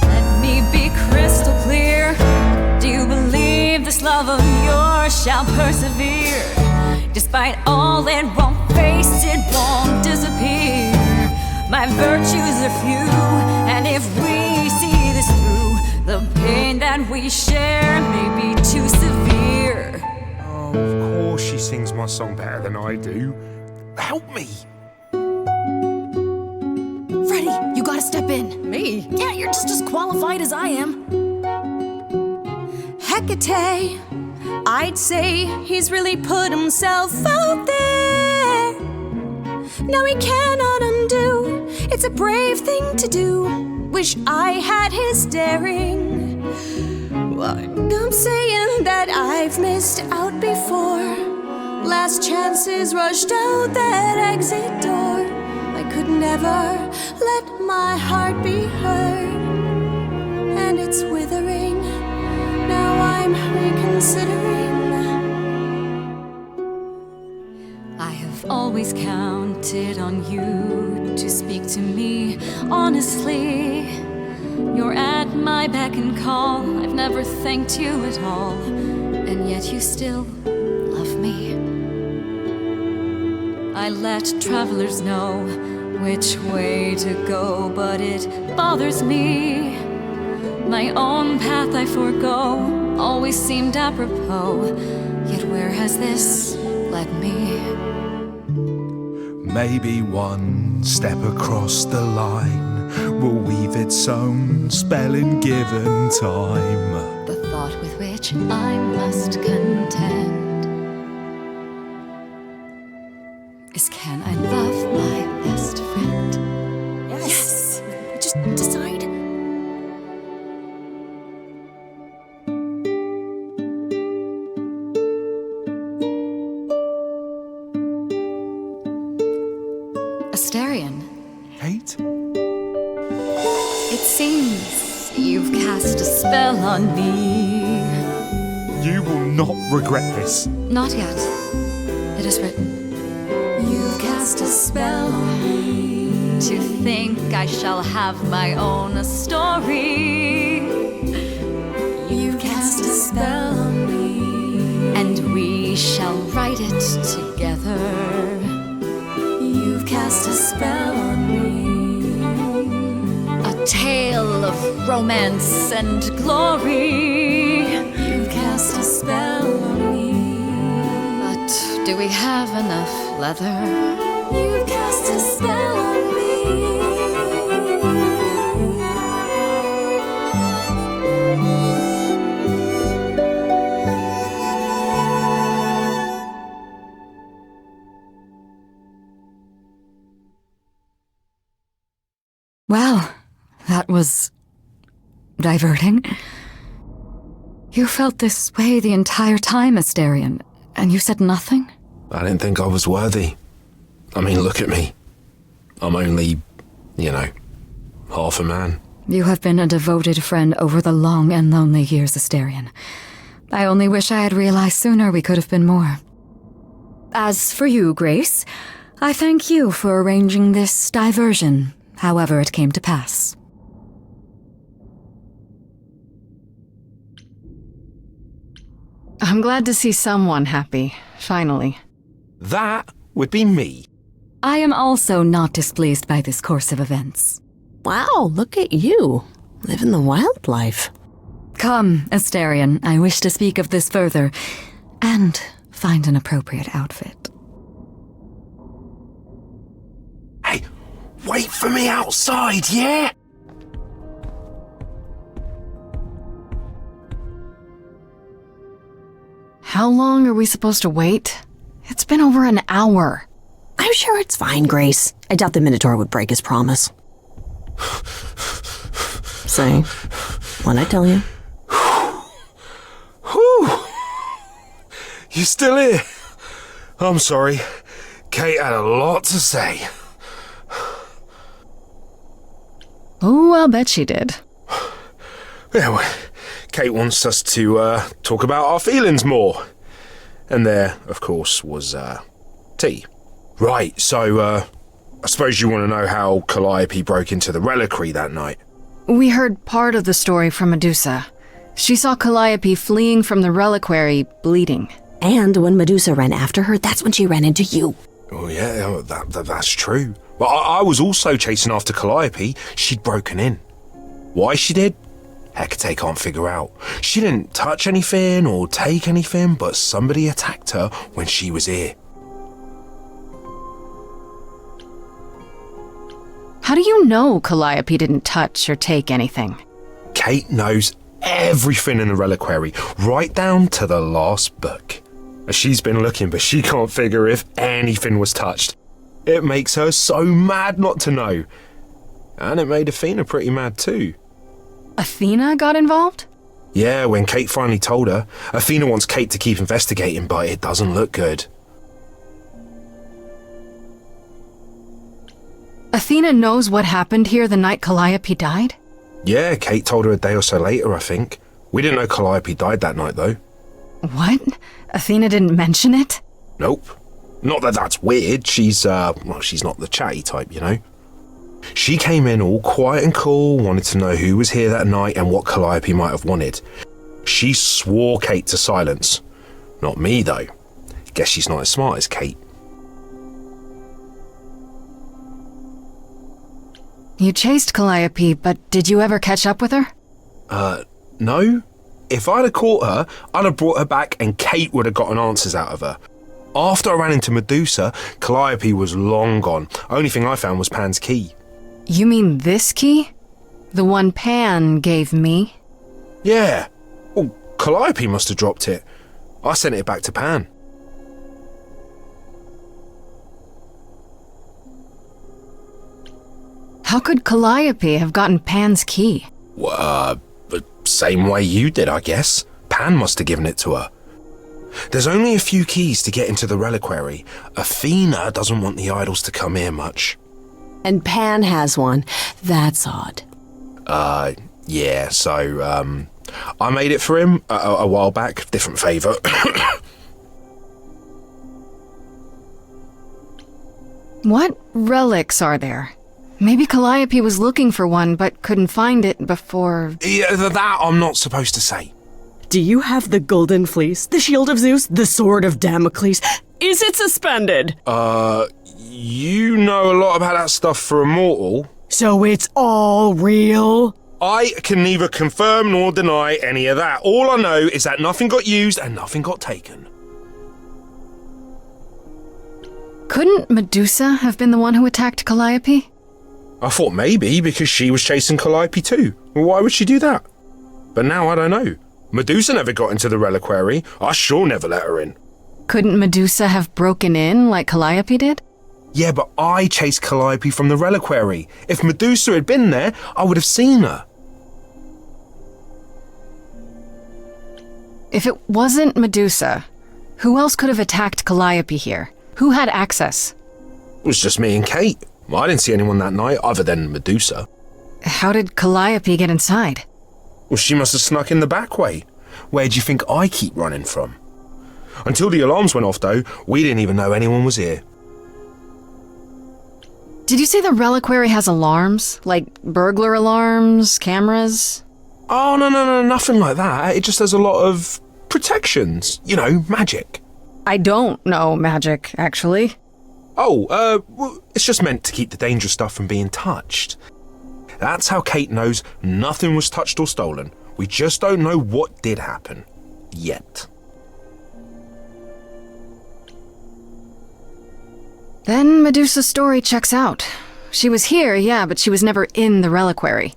Let me be crystal clear. Do you believe this love of yours shall persevere? Despite all it won't face, it won't disappear. My virtues are few, and if we see this through, the pain that we share may be too severe. Oh, of course she sings my song better than I do. Help me! Freddie, you gotta step in. Me? Yeah, you're just as qualified as I am. Hecate, I'd say he's really put himself out there. Now he cannot undo. It's a brave thing to do. Wish I had his daring. Well, I'm saying that I've missed out before. Last chances rushed out that exit door. I could never let my heart be heard, and it's withering. Now I'm reconsidering. I have always counted on you to speak to me honestly. You're at my beck and call. I've never thanked you at all, and yet you still love me. I let travelers know which way to go, but it bothers me. My own path I forego always seemed apropos, yet where has this led me? Maybe one step across the line will weave its own spell in given time. The thought with which I must contend is, can I love my best friend? Yes! Just decide. Asterion, Kate? it seems you've cast a spell on me. You will not regret this. Not yet. It is written. You've cast a spell on me to think I shall have my own story. You've cast a spell on me, and we shall write it together. You've cast a spell on me, a tale of romance and glory. You've cast a spell on me, but do we have enough leather? You've cast a spell on me. Well, that was diverting. You felt this way the entire time, Asterion, and you said nothing? I didn't think I was worthy. I mean, look at me. I'm only, half a man. You have been a devoted friend over the long and lonely years, Asterion. I only wish I had realized sooner we could have been more. As for you, Grace, I thank you for arranging this diversion, however it came to pass. I'm glad to see someone happy, finally. That would be me. I am also not displeased by this course of events. Wow, look at you, living the wildlife. Come, Asterion, I wish to speak of this further, and find an appropriate outfit. Hey, wait for me outside, yeah? How long are we supposed to wait? It's been over an hour. I'm sure it's fine, Grace. I doubt the Minotaur would break his promise. Say, what'd I tell you? Whew. You still here? I'm sorry. Kate had a lot to say. Oh, I'll bet she did. Yeah, well, Kate wants us to talk about our feelings more. And there, of course, was tea. Right, so I suppose you want to know how Calliope broke into the reliquary that night. We heard part of the story from Medusa. She saw Calliope fleeing from the reliquary, bleeding. And when Medusa ran after her, that's when she ran into you. Oh yeah, that's true. But I was also chasing after Calliope. She'd broken in. Why she did? Hecate can't figure out. She didn't touch anything or take anything, but somebody attacked her when she was here. How do you know Calliope didn't touch or take anything? Kate knows everything in the reliquary, right down to the last book. She's been looking, but she can't figure if anything was touched. It makes her so mad not to know. And it made Athena pretty mad too. Athena got involved? Yeah, when Kate finally told her, Athena wants Kate to keep investigating, but it doesn't look good. Athena knows what happened here the night Calliope died? Yeah, Kate told her a day or so later, I think. We didn't know Calliope died that night, though. What? Athena didn't mention it? Nope. Not that that's weird. She's not the chatty type, you know. She came in all quiet and cool, wanted to know who was here that night and what Calliope might have wanted. She swore Kate to silence. Not me, though. Guess she's not as smart as Kate. You chased Calliope, but did you ever catch up with her? No. If I'd have caught her, I'd have brought her back and Kate would have gotten answers out of her. After I ran into Medusa, Calliope was long gone. Only thing I found was Pan's key. You mean this key? The one Pan gave me? Yeah. Well, Calliope must have dropped it. I sent it back to Pan. How could Calliope have gotten Pan's key? Well, same way you did, I guess. Pan must have given it to her. There's only a few keys to get into the reliquary. Athena doesn't want the idols to come here much. And Pan has one. That's odd. Yeah, so, I made it for him a while back. Different favour. What relics are there? Maybe Calliope was looking for one, but couldn't find it before... Yeah, that I'm not supposed to say. Do you have the golden fleece, the shield of Zeus, the sword of Damocles? Is it suspended? You know a lot about that stuff for a mortal. So it's all real? I can neither confirm nor deny any of that. All I know is that nothing got used and nothing got taken. Couldn't Medusa have been the one who attacked Calliope? I thought maybe because she was chasing Calliope too. Why would she do that? But now I don't know. Medusa never got into the reliquary. I sure never let her in. Couldn't Medusa have broken in like Calliope did? Yeah, but I chased Calliope from the reliquary. If Medusa had been there, I would have seen her. If it wasn't Medusa, who else could have attacked Calliope here? Who had access? It was just me and Kate. I didn't see anyone that night other than Medusa. How did Calliope get inside? Well, she must have snuck in the back way. Where do you think I keep running from? Until the alarms went off, though, we didn't even know anyone was here. Did you say the reliquary has alarms? Like burglar alarms, cameras? Oh, no, nothing like that. It just has a lot of protections. You know, magic. I don't know magic, actually. Oh, well, it's just meant to keep the dangerous stuff from being touched. That's how Kate knows nothing was touched or stolen. We just don't know what did happen. Yet. Then Medusa's story checks out. She was here, yeah, but she was never in the reliquary.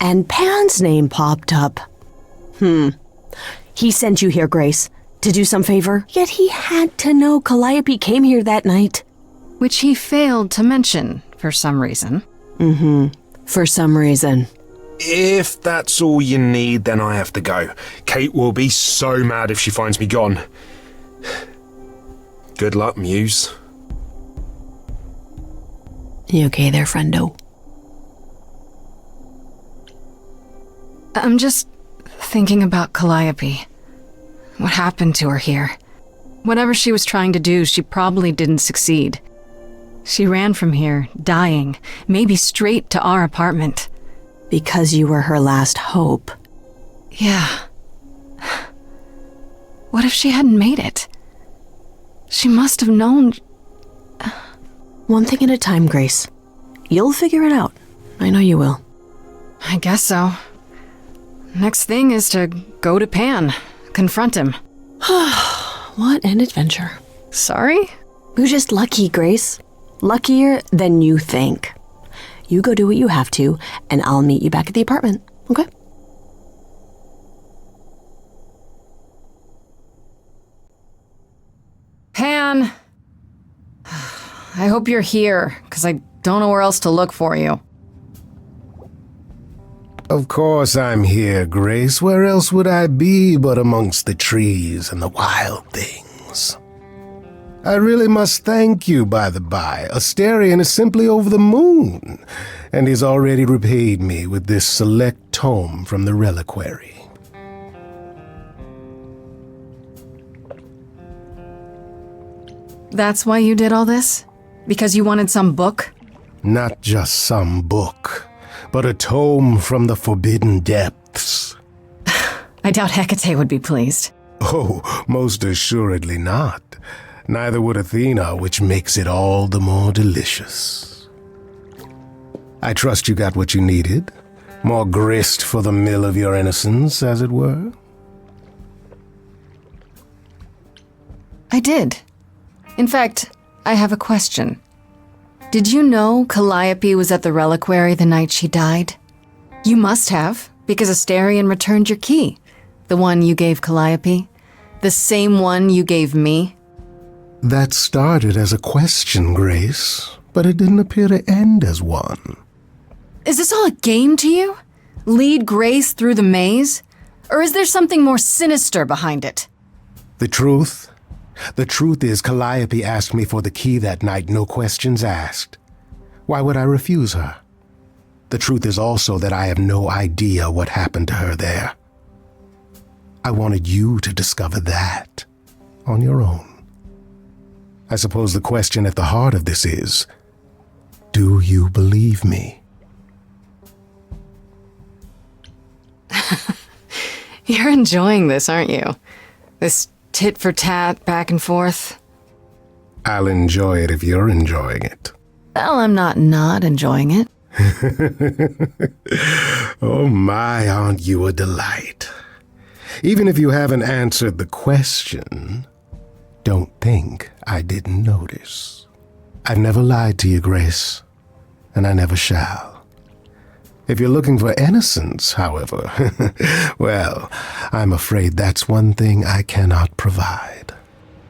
And Pan's name popped up. He sent you here, Grace, to do some favor, yet he had to know Calliope came here that night. Which he failed to mention, for some reason. For some reason. If that's all you need, then I have to go. Kate will be so mad if she finds me gone. Good luck, Muse. You okay there, friendo? I'm just thinking about Calliope. What happened to her here? Whatever she was trying to do, she probably didn't succeed. She ran from here, dying, maybe straight to our apartment. Because you were her last hope. Yeah. What if she hadn't made it? She must have known... One thing at a time, Grace. You'll figure it out. I know you will. I guess so. Next thing is to go to Pan, confront him. What an adventure. Sorry? You're just lucky, Grace. Luckier than you think. You go do what you have to, and I'll meet you back at the apartment, okay? Pan! I hope you're here, because I don't know where else to look for you. Of course I'm here, Grace. Where else would I be but amongst the trees and the wild things? I really must thank you, by the by. Asterion is simply over the moon, and he's already repaid me with this select tome from the reliquary. That's why you did all this? Because you wanted some book? Not just some book, but a tome from the forbidden depths. I doubt Hecate would be pleased. Oh, most assuredly not. Neither would Athena, which makes it all the more delicious. I trust you got what you needed. More grist for the mill of your innocence, as it were. I did. In fact, I have a question. Did you know Calliope was at the reliquary the night she died? You must have, because Asterion returned your key. The one you gave Calliope. The same one you gave me. That started as a question, Grace, but it didn't appear to end as one. Is this all a game to you? Lead Grace through the maze? Or is there something more sinister behind it? The truth is Calliope asked me for the key that night, no questions asked. Why would I refuse her? The truth is also that I have no idea what happened to her there. I wanted you to discover that on your own. I suppose the question at the heart of this is, do you believe me? You're enjoying this, aren't you? This tit for tat, back and forth. I'll enjoy it if you're enjoying it. Well, I'm not enjoying it. Oh my, aren't you a delight? Even if you haven't answered the question, don't think I didn't notice. I've never lied to you, Grace, and I never shall. If you're looking for innocence, however, well, I'm afraid that's one thing I cannot provide.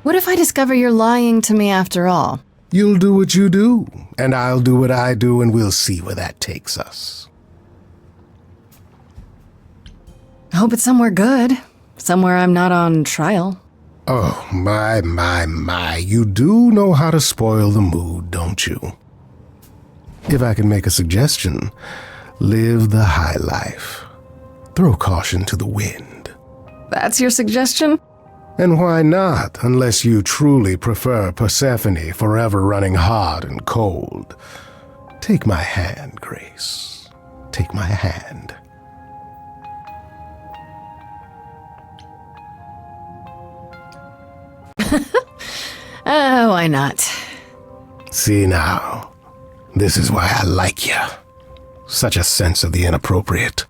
What if I discover you're lying to me after all? You'll do what you do, and I'll do what I do, and we'll see where that takes us. I hope it's somewhere good. Somewhere I'm not on trial. Oh, my. You do know how to spoil the mood, don't you? If I can make a suggestion, live the high life. Throw caution to the wind. That's your suggestion? And why not, unless you truly prefer Persephone forever running hot and cold? Take my hand, Grace. Take my hand. Why not? See now, this is why I like you. Such a sense of the inappropriate.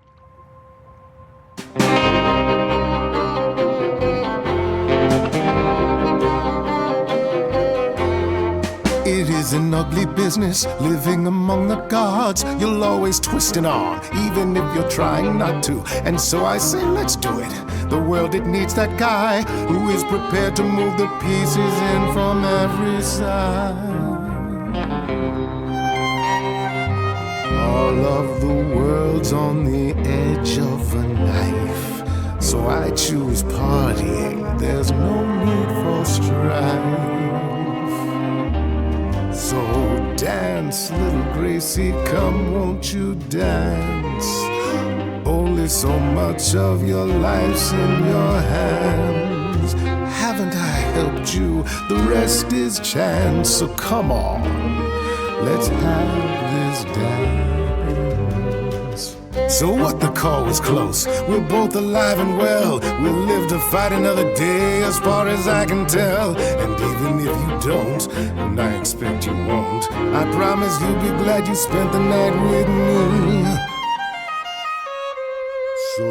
It is an ugly business, living among the gods. You'll always twist an arm, even if you're trying not to. And so I say, let's do it. The world, it needs that guy who is prepared to move the pieces in from every side. All of the world's on the edge of a knife, so I choose partying. There's no need for strife. So dance, little Gracie, come, won't you dance? Only so much of your life's in your hands. Haven't I helped you? The rest is chance. So come on, let's have this dance. So what, the call was close. We're both alive and well. We'll live to fight another day, as far as I can tell. And even if you don't, and I expect you won't, I promise you'll be glad you spent the night with me. So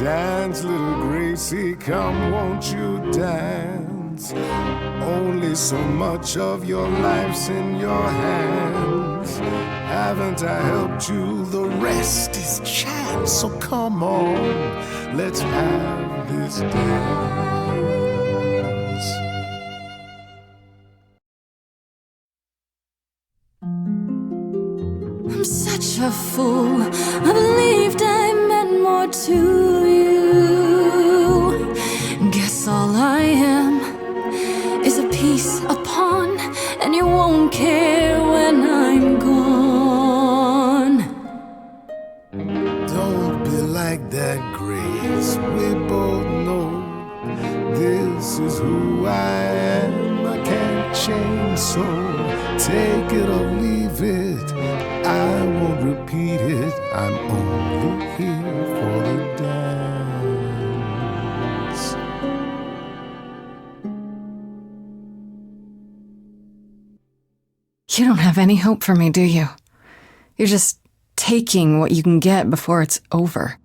dance, little Gracie, come, won't you dance? Only so much of your life's in your hands. Haven't I helped you? The rest is chance. So come on, let's have this dance. I'm such a fool. I believed I meant more to you. Guess all I am is a piece, a pawn, and you won't care when I'm gone. Don't be like that, Grace. We both know this is who I am. I can't change, so take it or leave it. I won't repeat it. I'm only here for the dance. You don't have any hope for me, do you? You're just taking what you can get before it's over.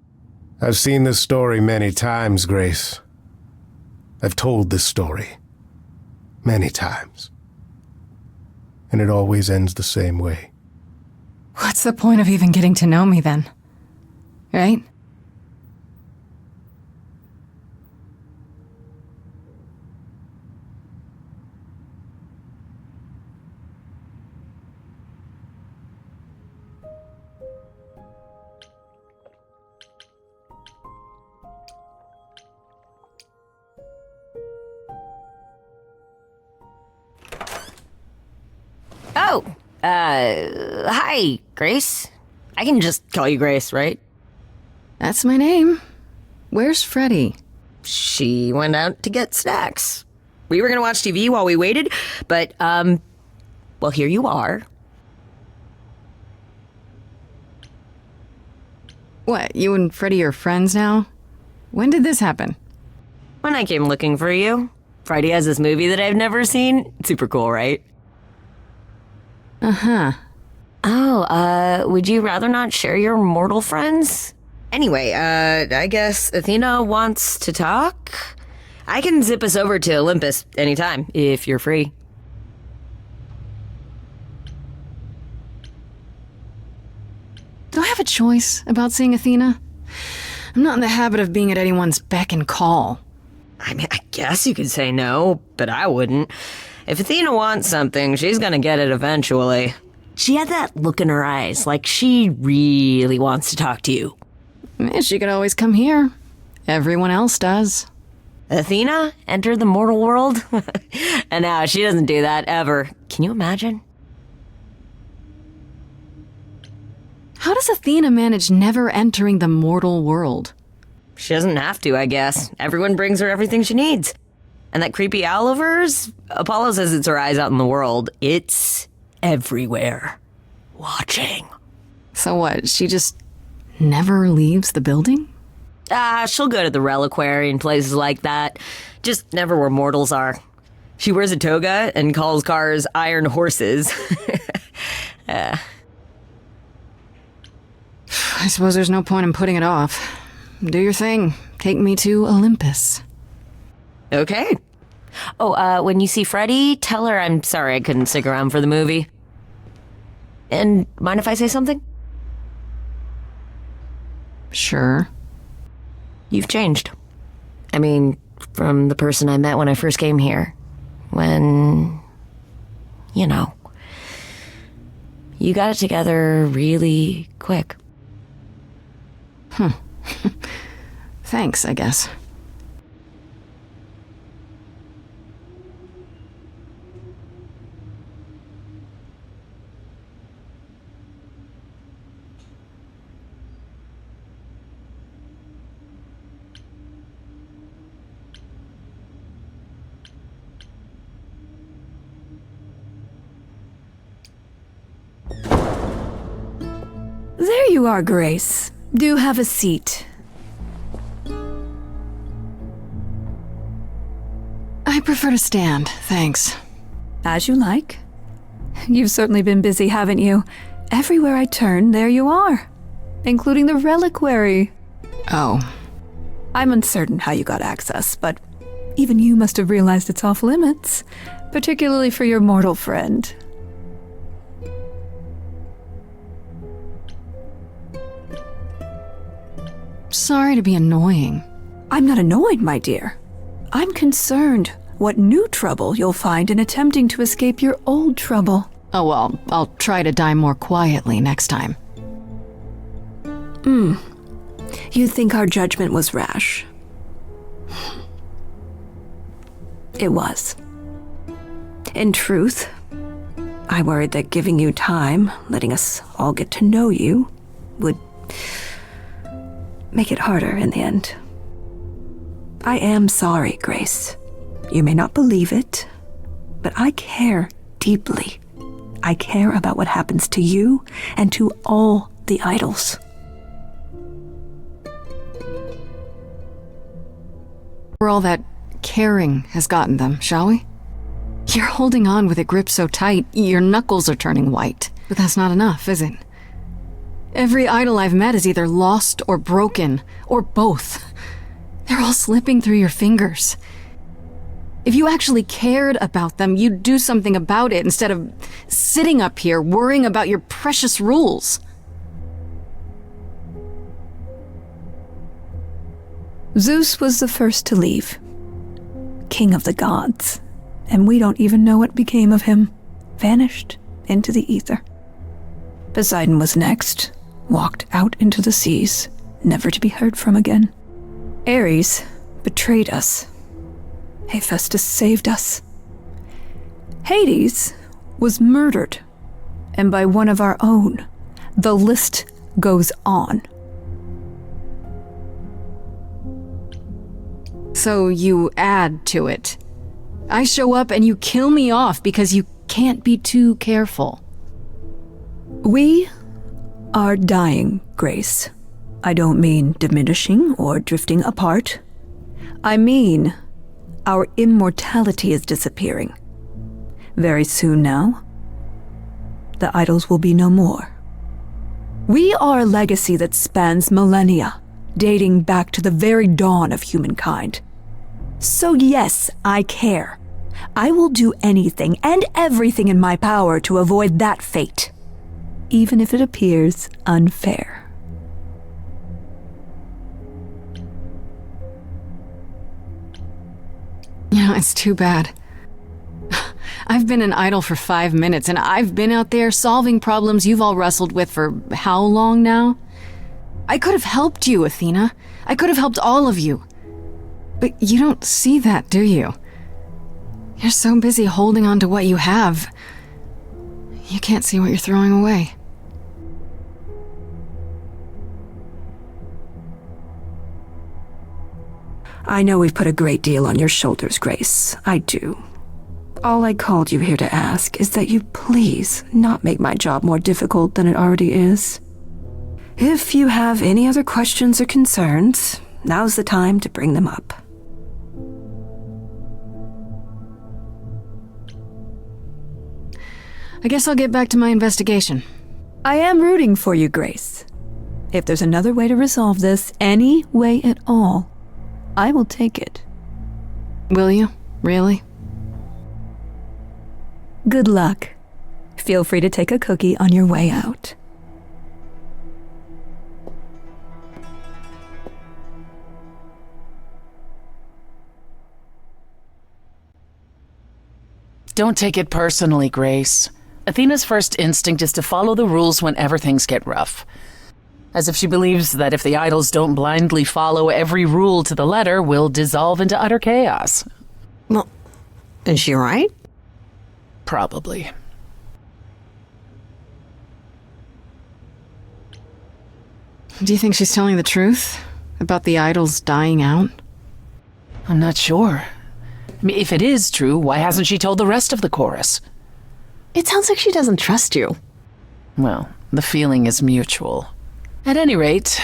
I've seen this story many times, Grace. I've told this story many times. And it always ends the same way. What's the point of even getting to know me then? Right? Oh, hi, Grace. I can just call you Grace, right? That's my name. Where's Freddie? She went out to get snacks. We were gonna watch TV while we waited, but, well, here you are. What, you and Freddie are friends now? When did this happen? When I came looking for you. Freddie has this movie that I've never seen. Super cool, right? Uh-huh. Oh, would you rather not share your mortal friends? Anyway, I guess Athena wants to talk? I can zip us over to Olympus anytime, if you're free. choice about seeing Athena? I'm not in the habit of being at anyone's beck and call. I mean, I guess you could say no, but I wouldn't. If Athena wants something, she's gonna get it eventually. She had that look in her eyes, like she really wants to talk to you. She could always come here. Everyone else does. Athena entered the mortal world? And now she doesn't do that ever. Can you imagine? How does Athena manage never entering the mortal world? She doesn't have to, I guess. Everyone brings her everything she needs. And that creepy owl of hers? Apollo says it's her eyes out in the world. It's everywhere. Watching. So what, she just never leaves the building? She'll go to the reliquary and places like that. Just never where mortals are. She wears a toga and calls cars iron horses. I suppose there's no point in putting it off. Do your thing. Take me to Olympus. Okay. Oh, when you see Freddie, tell her I'm sorry I couldn't stick around for the movie. And mind if I say something? Sure. You've changed. I mean, from the person I met when I first came here. When, you know, you got it together really quick. Thanks, I guess. There you are, Grace. Do have a seat. I prefer to stand, thanks. As you like. You've certainly been busy, haven't you? Everywhere I turn, there you are. Including the reliquary. Oh. I'm uncertain how you got access, but even you must have realized it's off limits. Particularly for your mortal friend. Sorry to be annoying. I'm not annoyed, my dear. I'm concerned what new trouble you'll find in attempting to escape your old trouble. Oh well, I'll try to die more quietly next time. You think our judgment was rash? It was. In truth, I worried that giving you time, letting us all get to know you, would make it harder in the end. I am sorry, Grace. You may not believe it, but I care deeply. I care about what happens to you and to all the idols. Where all that caring has gotten them, shall we? You're holding on with a grip so tight, your knuckles are turning white. But that's not enough, is it? Every idol I've met is either lost or broken, or both. They're all slipping through your fingers. If you actually cared about them, you'd do something about it instead of sitting up here worrying about your precious rules. Zeus was the first to leave. King of the gods. And we don't even know what became of him. Vanished into the ether. Poseidon was next. Walked out into the seas, never to be heard from again. Ares betrayed us. Hephaestus saved us. Hades was murdered, and by one of our own. The list goes on. So you add to it. I show up and you kill me off because you can't be too careful. We are dying, Grace. I don't mean diminishing or drifting apart. I mean our immortality is disappearing. Very soon now, the idols will be no more. We are a legacy that spans millennia, dating back to the very dawn of humankind. So yes, I care. I will do anything and everything in my power to avoid that fate, even if it appears unfair. You know, it's too bad. I've been an idol for 5 minutes, and I've been out there solving problems you've all wrestled with for how long now? I could have helped you, Athena. I could have helped all of you. But you don't see that, do you? You're so busy holding on to what you have. You can't see what you're throwing away. I know we've put a great deal on your shoulders, Grace. I do. All I called you here to ask is that you please not make my job more difficult than it already is. If you have any other questions or concerns, now's the time to bring them up. I guess I'll get back to my investigation. I am rooting for you, Grace. If there's another way to resolve this, any way at all, I will take it. Will you? Really? Good luck. Feel free to take a cookie on your way out. Don't take it personally, Grace. Athena's first instinct is to follow the rules whenever things get rough. As if she believes that if the idols don't blindly follow every rule to the letter, we'll dissolve into utter chaos. Well, is she right? Probably. Do you think she's telling the truth about the idols dying out? I'm not sure. I mean, if it is true, why hasn't she told the rest of the chorus? It sounds like she doesn't trust you. Well, the feeling is mutual. At any rate,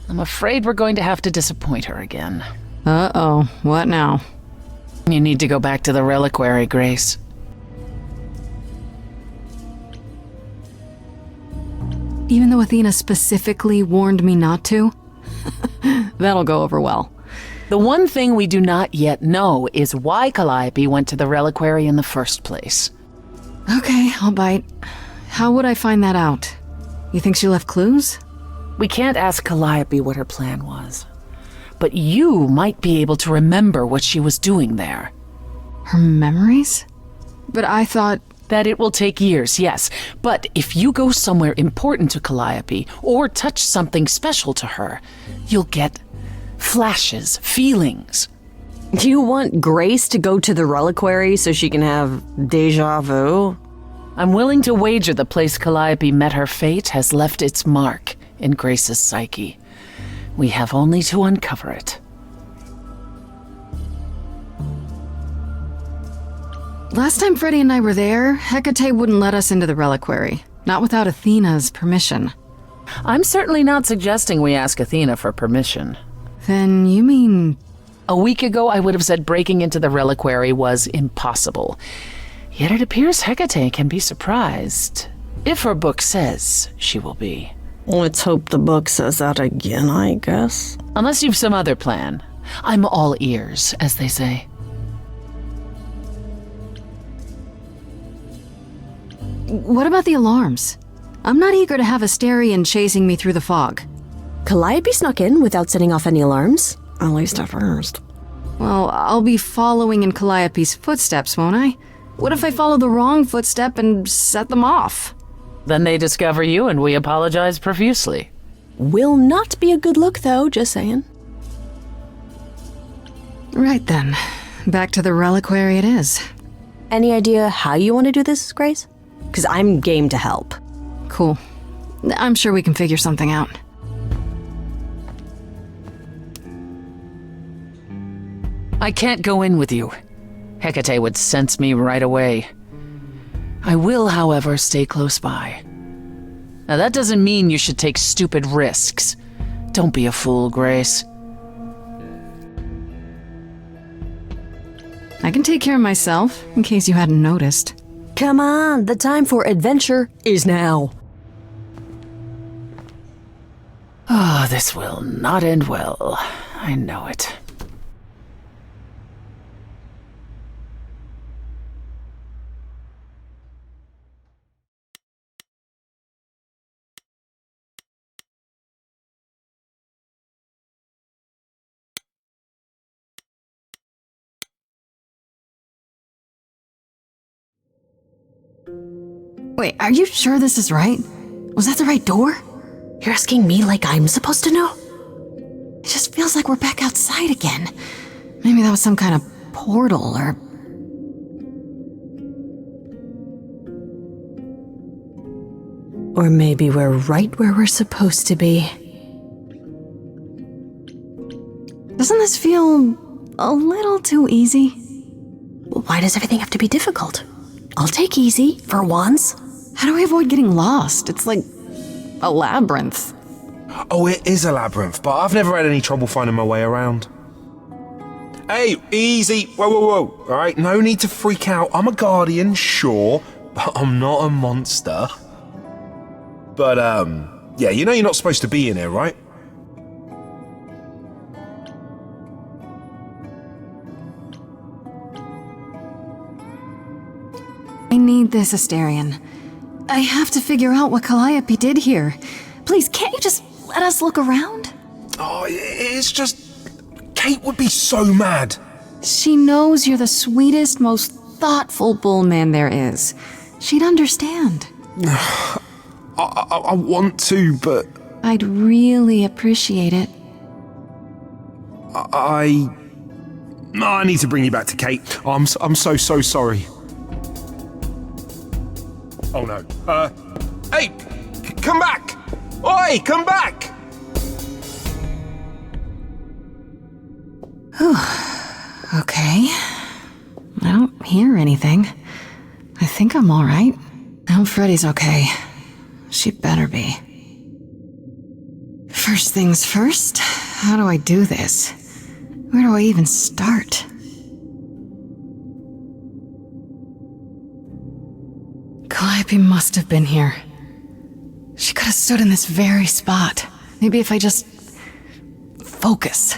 I'm afraid we're going to have to disappoint her again. Uh-oh, what now? You need to go back to the reliquary, Grace. Even though Athena specifically warned me not to? That'll go over well. The one thing we do not yet know is why Calliope went to the reliquary in the first place. Okay, I'll bite. How would I find that out? You think she left clues? We can't ask Calliope what her plan was. But you might be able to remember what she was doing there. Her memories? But I thought... That it will take years, yes. But if you go somewhere important to Calliope, or touch something special to her, you'll get flashes, feelings. Do you want Grace to go to the reliquary so she can have deja vu? I'm willing to wager the place Calliope met her fate has left its mark in Grace's psyche. We have only to uncover it. Last time Freddie and I were there, Hecate wouldn't let us into the reliquary. Not without Athena's permission. I'm certainly not suggesting we ask Athena for permission. Then you mean... A week ago, I would have said breaking into the reliquary was impossible. Yet it appears Hecate can be surprised. If her book says she will be. Let's hope the book says that again, I guess. Unless you've some other plan. I'm all ears, as they say. What about the alarms? I'm not eager to have Asterion chasing me through the fog. Calliope snuck in without setting off any alarms. At least at first. Well, I'll be following in Calliope's footsteps, won't I? What if I follow the wrong footstep and set them off? Then they discover you and we apologize profusely. Will not be a good look, though, just saying. Right then. Back to the reliquary it is. Any idea how you want to do this, Grace? Because I'm game to help. Cool. I'm sure we can figure something out. I can't go in with you. Hecate would sense me right away. I will, however, stay close by. Now that doesn't mean you should take stupid risks. Don't be a fool, Grace. I can take care of myself, in case you hadn't noticed. Come on, the time for adventure is now. Oh, this will not end well. I know it. Wait, are you sure this is right? Was that the right door? You're asking me like I'm supposed to know? It just feels like we're back outside again. Maybe that was some kind of portal or... Or maybe we're right where we're supposed to be. Doesn't this feel a little too easy? Why does everything have to be difficult? I'll take easy, for once. How do we avoid getting lost? It's like a labyrinth. Oh, it is a labyrinth, but I've never had any trouble finding my way around. Hey, easy. Whoa, whoa, whoa. All right, no need to freak out. I'm a guardian, sure, but I'm not a monster. But, yeah, you know you're not supposed to be in here, right? I need this, Asterion. I have to figure out what Calliope did here. Please, can't you just let us look around? Oh, it's just... Kate would be so mad. She knows you're the sweetest, most thoughtful bullman there is. She'd understand. I want to, but... I'd really appreciate it. I need to bring you back to Kate. I'm so sorry. Oh no. Hey! Come back! Oi, come back! Okay. I don't hear anything. I think I'm alright. I hope Freddy's okay. She better be. First things first, how do I do this? Where do I even start? Calliope must have been here. She could have stood in this very spot. Maybe if I just... focus.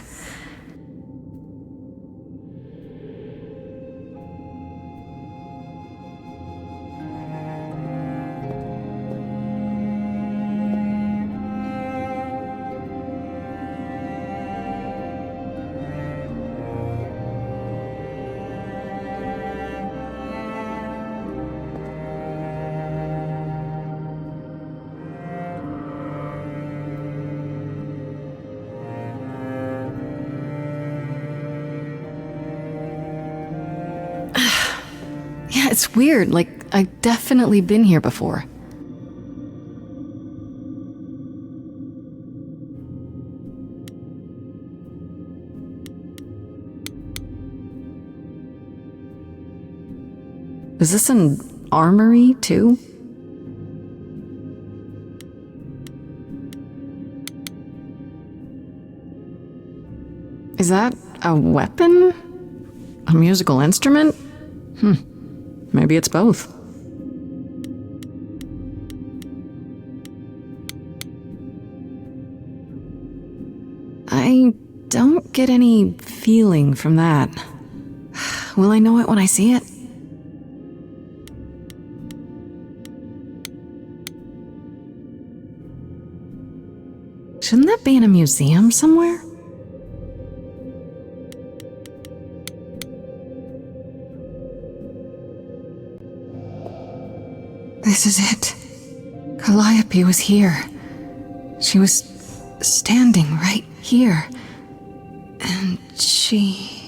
Yeah, it's weird. Like, I've definitely been here before. Is this an armory, too? Is that a weapon? A musical instrument? Maybe it's both. I don't get any feeling from that. Will I know it when I see it? Shouldn't that be in a museum somewhere? This is it. Calliope was here. She was standing right here. And she...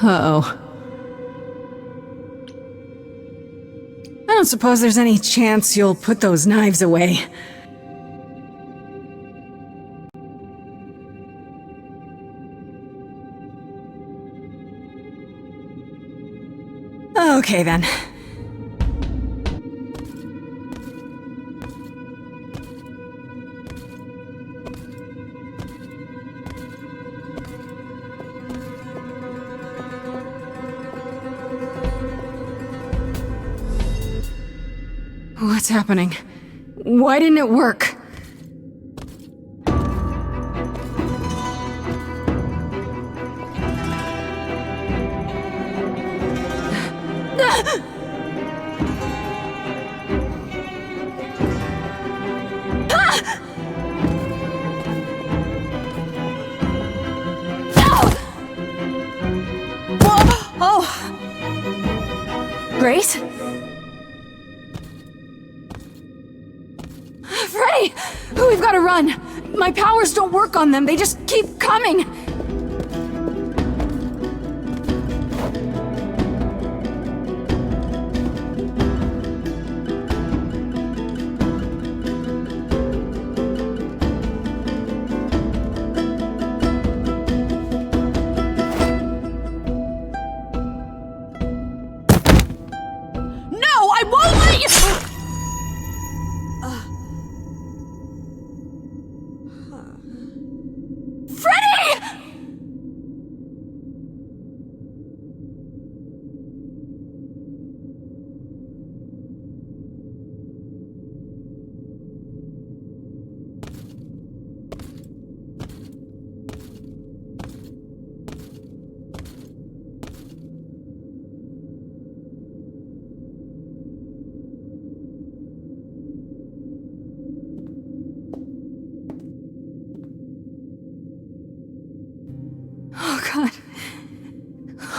Uh-oh. I don't suppose there's any chance you'll put those knives away. Okay, then. What's happening? Why didn't it work? Oh! Grace? Freddy! We've got to run! My powers don't work on them, they just keep coming!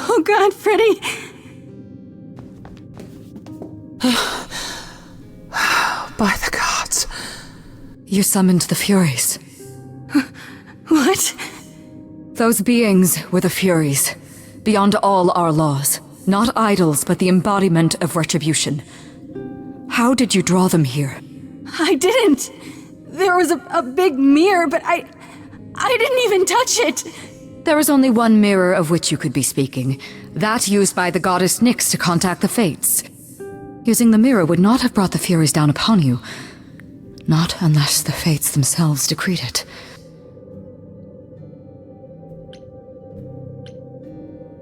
Oh God, Freddy! By the gods. You summoned the Furies. What? Those beings were the Furies, beyond all our laws. Not idols, but the embodiment of retribution. How did you draw them here? I didn't! There was a big mirror, but I didn't even touch it! There is only one mirror of which you could be speaking. That used by the goddess Nyx to contact the Fates. Using the mirror would not have brought the Furies down upon you. Not unless the Fates themselves decreed it.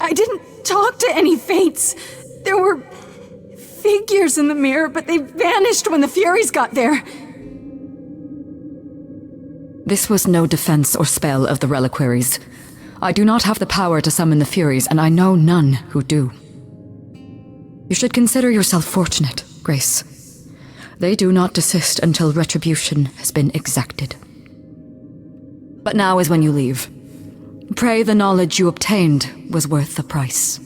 I didn't talk to any Fates. There were figures in the mirror, but they vanished when the Furies got there. This was no defense or spell of the reliquaries. I do not have the power to summon the Furies, and I know none who do. You should consider yourself fortunate, Grace. They do not desist until retribution has been exacted. But now is when you leave. Pray the knowledge you obtained was worth the price.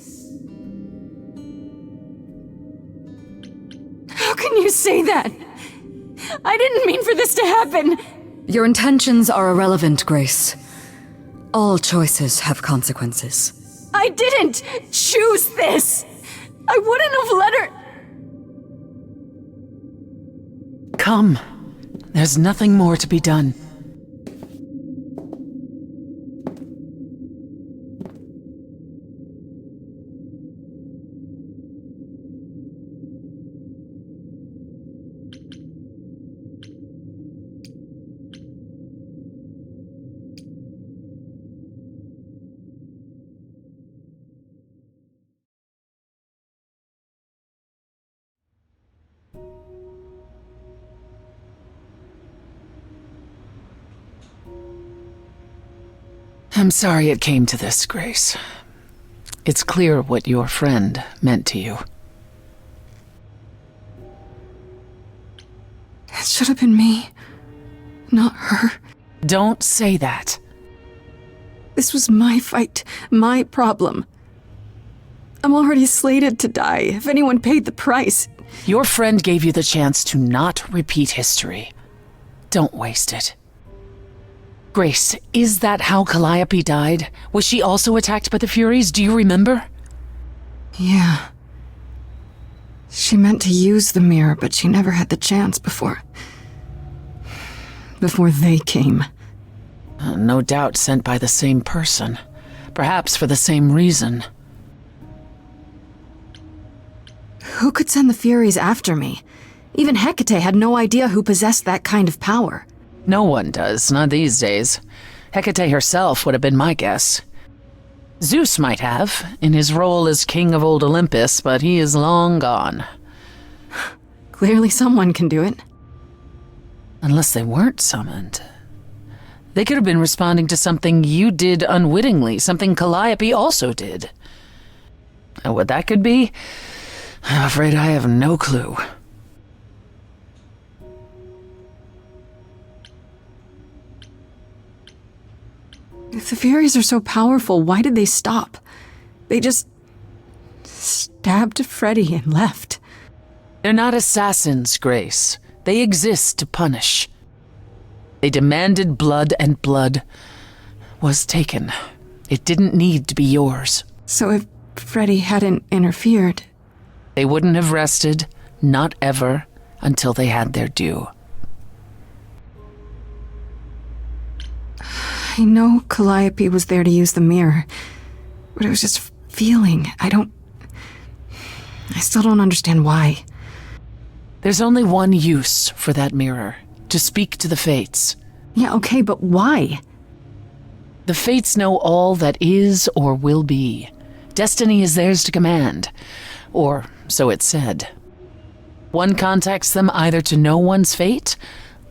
How can you say that? I didn't mean for this to happen! Your intentions are irrelevant, Grace. All choices have consequences. I didn't choose this! I wouldn't have let her— Come. There's nothing more to be done. I'm sorry it came to this, Grace. It's clear what your friend meant to you. It should have been me, not her. Don't say that. This was my fight, my problem. I'm already slated to die if anyone paid the price. Your friend gave you the chance to not repeat history. Don't waste it. Grace, is that how Calliope died? Was she also attacked by the Furies? Do you remember? Yeah. She meant to use the mirror, but she never had the chance before they came. No doubt sent by the same person. Perhaps for the same reason. Who could send the Furies after me? Even Hecate had no idea who possessed that kind of power. No one does, not these days. Hecate herself would have been my guess. Zeus might have, in his role as king of old Olympus, but he is long gone. Clearly someone can do it. Unless they weren't summoned. They could have been responding to something you did unwittingly, something Calliope also did. And what that could be, I'm afraid I have no clue. If the Furies are so powerful, why did they stop? They just stabbed Freddy and left. They're not assassins, Grace. They exist to punish. They demanded blood, and blood was taken. It didn't need to be yours. So if Freddy hadn't interfered... They wouldn't have rested, not ever, until they had their due. I know Calliope was there to use the mirror, but it was just feeling. I still don't understand why. There's only one use for that mirror, to speak to the Fates. Yeah, okay, but why? The Fates know all that is or will be. Destiny is theirs to command, or so it's said. One contacts them either to know one's fate,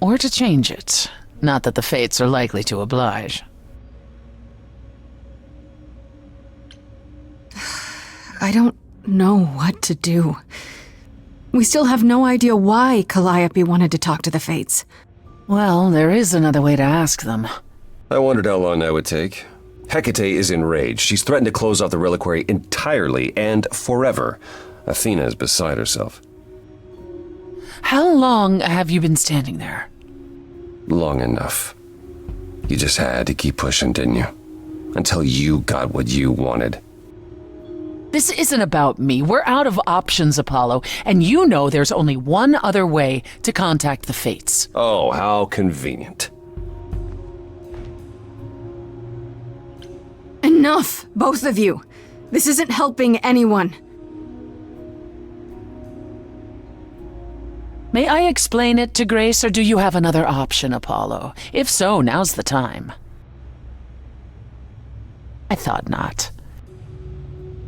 or to change it. Not that the Fates are likely to oblige. I don't know what to do. We still have no idea why Calliope wanted to talk to the Fates. Well, there is another way to ask them. I wondered how long that would take. Hecate is enraged. She's threatened to close off the reliquary entirely and forever. Athena is beside herself. How long have you been standing there? Long enough. You just had to keep pushing, didn't you? Until you got what you wanted. This isn't about me. We're out of options, Apollo, and you know there's only one other way to contact the Fates. Oh, how convenient. Enough, both of you. This isn't helping anyone. May I explain it to Grace, or do you have another option, Apollo? If so, now's the time. I thought not.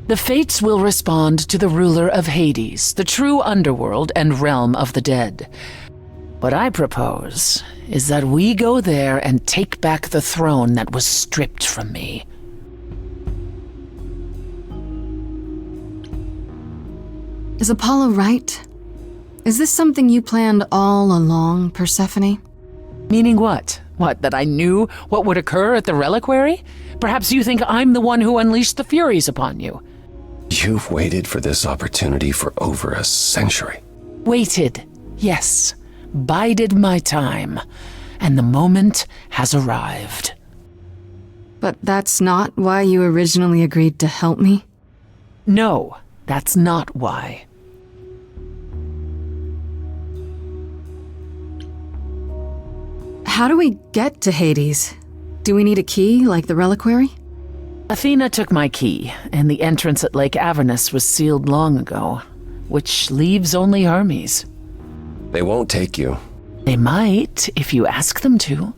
The Fates will respond to the ruler of Hades, the true underworld and realm of the dead. What I propose is that we go there and take back the throne that was stripped from me. Is Apollo right? Is this something you planned all along, Persephone? Meaning what? What, that I knew what would occur at the reliquary? Perhaps you think I'm the one who unleashed the Furies upon you. You've waited for this opportunity for over a century. Waited, yes. Bided my time. And the moment has arrived. But that's not why you originally agreed to help me? No, that's not why. How do we get to Hades? Do we need a key, like the reliquary? Athena took my key, and the entrance at Lake Avernus was sealed long ago, which leaves only Hermes. They won't take you. They might, if you ask them to.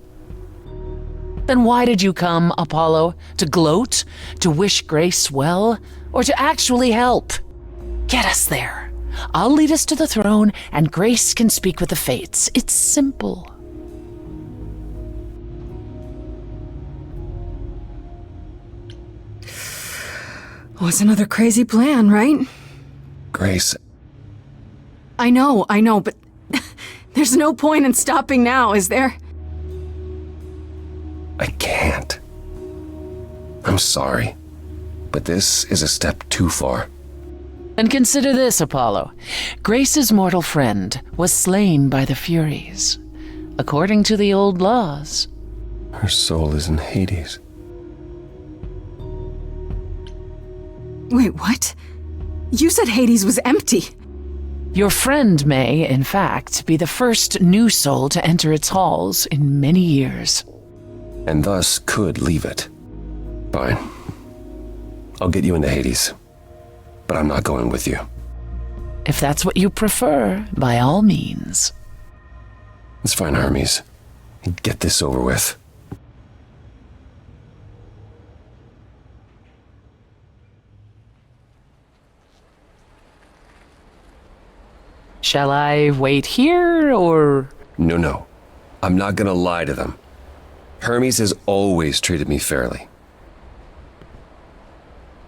Then why did you come, Apollo? To gloat? To wish Grace well? Or to actually help? Get us there. I'll lead us to the throne, and Grace can speak with the Fates. It's simple. Oh, it's another crazy plan, right? Grace. I know, but there's no point in stopping now, is there? I can't. I'm sorry, but this is a step too far. And consider this, Apollo. Grace's mortal friend was slain by the Furies, according to the old laws. Her soul is in Hades. Wait, what? You said Hades was empty. Your friend may, in fact, be the first new soul to enter its halls in many years. And thus could leave it. Fine. I'll get you into Hades. But I'm not going with you. If that's what you prefer, by all means. It's fine, Hermes. Get this over with. Shall I wait here, or...? No. I'm not gonna lie to them. Hermes has always treated me fairly.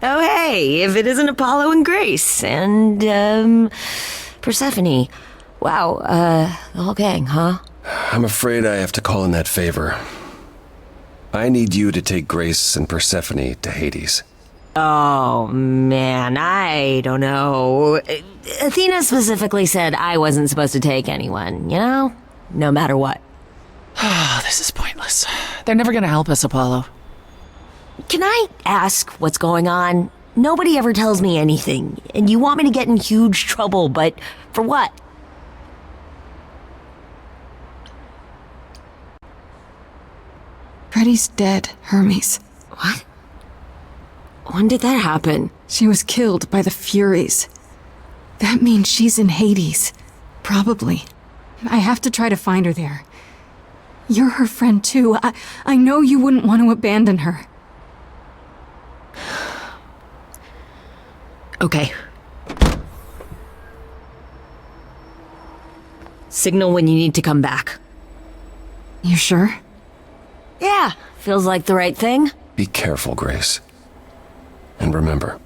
Oh, hey! say if it isn't Apollo and Grace and, Persephone? Wow, the whole gang, huh? I'm afraid I have to call in that favor. I need you to take Grace and Persephone to Hades. Oh, man, I don't know. Athena specifically said I wasn't supposed to take anyone, you know? No matter what. This is pointless. They're never gonna help us, Apollo. Can I ask what's going on? Nobody ever tells me anything, and you want me to get in huge trouble, but for what? Freddie's dead, Hermes. What? When did that happen? She was killed by the Furies. That means she's in Hades. Probably. I have to try to find her there. You're her friend too. I know you wouldn't want to abandon her. Okay. Signal when you need to come back. You sure? Yeah, feels like the right thing. Be careful, Grace. And remember,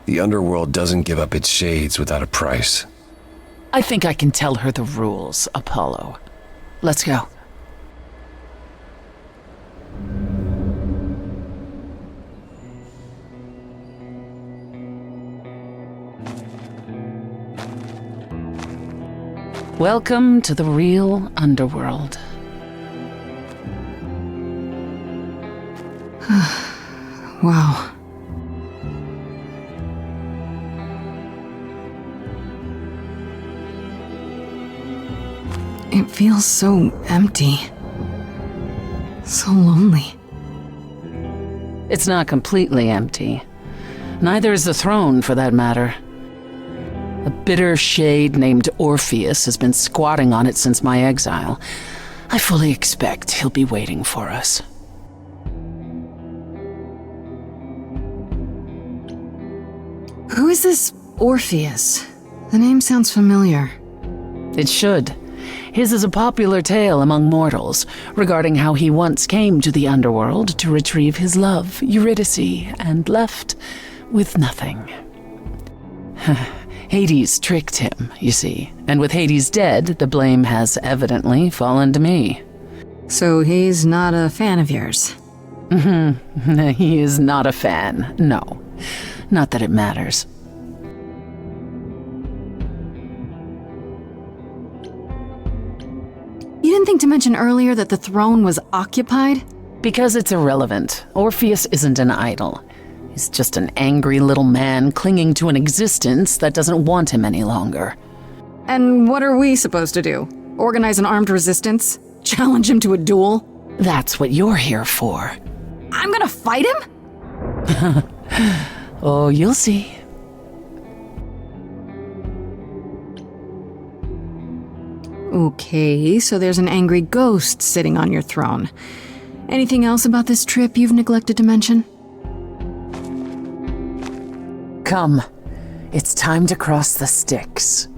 the underworld doesn't give up its shades without a price. I think I can tell her the rules, Apollo. Let's go. Welcome to the real underworld. Wow. It feels so empty. So lonely. It's not completely empty. Neither is the throne, for that matter. A bitter shade named Orpheus has been squatting on it since my exile. I fully expect he'll be waiting for us. Who is this Orpheus? The name sounds familiar. It should. His is a popular tale among mortals regarding how he once came to the underworld to retrieve his love, Eurydice, and left with nothing. Hades tricked him, you see, and with Hades dead, the blame has evidently fallen to me. So he's not a fan of yours? He is not a fan, no. Not that it matters. You didn't think to mention earlier that the throne was occupied? Because it's irrelevant. Orpheus isn't an idol. He's just an angry little man clinging to an existence that doesn't want him any longer. And what are we supposed to do? Organize an armed resistance? Challenge him to a duel? That's what you're here for. I'm gonna fight him? Oh, you'll see. Okay, so there's an angry ghost sitting on your throne. Anything else about this trip you've neglected to mention? Come. It's time to cross the Styx.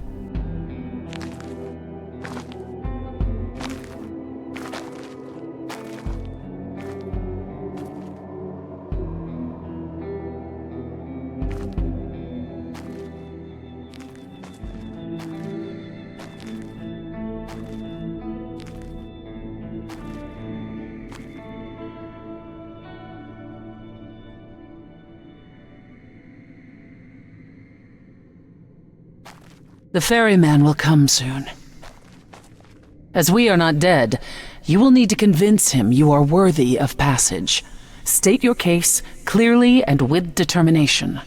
The ferryman will come soon. As we are not dead, you will need to convince him you are worthy of passage. State your case clearly and with determination.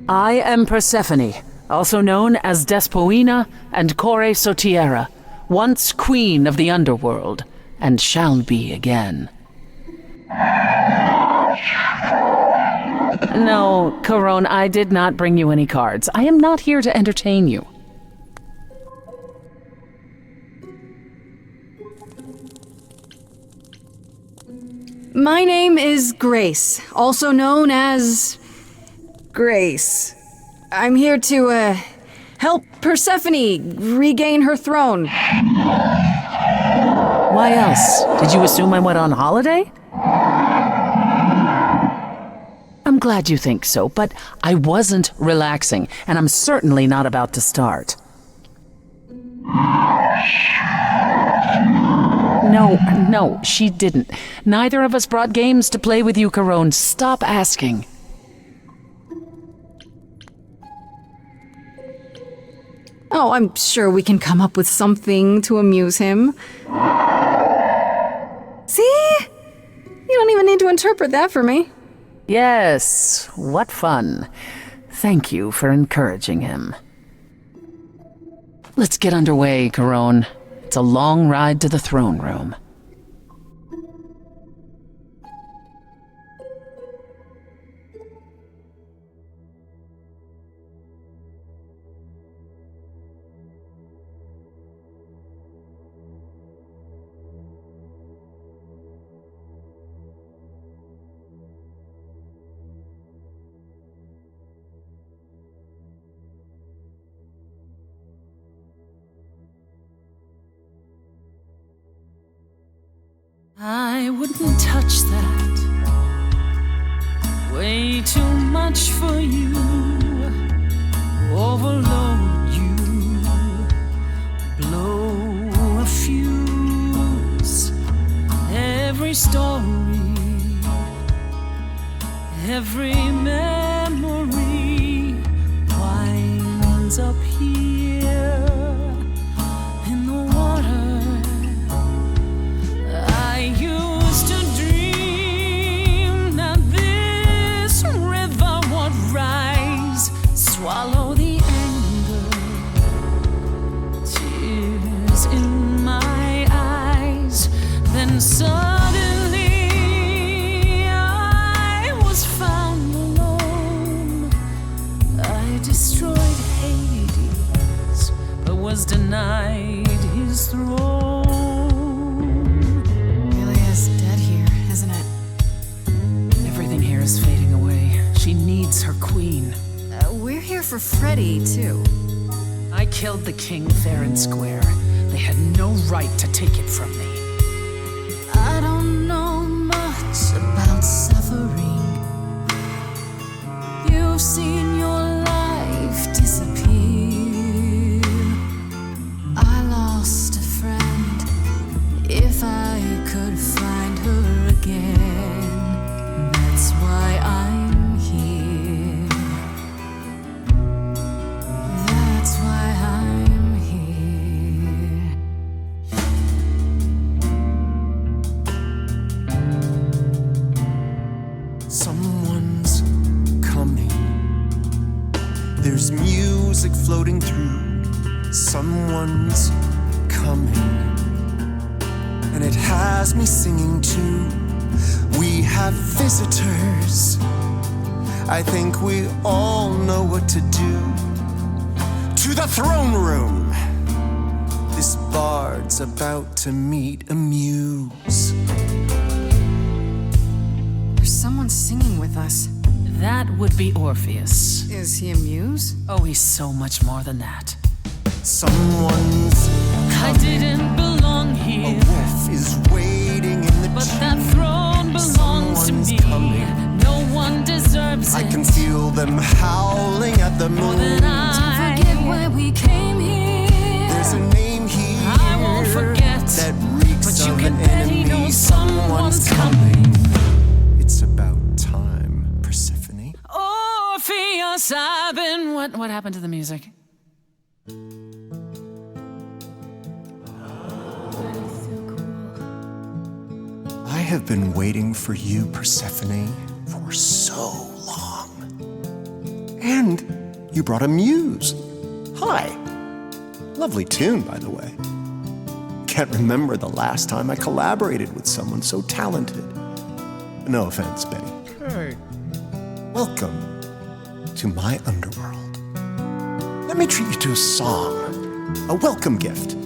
I am Persephone, also known as Despoina and Kore Sotiera, once queen of the underworld, and shall be again. No, Corone, I did not bring you any cards. I am not here to entertain you. My name is Grace, also known as Grace. I'm here to, help Persephone regain her throne. Why else? Did you assume I went on holiday? I'm glad you think so, but I wasn't relaxing, and I'm certainly not about to start. No, she didn't. Neither of us brought games to play with you, Carone. Stop asking. Oh, I'm sure we can come up with something to amuse him. See? You don't even need to interpret that for me. Yes, what fun. Thank you for encouraging him. Let's get underway, Carone. It's a long ride to the throne room. I wouldn't touch that. Way too much for you. Overload you. Blow a fuse. Every story, every memory winds up here in the water. I used to dream that this river would rise, swallow the anger, tears in my eyes. Then suddenly I was found alone. I destroyed Hades, but was denied his throne. Is fading away. She needs her queen. We're here for Freddy, too. I killed the king fair and square. They had no right to take it from me. I don't know much about suffering. You've seen your life disappear. I lost a friend. If I could find her again, that's why I'm here. That's why I'm here. Someone's coming. There's music floating through. Someone's coming. And it has me singing too. We have visitors. I think we all know what to do. To the throne room. This bard's about to meet a muse. There's someone singing with us. That would be Orpheus. Is he a muse? Oh, he's so much more than that. Someone's I didn't belong here. A wolf is waiting in the But that throne belongs to me. Coming. No one deserves I it. can feel them howling at the moon. Don't forget why we came here. There's a name here I won't forget. that reeks But you of can an bet he enemy. knows someone's coming. It's about time, Persephone. Orpheus, I've been. What happened to the music? I have been waiting for you, Persephone, for so long. And you brought a muse. Hi. Lovely tune, by the way. Can't remember the last time I collaborated with someone so talented. No offense, Betty. Hey. Welcome to my underworld. Let me treat you to a song, a welcome gift.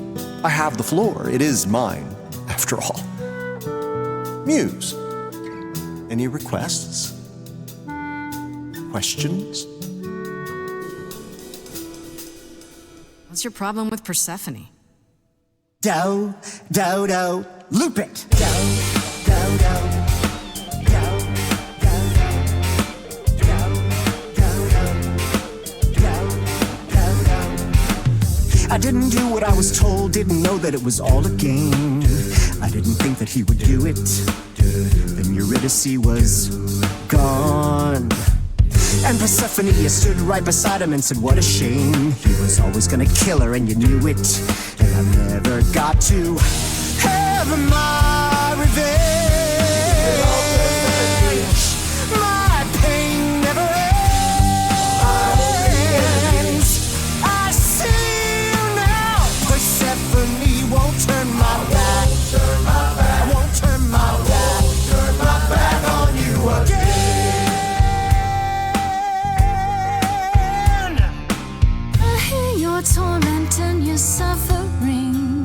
I have the floor. It is mine, after all. Muse, Any requests? Questions? What's your problem with Persephone? Do, loop it. Do. I didn't do what I was told, didn't know that it was all a game. I didn't think that he would do it. Then Eurydice was gone. And Persephone stood right beside him and said, what a shame. He was always gonna kill her and you knew it. And I never got to have my revenge. My pain never ends. I see you now. Persephone won't turn my back. I won't turn my back on you again. Your torment and your suffering,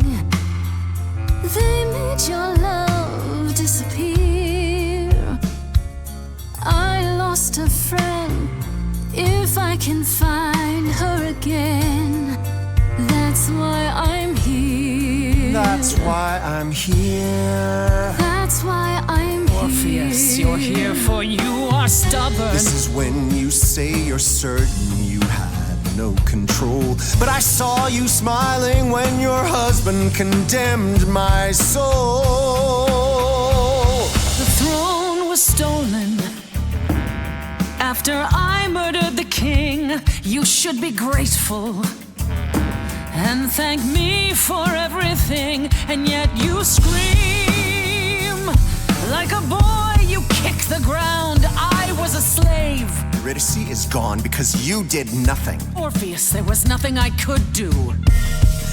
they made your love disappear. I lost a friend. If I can find her again, that's why I'm here. That's why I'm here. That's why I'm Orpheus, here. you're here for you are stubborn. This is when you say you're certain you had no control. But I saw you smiling when your husband condemned my soul. The throne was stolen after I murdered the king. You should be grateful and thank me for everything. And yet you scream like a boy, you kick the ground. I was a slave. Eurydice is gone because you did nothing. Orpheus, there was nothing I could do.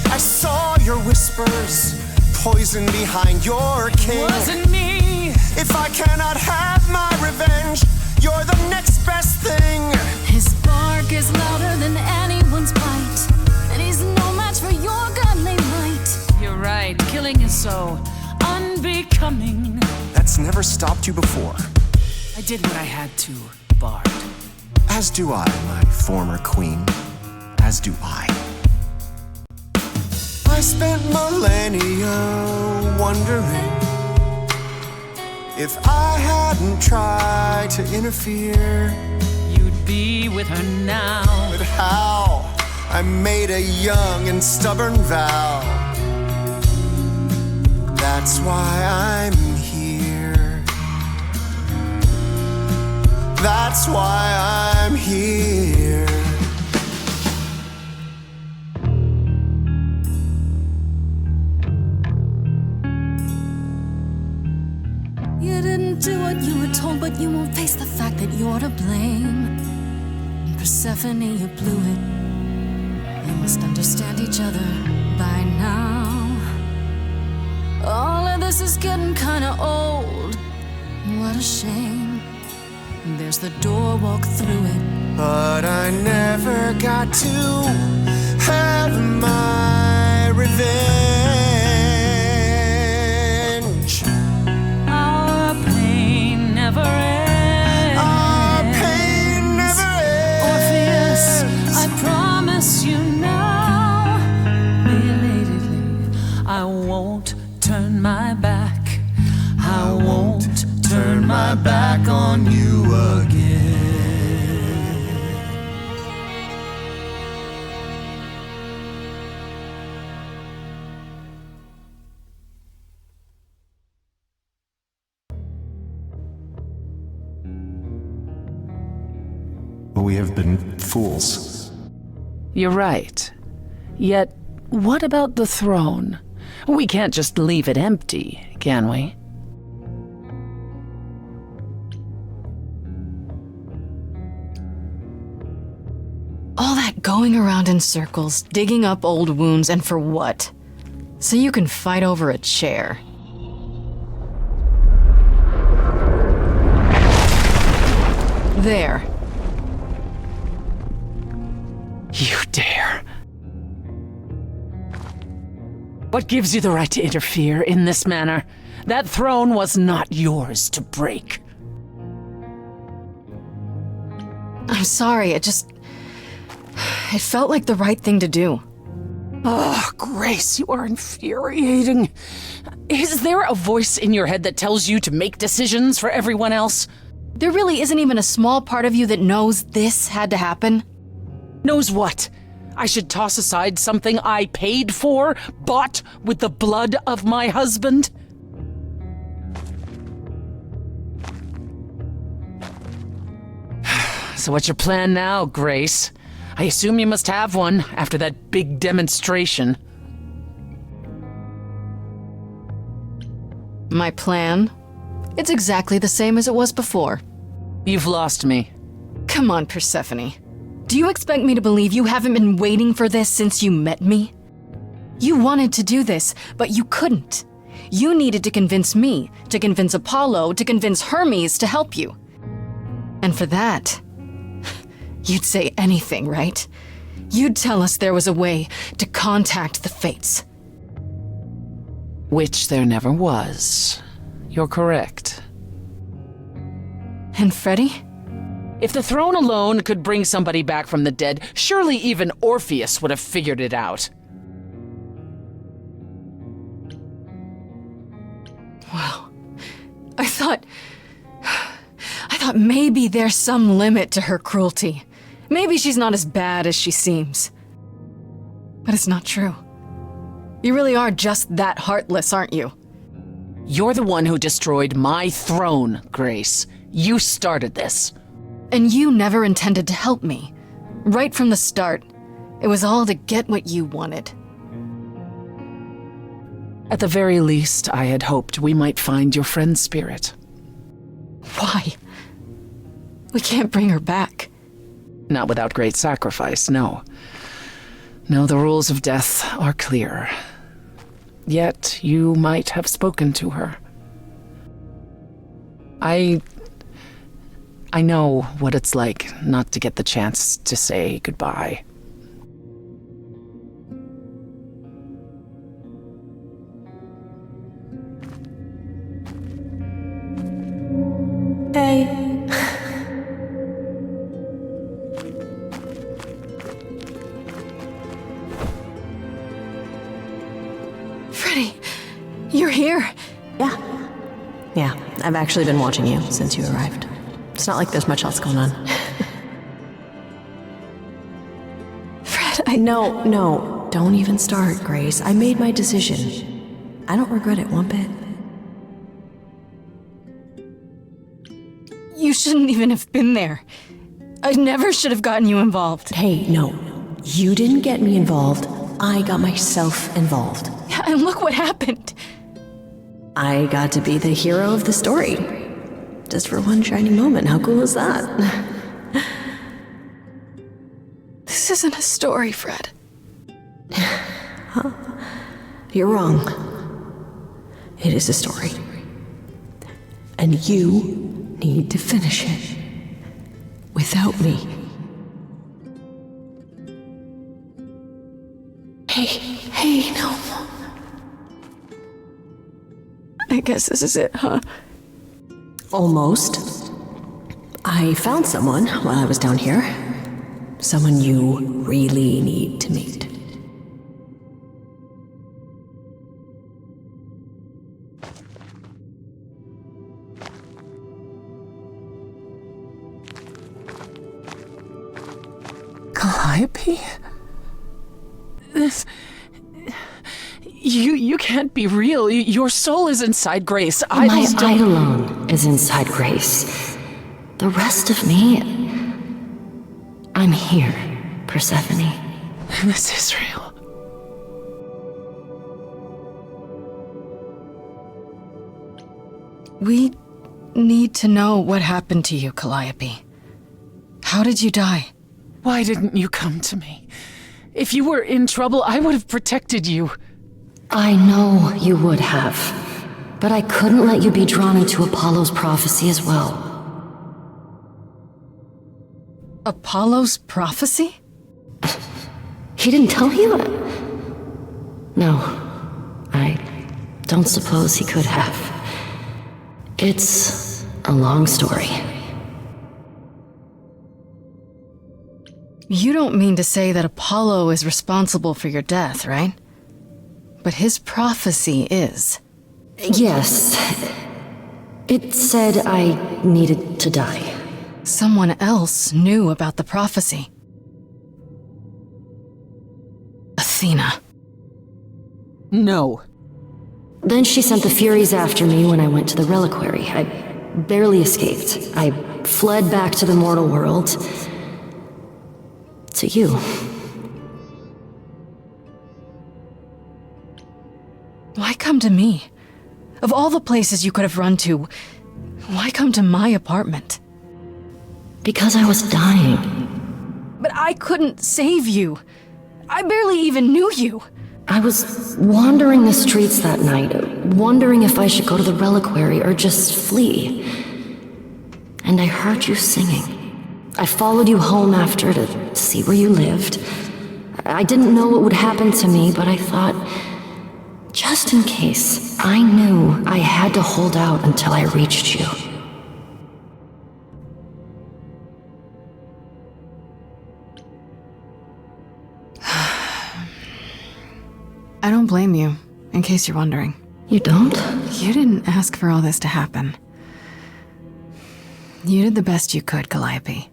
I saw your whispers, poison behind your king. It wasn't me. If I cannot have my revenge, you're the next best thing. His bark is louder than anyone's bite, and he's no match for your godly might. You're right, killing is so unbecoming. That's never stopped you before. I did what I had to, Bard. As do I, my former queen. As do I. I spent millennia wondering if I hadn't tried to interfere. You'd be with her now. But how? I made a young and stubborn vow. That's why I'm here. That's why I'm here. You didn't do what you were told, but you won't face the fact that you're to blame. Persephone, you blew it. You must understand each other by now. All of this is getting kinda old. What a shame. There's the door, walk through it. But I never got to have my revenge. Our pain never ends. Our pain never ends. Orpheus, I promise you now, belatedly, I won't turn my back. I won't turn my back on you again. We have been fools. You're right. Yet, what about the throne? We can't just leave it empty, can we? All that going around in circles, digging up old wounds, and for what? So you can fight over a chair. There. You dare. What gives you the right to interfere in this manner? That throne was not yours to break. I'm sorry, it felt like the right thing to do. Oh, Grace, you are infuriating. Is there a voice in your head that tells you to make decisions for everyone else? There really isn't even a small part of you that knows this had to happen. Knows what? I should toss aside something I paid for, bought with the blood of my husband? So what's your plan now, Grace? I assume you must have one after that big demonstration. My plan? It's exactly the same as it was before. You've lost me. Come on, Persephone. Do you expect me to believe you haven't been waiting for this since you met me? You wanted to do this, but you couldn't. You needed to convince me, to convince Apollo, to convince Hermes to help you. And for that, you'd say anything, right? You'd tell us there was a way to contact the fates. Which there never was. You're correct. And Freddie? If the throne alone could bring somebody back from the dead, surely even Orpheus would have figured it out. Well, I thought maybe there's some limit to her cruelty. Maybe she's not as bad as she seems. But it's not true. You really are just that heartless, aren't you? You're the one who destroyed my throne, Grace. You started this. And you never intended to help me. Right from the start. It was all to get what you wanted. At the very least, I had hoped we might find your friend's spirit. Why? We can't bring her back. Not without great sacrifice, no. No, the rules of death are clear. Yet you might have spoken to her. I know what it's like not to get the chance to say goodbye. Hey. Freddie, you're here. Yeah, I've actually been watching you since you arrived. It's not like there's much else going on. Fred, No, don't even start, Grace. I made my decision. I don't regret it one bit. You shouldn't even have been there. I never should have gotten you involved. Hey, no. You didn't get me involved. I got myself involved. Yeah, and look what happened. I got to be the hero of the story. Just for one shining moment. How cool is that? This isn't a story, Fred. Huh? You're wrong. It is a story. And you need to finish it. Without me. Hey, no. I guess this is it, huh? Almost. I found someone while I was down here. Someone you really need to meet. Calliope? This... You can't be real. Your soul is inside Grace. My eidolon is inside Grace. The rest of me... I'm here, Persephone. This is real. We need to know what happened to you, Calliope. How did you die? Why didn't you come to me? If you were in trouble, I would have protected you. I know you would have, but I couldn't let you be drawn into Apollo's prophecy as well. Apollo's prophecy? He didn't tell you? No, I don't suppose he could have. It's a long story. You don't mean to say that Apollo is responsible for your death, right? But his prophecy is. Yes. It said I needed to die. Someone else knew about the prophecy. Athena. No. Then she sent the Furies after me when I went to the reliquary. I barely escaped. I fled back to the mortal world. To you. Why come to me? Of all the places you could have run to, why come to my apartment? Because I was dying. But I couldn't save you. I barely even knew you. I was wandering the streets that night, wondering if I should go to the reliquary or just flee. And I heard you singing. I followed you home after to see where you lived. I didn't know what would happen to me, but I thought, just in case, I knew I had to hold out until I reached you. I don't blame you, in case you're wondering. You don't? You didn't ask for all this to happen. You did the best you could, Calliope.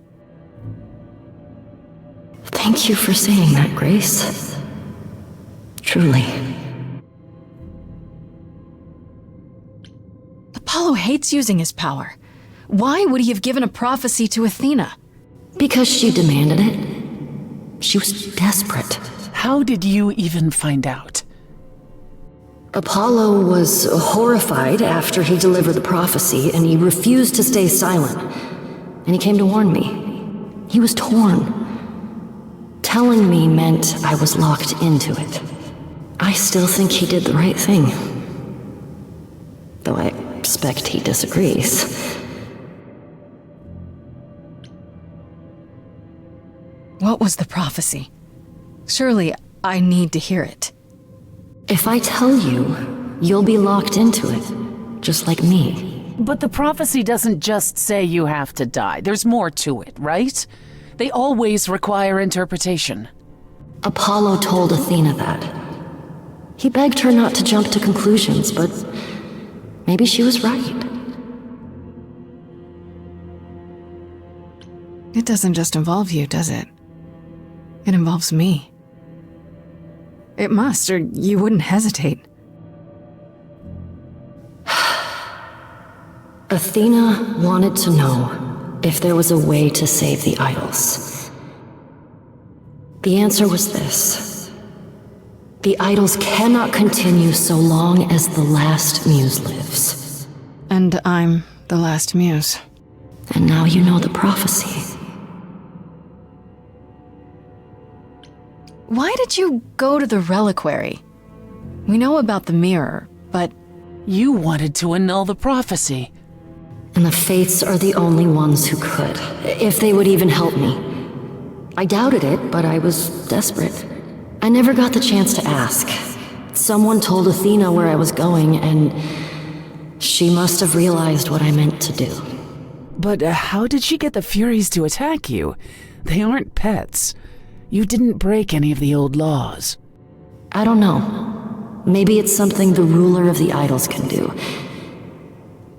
Thank you for saying that, Grace. Truly. Apollo hates using his power. Why would he have given a prophecy to Athena? Because she demanded it. She was desperate. How did you even find out? Apollo was horrified after he delivered the prophecy, and he refused to stay silent. And he came to warn me. He was torn. Telling me meant I was locked into it. I still think he did the right thing. Though I expect he disagrees. What was the prophecy? Surely I need to hear it. If I tell you, you'll be locked into it, just like me. But the prophecy doesn't just say you have to die. There's more to it, right? They always require interpretation. Apollo told Athena that. He begged her not to jump to conclusions, but maybe she was right. It doesn't just involve you, does it? It involves me. It must, or you wouldn't hesitate. Athena wanted to know if there was a way to save the idols. The answer was this. The idols cannot continue so long as the last muse lives. And I'm the last muse. And now you know the prophecy. Why did you go to the reliquary? We know about the mirror, but... You wanted to annul the prophecy. And the Fates are the only ones who could, if they would even help me. I doubted it, but I was desperate. I never got the chance to ask. Someone told Athena where I was going, and she must have realized what I meant to do. But how did she get the Furies to attack you? They aren't pets. You didn't break any of the old laws. I don't know. Maybe it's something the ruler of the idols can do.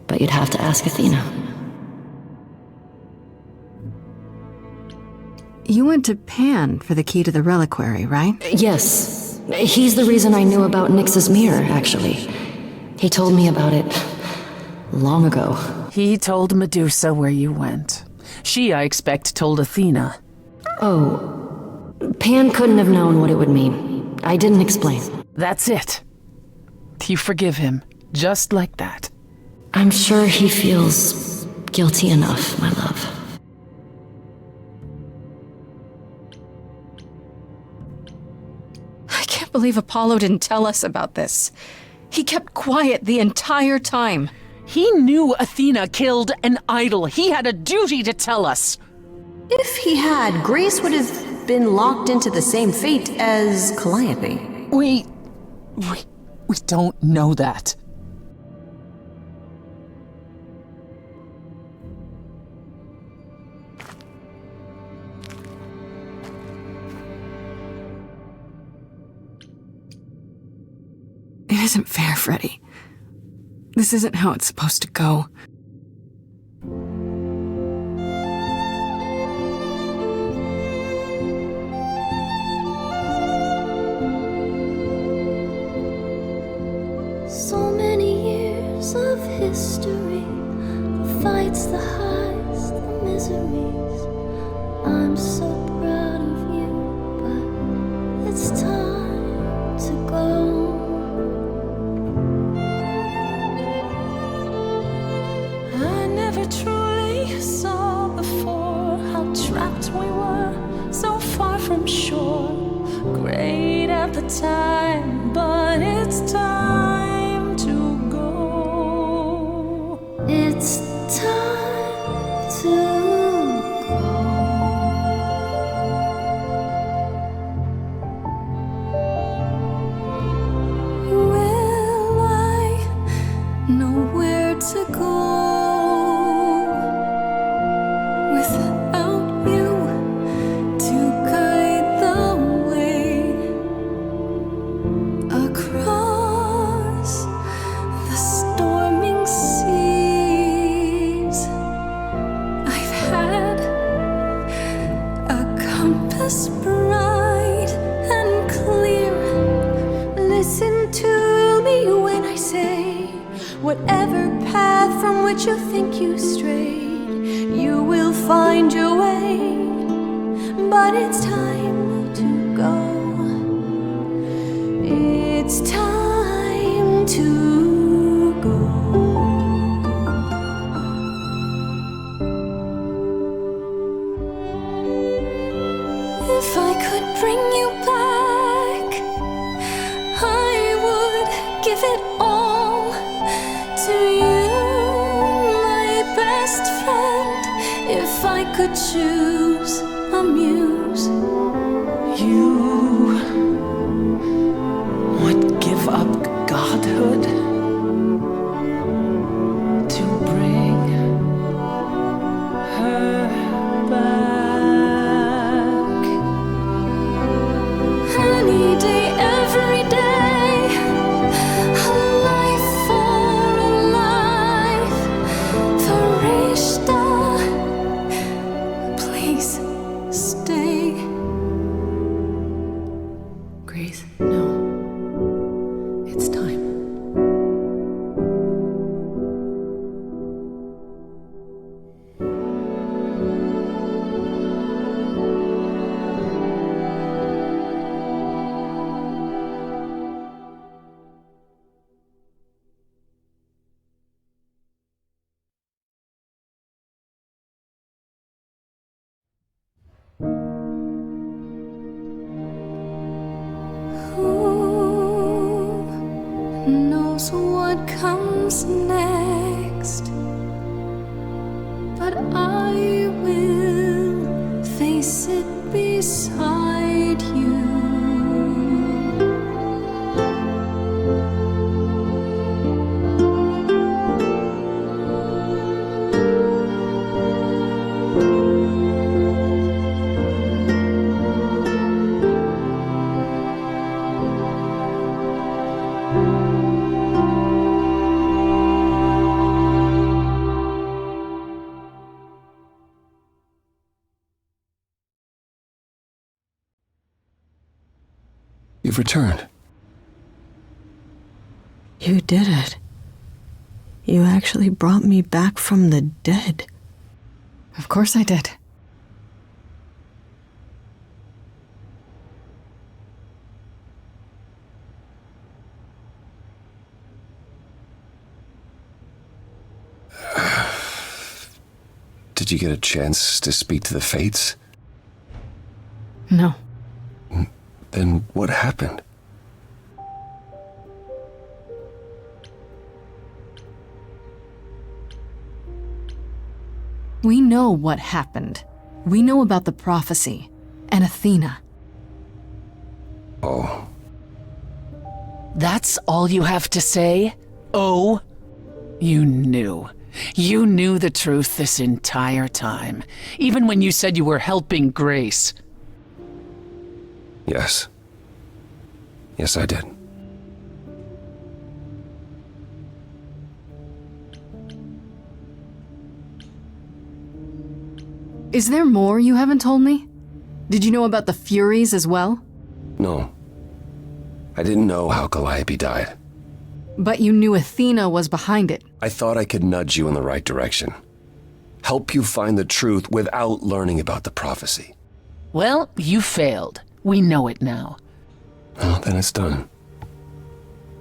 But you'd have to ask Athena. You went to Pan for the key to the reliquary, right? Yes. He's the reason I knew about Nyx's mirror, actually. He told me about it long ago. He told Medusa where you went. She, I expect, told Athena. Oh. Pan couldn't have known what it would mean. I didn't explain. That's it. You forgive him, just like that. I'm sure he feels guilty enough, my love. I can't believe Apollo didn't tell us about this. He kept quiet the entire time. He knew Athena killed an idol. He had a duty to tell us. If he had, Grace would have been locked into the same fate as Calliope. We don't know that. isn't fair, Freddy. This isn't how it's supposed to go. So many years of history, the fights, the highs, the miseries. I'm so proud of you, but it's time to go. I never truly saw before how trapped we were, so far from shore. Great at the time, but it's time to go. It's time to go. Will I know where to go without you to guide the way across the storming seas? I've had a compass bright and clear. Listen to me when I say, whatever path from which you think you strayed, you will find your way. But it's time to go. It's time to go. If I could bring you back, I would give it all to you, my best friend. If I could choose a muse, You would give up godhood to bring her back. any day, every day, a life for a life, Farishta, please stay. Grace, no. It's time. Who knows what comes next? But I will face it beside you. You've returned. You did it. You actually brought me back from the dead. Of course I did. Did you get a chance to speak to the Fates? No. Then what happened? We know what happened. We know about the prophecy and Athena. Oh. That's all you have to say? Oh? You knew. You knew the truth this entire time, even when you said you were helping Grace. Yes. Yes, I did. Is there more you haven't told me? Did you know about the Furies as well? No. I didn't know how Calliope died. But you knew Athena was behind it. I thought I could nudge you in the right direction. Help you find the truth without learning about the prophecy. Well, you failed. We know it now. Well, then it's done.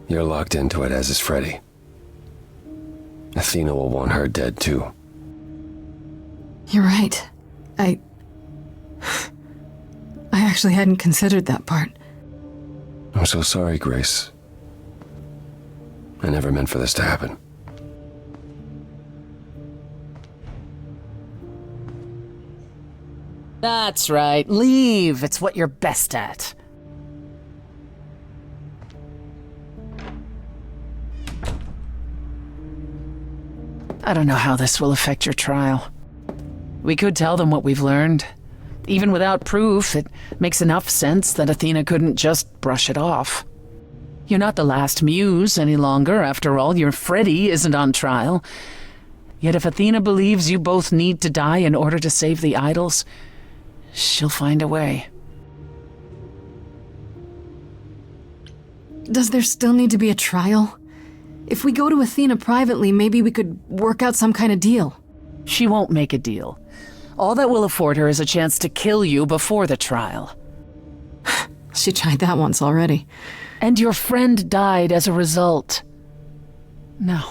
You're locked into it, as is Freddy. Athena will want her dead, too. You're right. I actually hadn't considered that part. I'm so sorry, Grace. I never meant for this to happen. That's right. Leave. It's what you're best at. I don't know how this will affect your trial. We could tell them what we've learned. Even without proof, it makes enough sense that Athena couldn't just brush it off. You're not the last muse any longer. After all, your Freddy isn't on trial. Yet if Athena believes you both need to die in order to save the idols, she'll find a way. Does there still need to be a trial? If we go to Athena privately, maybe we could work out some kind of deal. She won't make a deal. All that will afford her is a chance to kill you before the trial. She tried that once already. And your friend died as a result. No,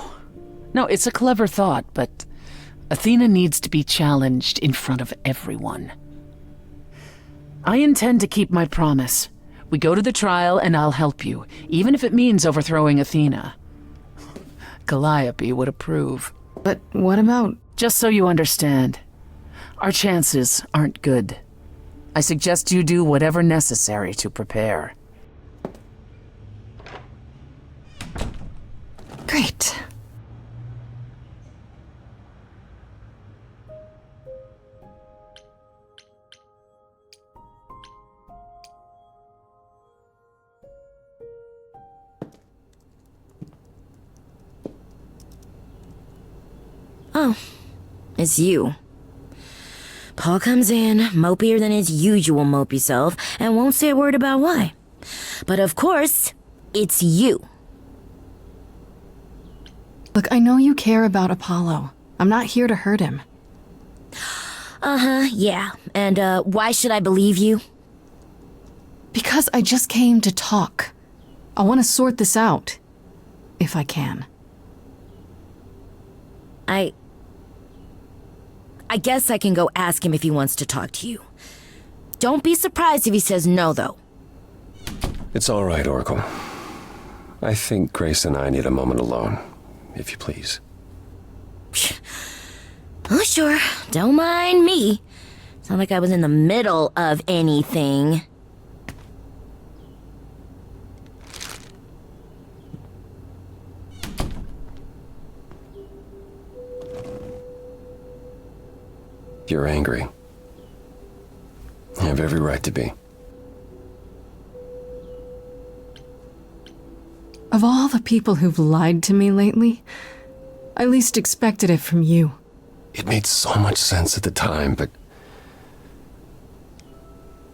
it's a clever thought, but Athena needs to be challenged in front of everyone. I intend to keep my promise. We go to the trial and I'll help you, even if it means overthrowing Athena. Calliope would approve. But what about... Just so you understand, our chances aren't good. I suggest you do whatever necessary to prepare. Great. Oh, it's you. Paul comes in, mopier than his usual mopey self, and won't say a word about why. But of course, it's you. Look, I know you care about Apollo. I'm not here to hurt him. Uh-huh, yeah. And, why should I believe you? Because I just came to talk. I want to sort this out. If I can. I guess I can go ask him if he wants to talk to you. Don't be surprised if he says no, though. It's all right, Oracle. I think Grace and I need a moment alone, if you please. Oh, sure. Don't mind me. It's not like I was in the middle of anything. You're angry. You have every right to be. Of all the people who've lied to me lately, I least expected it from you. It made so much sense at the time, but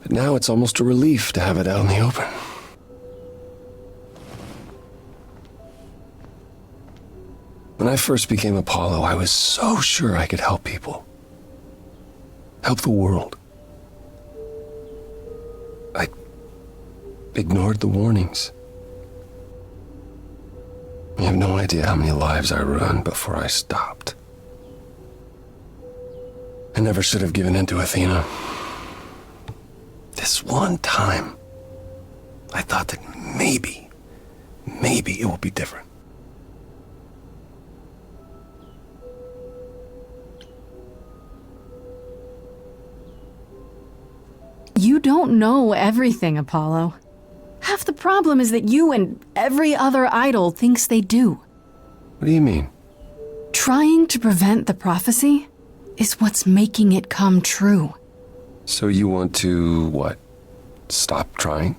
now it's almost a relief to have it out in the open. When I first became Apollo, I was so sure I could help people. Help the world. I ignored the warnings. You have no idea how many lives I ruined before I stopped. I never should have given in to Athena. This one time, I thought that maybe it will be different. You don't know everything, Apollo. Half the problem is that you and every other idol thinks they do. What do you mean? Trying to prevent the prophecy is what's making it come true. So you want to, what, stop trying?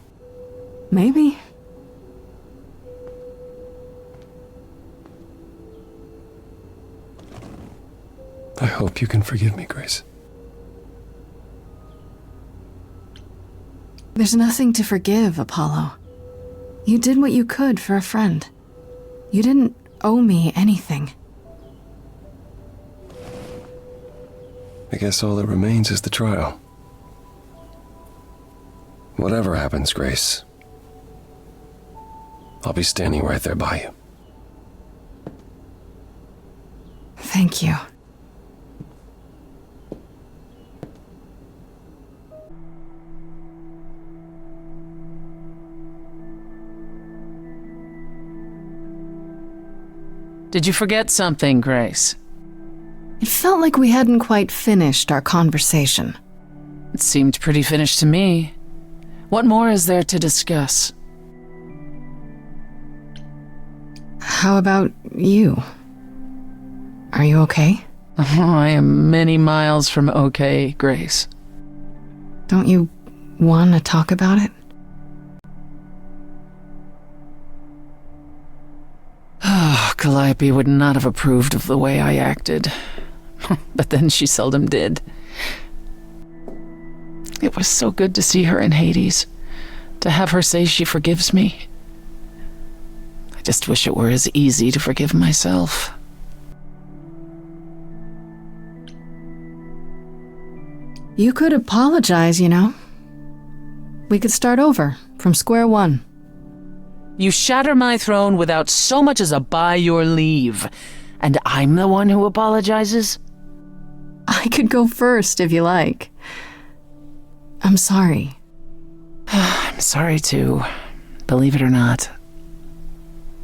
Maybe. I hope you can forgive me, Grace. There's nothing to forgive, Apollo. You did what you could for a friend. You didn't owe me anything. I guess all that remains is the trial. Whatever happens, Grace, I'll be standing right there by you. Thank you. Did you forget something, Grace? It felt like we hadn't quite finished our conversation. It seemed pretty finished to me. What more is there to discuss? How about you? Are you okay? Oh, I am many miles from okay, Grace. Don't you want to talk about it? Calliope would not have approved of the way I acted. But then she seldom did. It was so good to see her in Hades, to have her say she forgives me. I just wish it were as easy to forgive myself. You could apologize, you know. We could start over, from square one. You shatter my throne without so much as a by your leave, and I'm the one who apologizes? I could go first if you like. I'm sorry. I'm sorry too, believe it or not.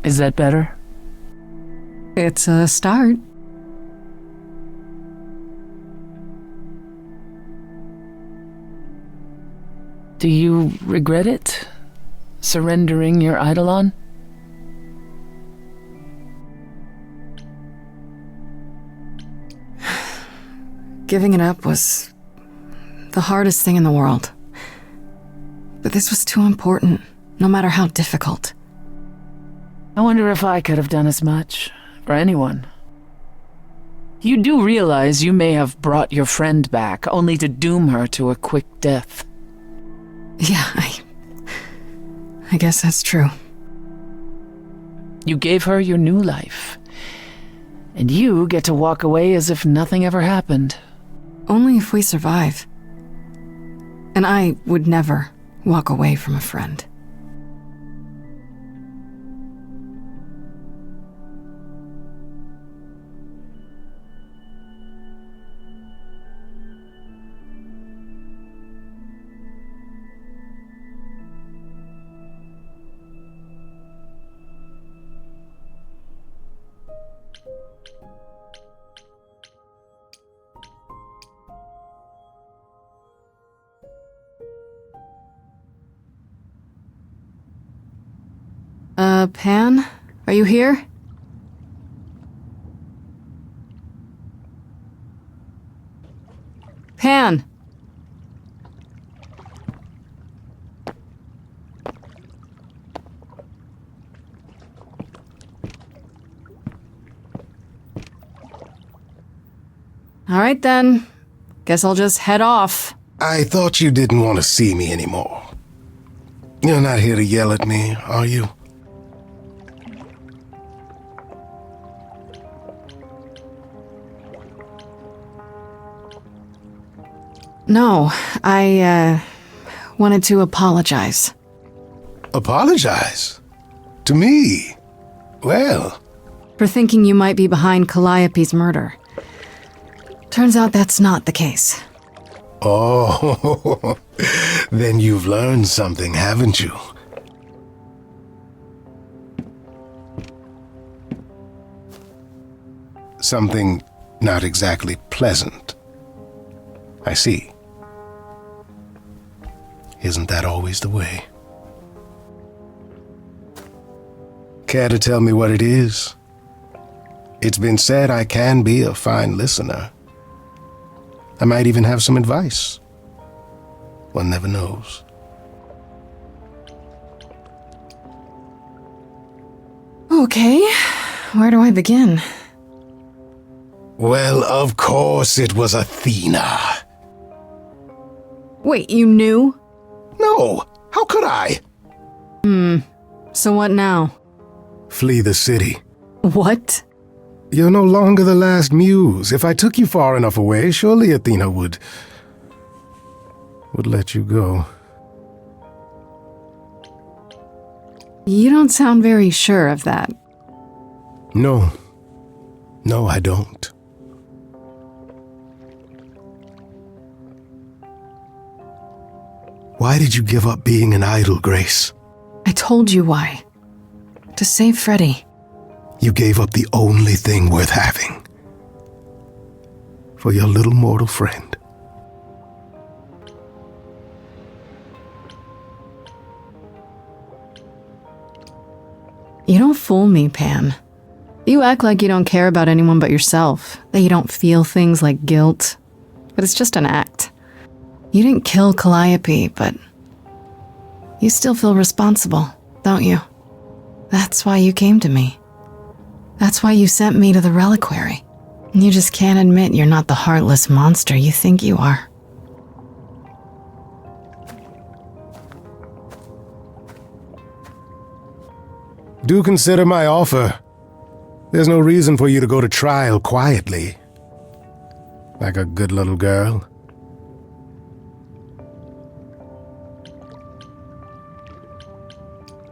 Is that better? It's a start. Do you regret it? Surrendering your Eidolon? Giving it up was the hardest thing in the world. But this was too important, no matter how difficult. I wonder if I could have done as much for anyone. You do realize you may have brought your friend back, only to doom her to a quick death. Yeah, I guess that's true. You gave her your new life, and you get to walk away as if nothing ever happened. Only if we survive. And I would never walk away from a friend. Pan? Are you here? Pan! All right then. Guess I'll just head off. I thought you didn't want to see me anymore. You're not here to yell at me, are you? No, I, wanted to apologize. Apologize? To me? Well... For thinking you might be behind Calliope's murder. Turns out that's not the case. Oh, then you've learned something, haven't you? Something not exactly pleasant. I see. Isn't that always the way? Care to tell me what it is? It's been said I can be a fine listener. I might even have some advice. One never knows. Okay, where do I begin? Well, of course it was Athena. Wait, you knew? No, No! How could I? So what now? Flee the city. What? You're no longer the last muse. If I took you far enough away, surely Athena would let you go. You don't sound very sure of that. No. No, I don't. Why did you give up being an idol, Grace? I told you why. To save Freddy. You gave up the only thing worth having. For your little mortal friend. You don't fool me, Pan. You act like you don't care about anyone but yourself, that you don't feel things like guilt. But it's just an act. You didn't kill Calliope, but you still feel responsible, don't you? That's why you came to me. That's why you sent me to the reliquary. You just can't admit you're not the heartless monster you think you are. Do consider my offer. There's no reason for you to go to trial quietly. Like a good little girl.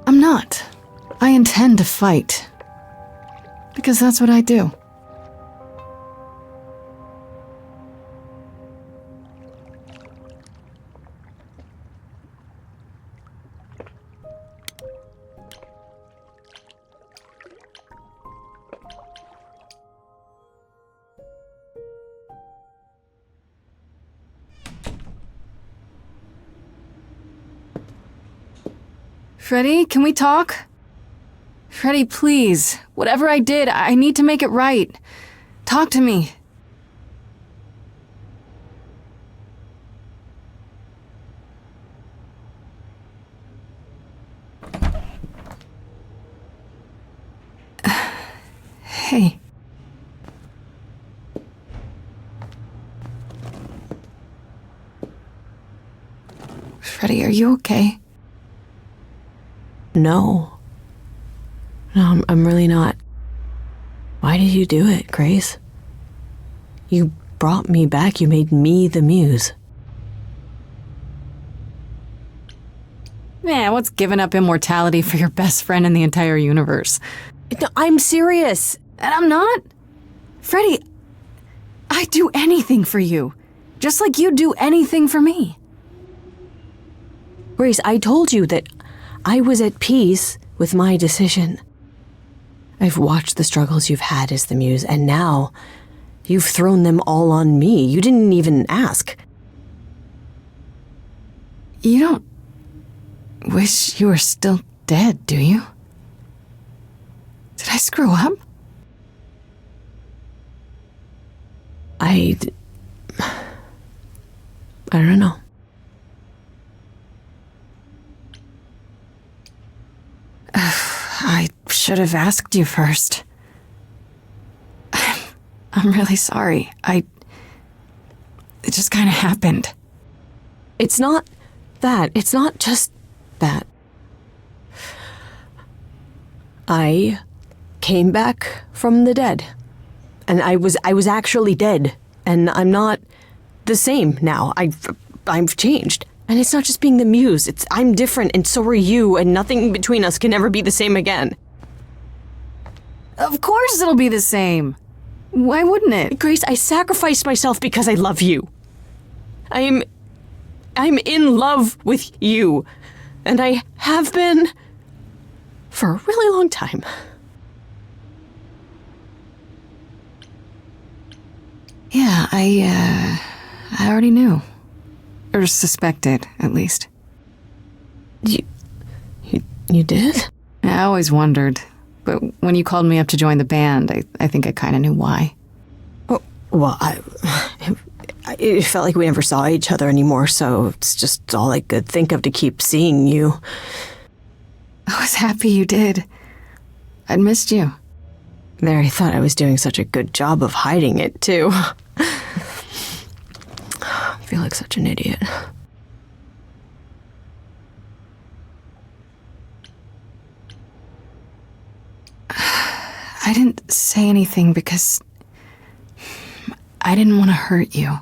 I'm not. I intend to fight. Because that's what I do. Freddy, can we talk? Freddy, please. Whatever I did, I need to make it right. Talk to me. Hey. Freddy, are you okay? No, I'm really not. Why did you do it, Grace? You brought me back. You made me the muse. Man, what's giving up immortality for your best friend in the entire universe? No, I'm serious. And I'm not? Freddy, I'd do anything for you. Just like you'd do anything for me. Grace, I told you that I was at peace with my decision. I've watched the struggles you've had as the muse, and now you've thrown them all on me. You didn't even ask. You don't wish you were still dead, do you? Did I screw up? I don't know. I should have asked you first. I'm really sorry. It just kind of happened. It's not that. It's not just that. I came back from the dead. And I was actually dead. And I'm not the same now. I've changed. And it's not just being the muse. I'm different, and so are you, and nothing between us can ever be the same again. Of course it'll be the same. Why wouldn't it? Grace, I sacrificed myself because I love you. I'm in love with you. And I have been for a really long time. Yeah, I already knew. Or suspected, at least. You did? I always wondered. But when you called me up to join the band, I think I kind of knew why. Oh, well, it felt like we never saw each other anymore, so it's just all I could think of to keep seeing you. I was happy you did. I'd missed you. There, I thought I was doing such a good job of hiding it, too. I feel like such an idiot. I didn't say anything because I didn't want to hurt you.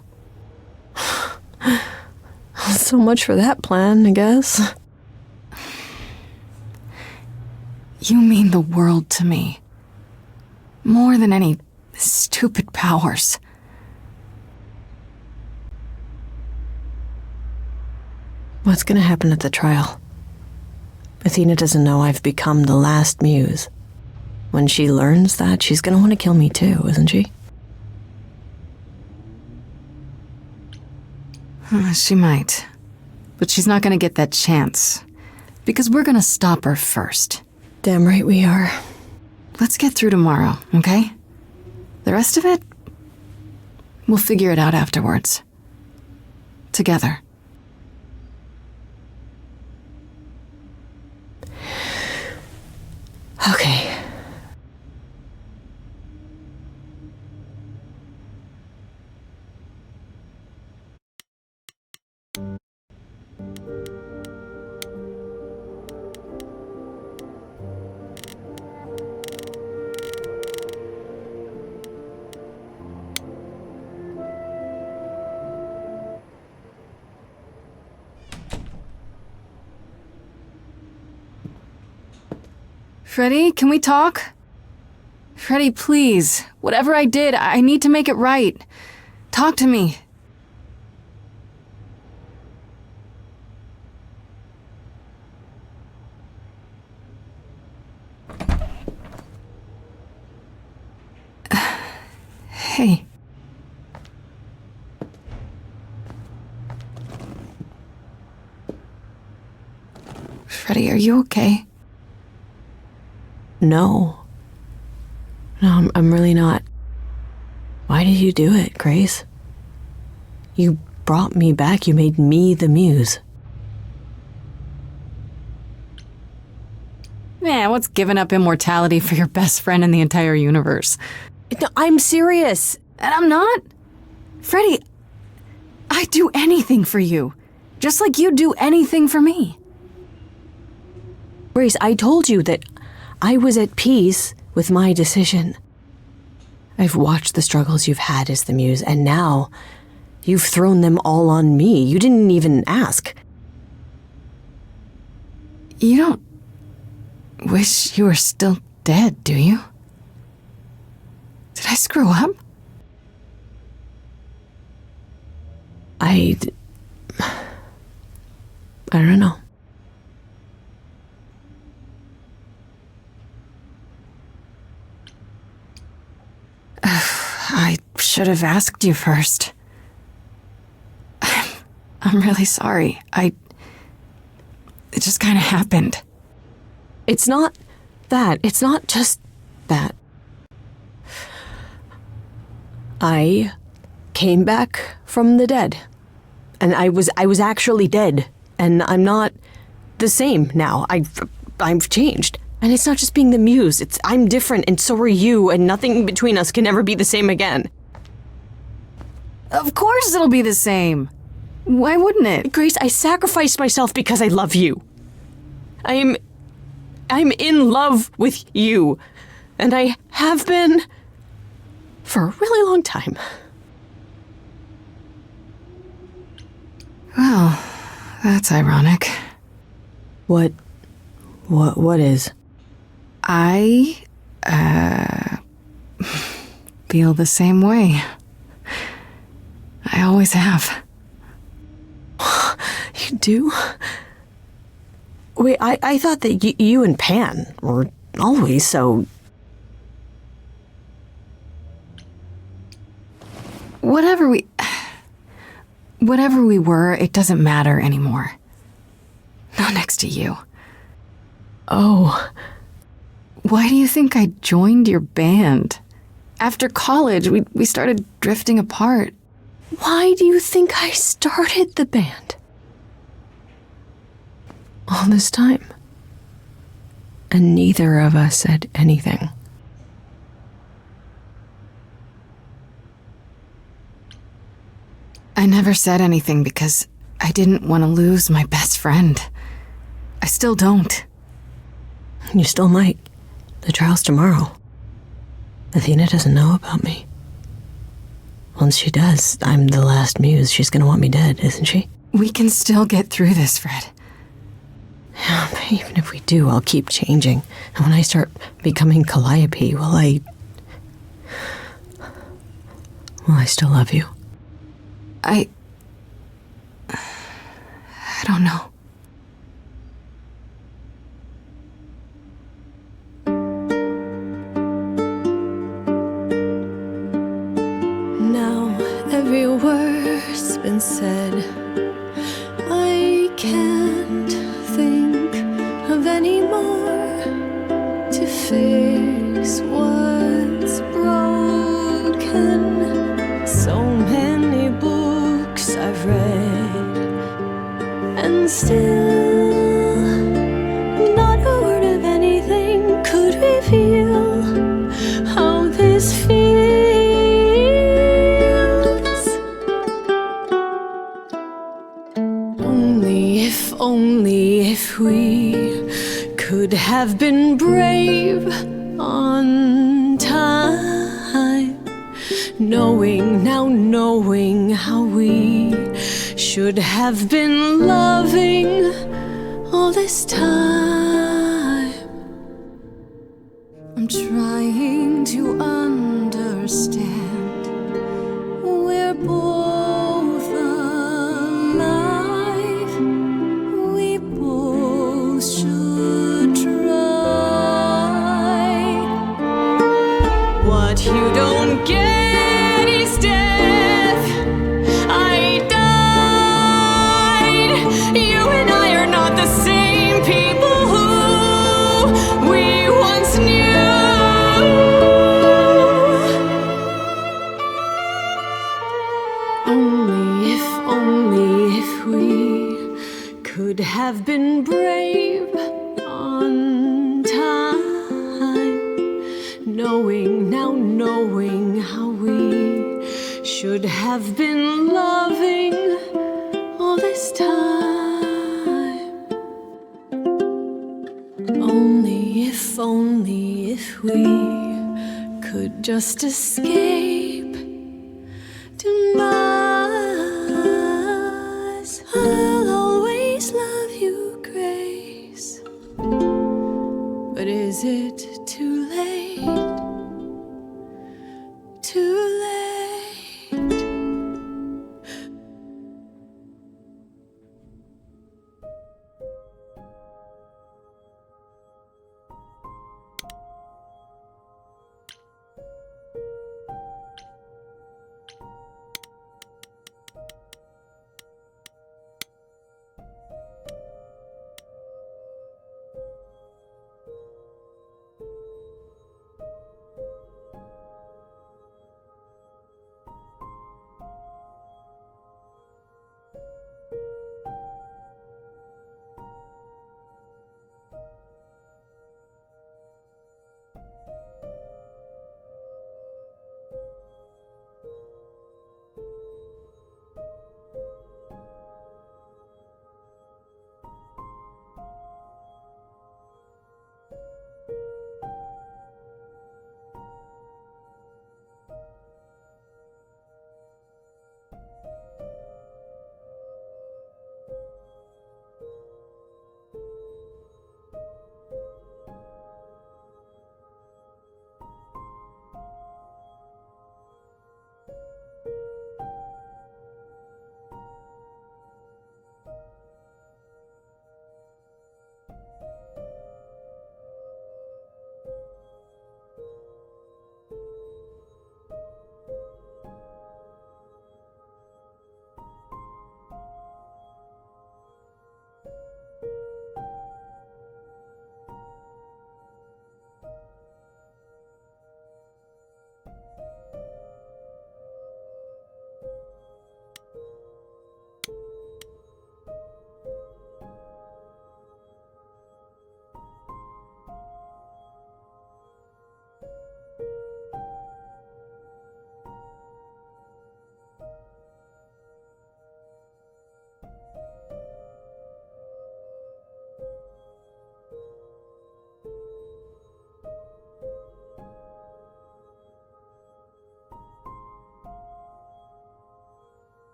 So much for that plan, I guess. You mean the world to me. More than any stupid powers. What's gonna happen at the trial? Athena doesn't know I've become the last muse. When she learns that, she's gonna want to kill me too, isn't she? She might. But she's not gonna get that chance. Because we're gonna stop her first. Damn right we are. Let's get through tomorrow, okay? The rest of it, we'll figure it out afterwards. Together. Okay. Freddie, can we talk? Freddie, please. Whatever I did, I need to make it right. Talk to me. Hey. Freddie, are you okay? No, I'm really not. Why did you do it, Grace? You brought me back. You made me the muse. Man, what's giving up immortality for your best friend in the entire universe? No, I'm serious. And I'm not? Freddie, I'd do anything for you. Just like you'd do anything for me. Grace, I told you that I was at peace with my decision. I've watched the struggles you've had as the muse, and now you've thrown them all on me. You didn't even ask. You don't wish you were still dead, do you? Did I screw up? I don't know. I should have asked you first. I'm really sorry. It just kind of happened. It's not that. It's not just that. I came back from the dead. And I was actually dead. And I'm not the same now. I've changed. And it's not just being the muse. I'm different, and so are you, and nothing between us can ever be the same again. Of course it'll be the same. Why wouldn't it? Grace, I sacrificed myself because I love you. I'm in love with you. And I have been for a really long time. Well, that's ironic. What is? I, feel the same way. I always have. You do? Wait, I thought that you and Pan were always so... Whatever we were, it doesn't matter anymore. Not next to you. Oh. Why do you think I joined your band? After college, we started drifting apart. Why do you think I started the band? All this time. And neither of us said anything. I never said anything because I didn't want to lose my best friend. I still don't. You still might. The trial's tomorrow. Athena doesn't know about me. Once she does, I'm the last muse. She's gonna want me dead, isn't she? We can still get through this, Fred. Yeah, but even if we do, I'll keep changing. And when I start becoming Calliope, will I still love you? I don't know. Now every word's been said. I can't think of any more to fix what's broken. So many books I've read, and still not a word of anything could reveal how this feels. Only if we could have been brave on time, knowing how we should have been loving all this time. I'm trying to understand. We're both alive. We both should try. What you don't get is death. I died. You and I are not the same people who we once knew. Only if we could have been brave on time, knowing how we should have been loving all this time. Only if we could just escape demise. I'll always love you, Grace. But is it too late? Too late?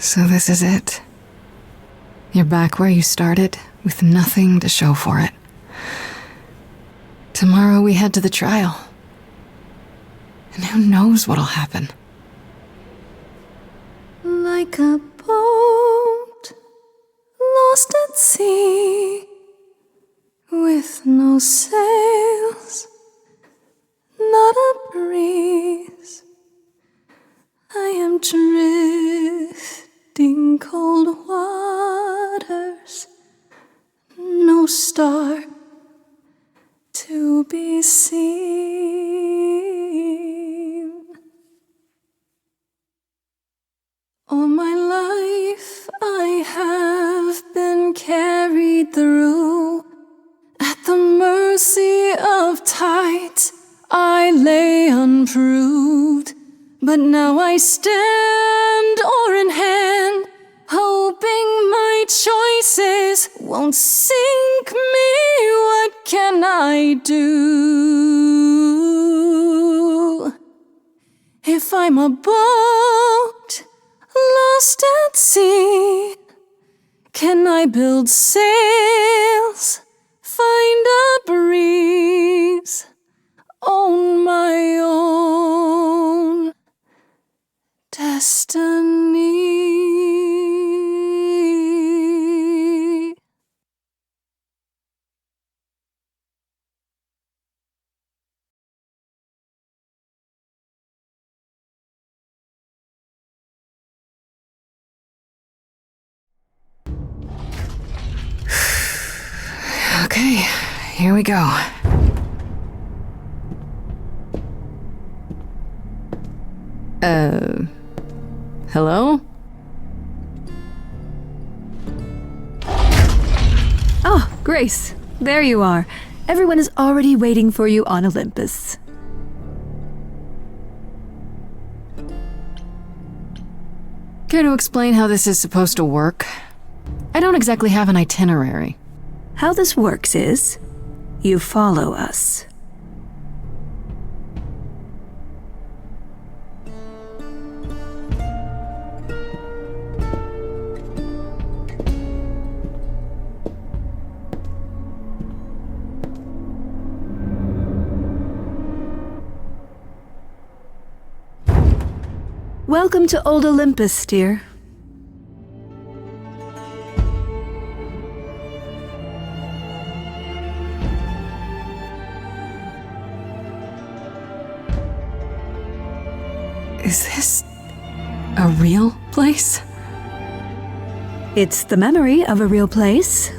So this is it. You're back where you started, with nothing to show for it. Tomorrow we head to the trial. And who knows what'll happen? Like a boat lost at sea, with no sails, not a breeze. I am drifting cold waters, no star to be seen. All my life I have been carried through. At the mercy of tides I lay unproved. But now I stand oar in hand, hoping my choices won't sink me. What can I do? If I'm a boat lost at sea, can I build sails, find a breeze, own my own destiny? Okay, here we go. Hello? Oh, Grace, there you are. Everyone is already waiting for you on Olympus. Care to explain how this is supposed to work? I don't exactly have an itinerary. How this works is, you follow us. Welcome to Old Olympus, dear. Is this a real place? It's the memory of a real place,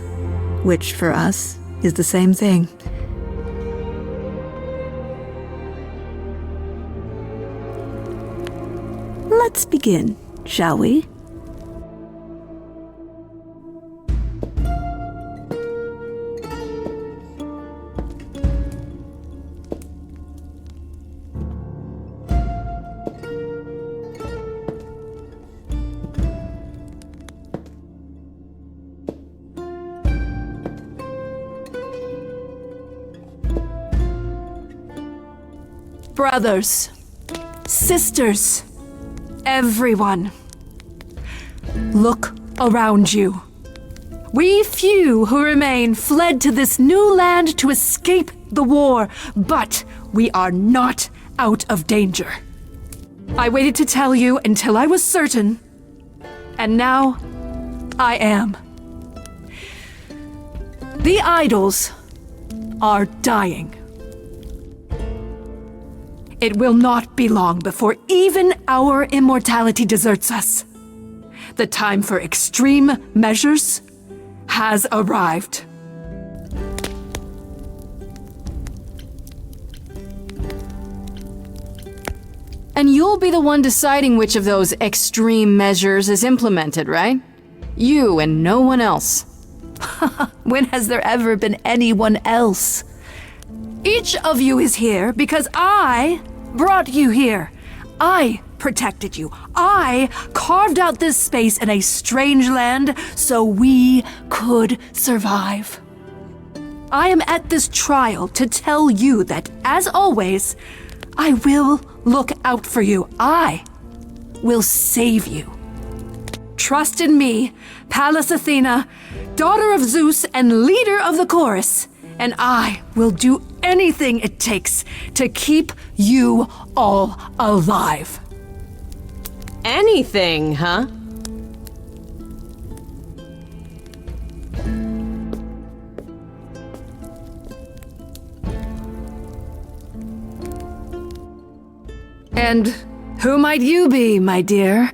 which for us is the same thing. Let's begin, shall we? Brothers, sisters, everyone, look around you. We few who remain fled to this new land to escape the war, but we are not out of danger. I waited to tell you until I was certain, and now I am. The idols are dying. It will not be long before even our immortality deserts us. The time for extreme measures has arrived. And you'll be the one deciding which of those extreme measures is implemented, right? You and no one else. When has there ever been anyone else? Each of you is here because I brought you here. I protected you. I carved out this space in a strange land so we could survive. I am at this trial to tell you that, as always, I will look out for you. I will save you. trust in me, Pallas Athena, daughter of Zeus and leader of the chorus, and I will do anything it takes to keep you all alive. Anything, huh? And who might you be, my dear?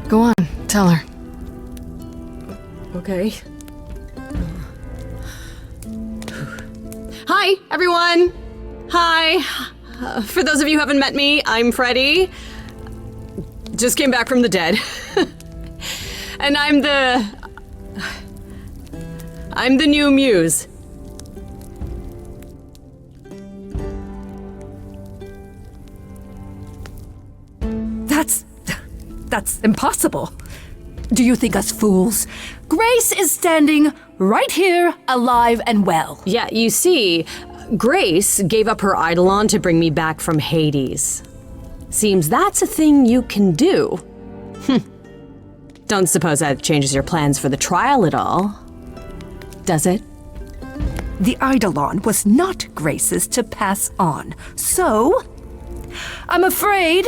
Go on, tell her. Okay. Hi, everyone. Hi. For those of you who haven't met me, I'm Freddie. Just came back from the dead. And I'm the new muse. That's impossible. Do you think us fools? Grace is standing right here, alive and well. Yeah, you see, Grace gave up her Eidolon to bring me back from Hades. Seems that's a thing you can do. Don't suppose that changes your plans for the trial at all, does it? The Eidolon was not Grace's to pass on, so I'm afraid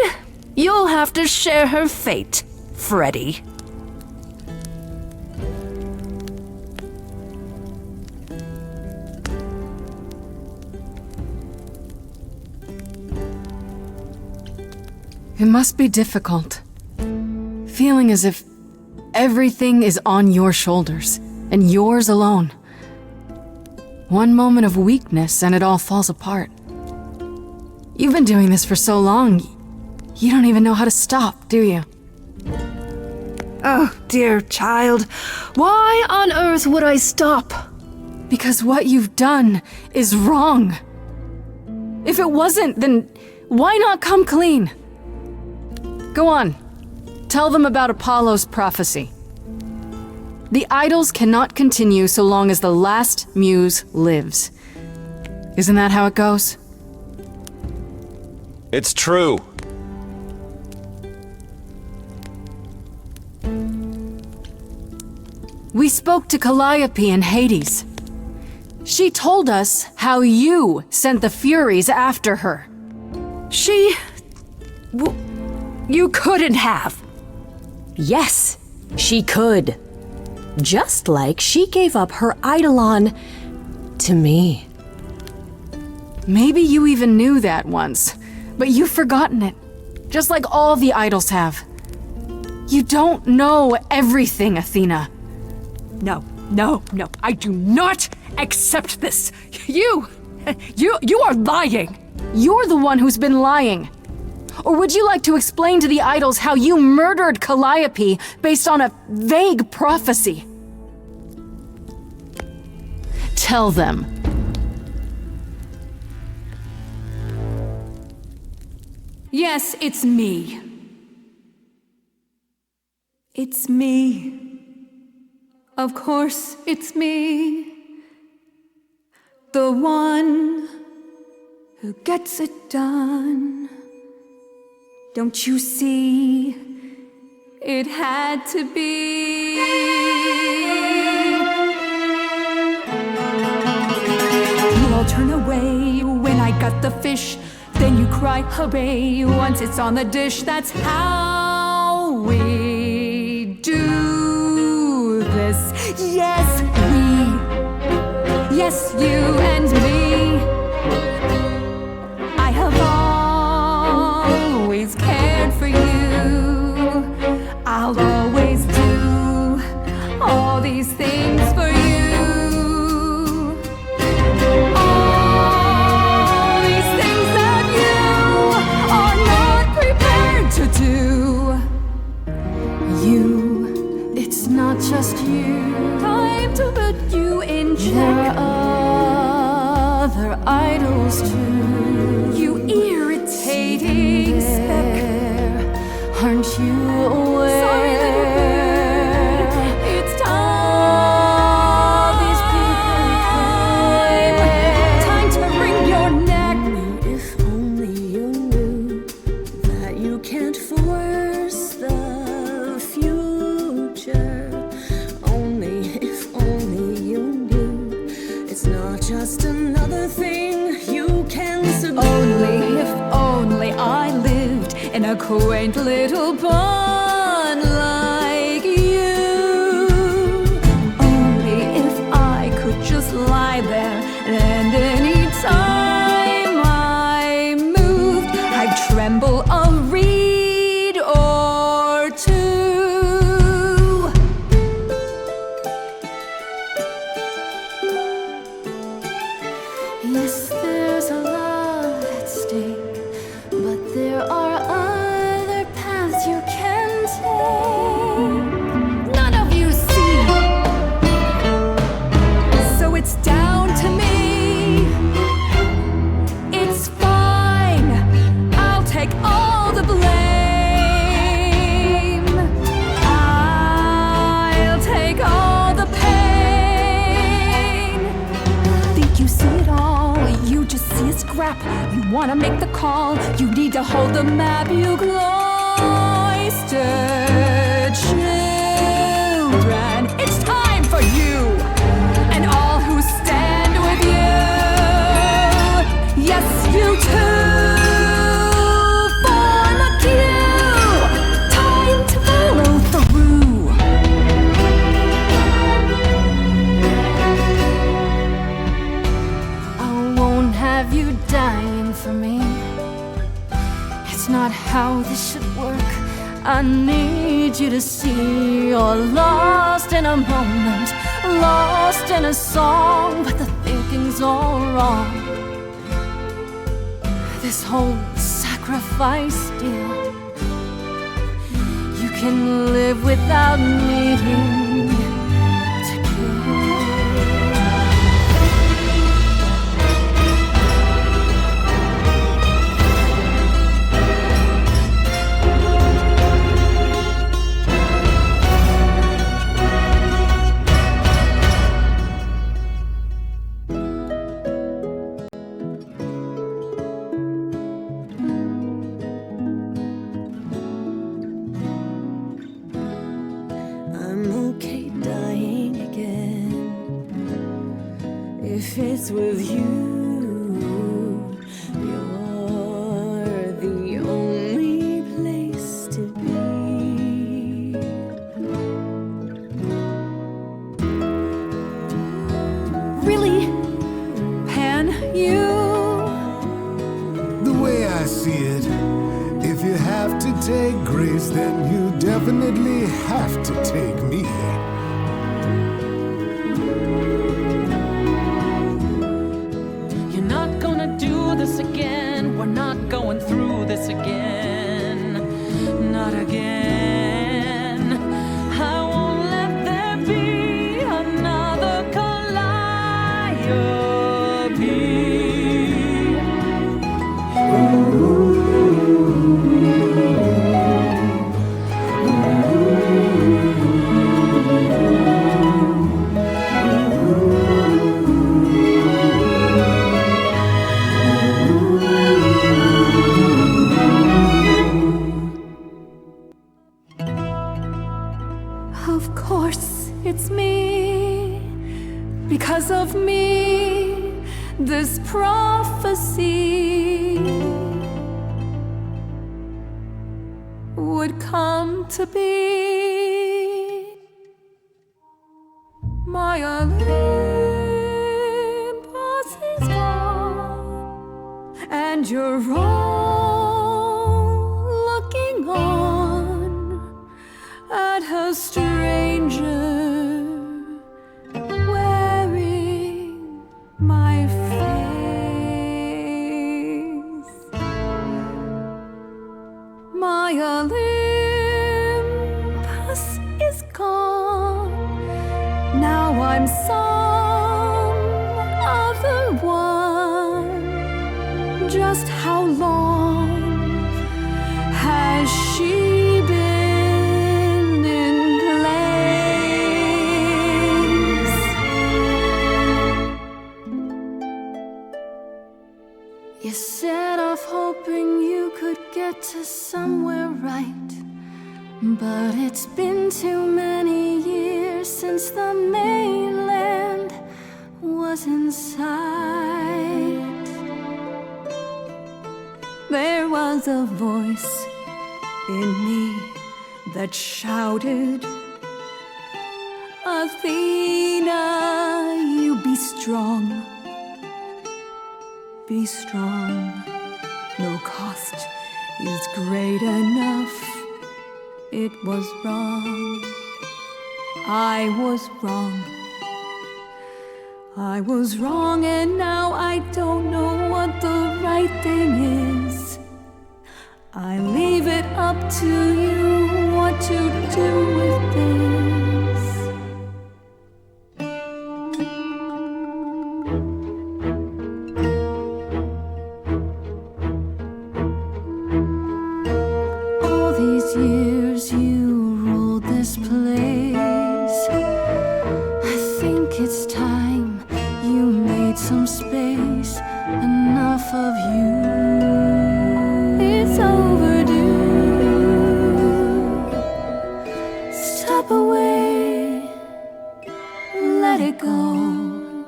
you'll have to share her fate, Freddie. It must be difficult. Feeling as if everything is on your shoulders, and yours alone. One moment of weakness and it all falls apart. You've been doing this for so long, you don't even know how to stop, do you? Oh, dear child, why on earth would I stop? Because what you've done is wrong. If it wasn't, then why not come clean? Go on. Tell them about Apollo's prophecy. The idols cannot continue so long as the last muse lives. Isn't that how it goes? It's true. We spoke to Calliope in Hades. She told us how you sent the Furies after her. You couldn't have. Yes, she could. Just like she gave up her Eidolon to me. Maybe you even knew that once, but you've forgotten it. Just like all the idols have. You don't know everything, Athena. No, I do not accept this. You are lying. You're the one who's been lying. Or would you like to explain to the idols how you murdered Calliope based on a vague prophecy? Tell them. Yes, it's me. It's me. Of course, it's me. The one who gets it done. Don't you see? It had to be. You all turn away when I got the fish. Then you cry hooray once it's on the dish. That's how we do this. Yes, we. Yes, you and me. I have always cared for you. I'll always do all these things for you. All these things that you are not prepared to do. You, it's not just you. Time to put you in check. There are other idols too. You irritating speck. Aren't you aware? Sorry, little bird. It's time. These people time to wring your neck. If only you knew that a quaint little bun like you. Only if I could just lie there, and any time I moved, I'd tremble a reed or two. Yes, there's a lot at stake, but there are other paths you can take. None of you see, so it's down to me. It's fine, I'll take all the blame. I'll take all the pain. Think you see it all, you just see a scrap. You wanna make the call, you need to hold the map. You cloistered children, it's time for you and all who stand with you. Yes, you too. Form a queue, time to follow through. I won't have you dying for me. It's not how this should work. I need you to see you're lost in a moment, lost in a song, but the thinking's all wrong. This whole sacrifice deal, you can live without needing to kill. I'm okay dying again if it's with you. You're the only place to be. Really? Pan, you? The way I see it, if you have to take grace, then you definitely have to take me. You're not gonna do this again. We're not going through this again. Not again. I won't let there be another Calliope. Of course, it's me. Because of me, this prophecy would come to be. My Olympus is gone, and you're all looking on at a stranger wearing my face. My Olympus is gone. Now I'm some other one. Just how long has she been in place? You set off hoping you could get to somewhere right, but it's been too many years since the mainland was in sight. There was a voice in me that shouted, Athena, you be strong. Be strong. No cost is great enough. It was wrong. I was wrong. I was wrong, and now I don't know what the right thing is. I leave it up to you what to do with this. All these years you ruled this place. I think it's time you made some space. Enough of you. It's overdue. Step away. Let it go.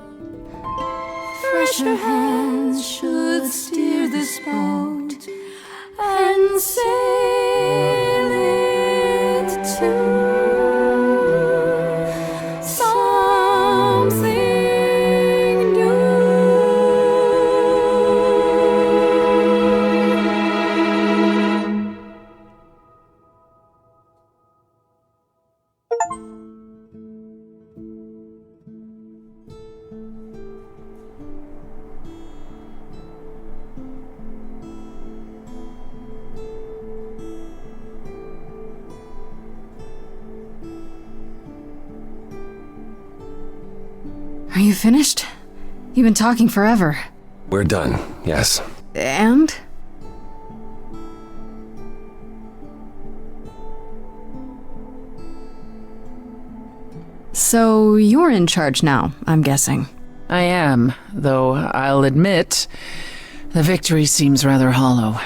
Fresher hands should steer this boat and sail it to something new. Are you finished? You've been talking forever. We're done, yes. And? So you're in charge now, I'm guessing. I am, though I'll admit, the victory seems rather hollow.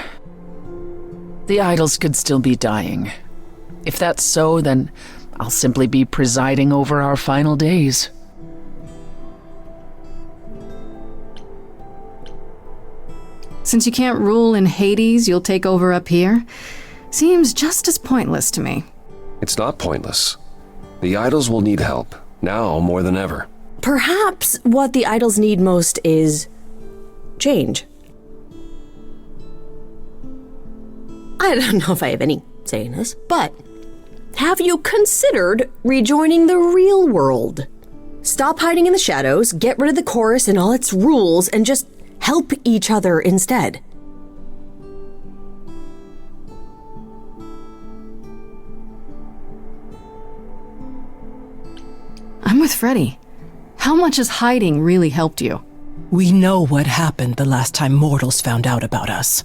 The idols could still be dying. If that's so, then I'll simply be presiding over our final days. Since you can't rule in Hades, you'll take over up here? Seems just as pointless to me. It's not pointless. The idols will need help, now more than ever. Perhaps what the idols need most is change. I don't know if I have any say in this, but have you considered rejoining the real world? Stop hiding in the shadows, get rid of the chorus and all its rules, and just help each other instead. I'm with Freddy. How much has hiding really helped you? We know what happened the last time mortals found out about us.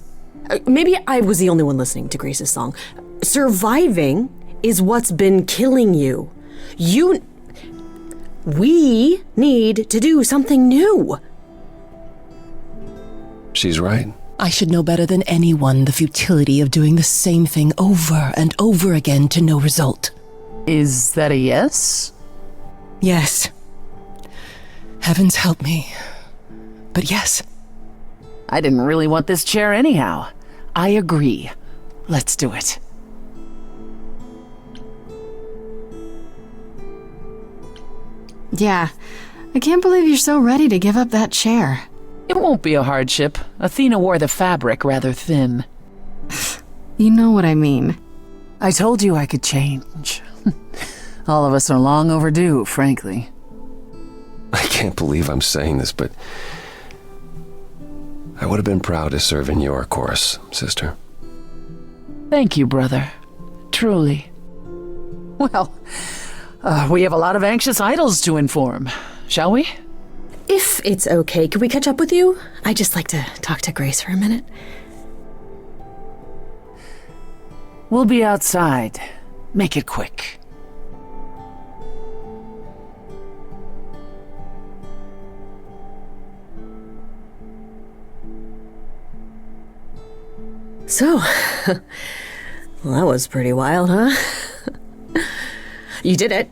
Maybe I was the only one listening to Grace's song. Surviving is what's been killing you. We need to do something new. She's right. I should know better than anyone the futility of doing the same thing over and over again to no result. Is that a yes? Yes. Heavens help me. But yes. I didn't really want this chair anyhow. I agree. Let's do it. Yeah, I can't believe you're so ready to give up that chair. It won't be a hardship. Athena wore the fabric rather thin. You know what I mean. I told you I could change. All of us are long overdue, frankly. I can't believe I'm saying this, but I would have been proud to serve in your chorus, sister. Thank you, brother. Truly. Well, we have a lot of anxious idols to inform, shall we? If it's okay, could we catch up with you? I'd just like to talk to Grace for a minute. We'll be outside. Make it quick. So, well, that was pretty wild, huh? You did it.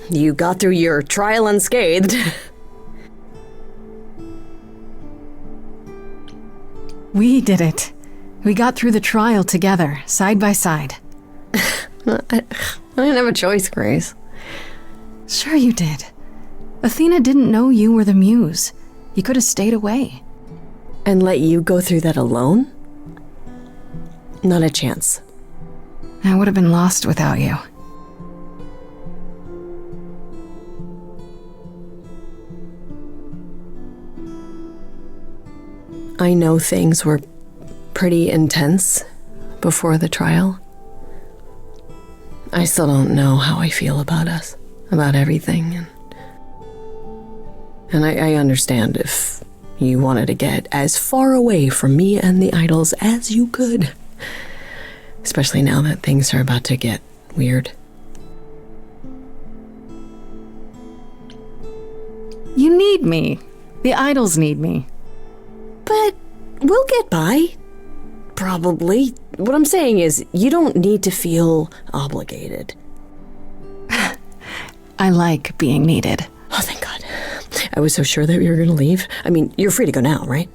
You got through your trial unscathed. We did it. We got through the trial together, side by side. I didn't have a choice, Grace. Sure you did. Athena didn't know you were the muse. You could have stayed away. And let you go through that alone? Not a chance. I would have been lost without you. I know things were pretty intense before the trial. I still don't know how I feel about us, about everything. And I understand if you wanted to get as far away from me and the idols as you could. Especially now that things are about to get weird. You need me. The idols need me. But we'll get by. Probably. What I'm saying is, you don't need to feel obligated. I like being needed. Oh, thank God. I was so sure that you were going to leave. I mean, you're free to go now, right?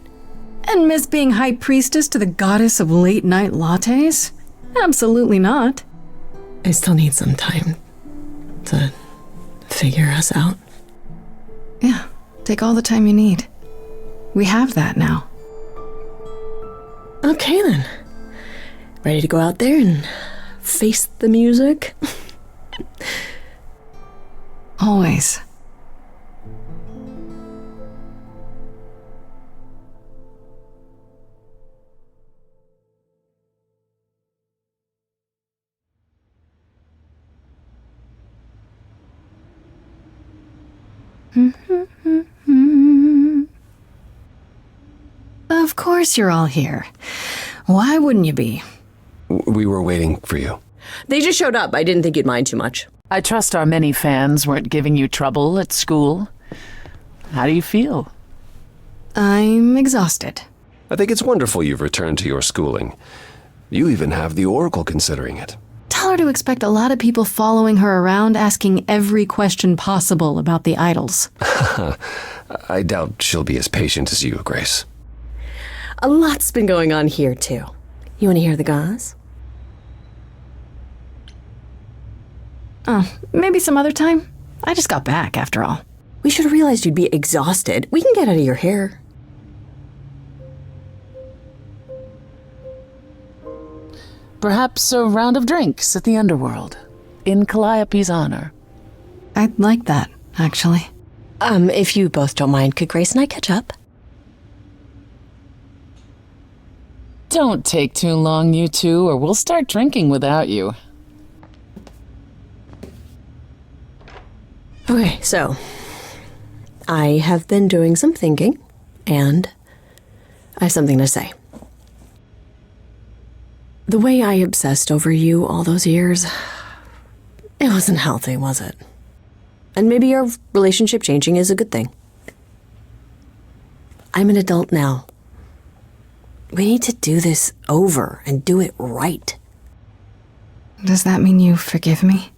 And miss being high priestess to the goddess of late-night lattes? Absolutely not. I still need some time to figure us out. Yeah, take all the time you need. We have that now. Okay, then. Ready to go out there and face the music? Always. Of course you're all here. Why wouldn't you be? We were waiting for you. They just showed up. I didn't think you'd mind too much. I trust our many fans weren't giving you trouble at school. How do you feel? I'm exhausted. I think it's wonderful you've returned to your schooling. You even have the Oracle considering it. Tell her to expect a lot of people following her around asking every question possible about the idols. I doubt she'll be as patient as you, Grace. A lot's been going on here, too. You want to hear the gauze? Oh, maybe some other time. I just got back, after all. We should have realized you'd be exhausted. We can get out of your hair. Perhaps a round of drinks at the underworld, in Calliope's honor. I'd like that, actually. If you both don't mind, could Grace and I catch up? Don't take too long, you two, or we'll start drinking without you. Okay, so I have been doing some thinking, and I have something to say. The way I obsessed over you all those years, it wasn't healthy, was it? And maybe our relationship changing is a good thing. I'm an adult now. We need to do this over and do it right. Does that mean you forgive me?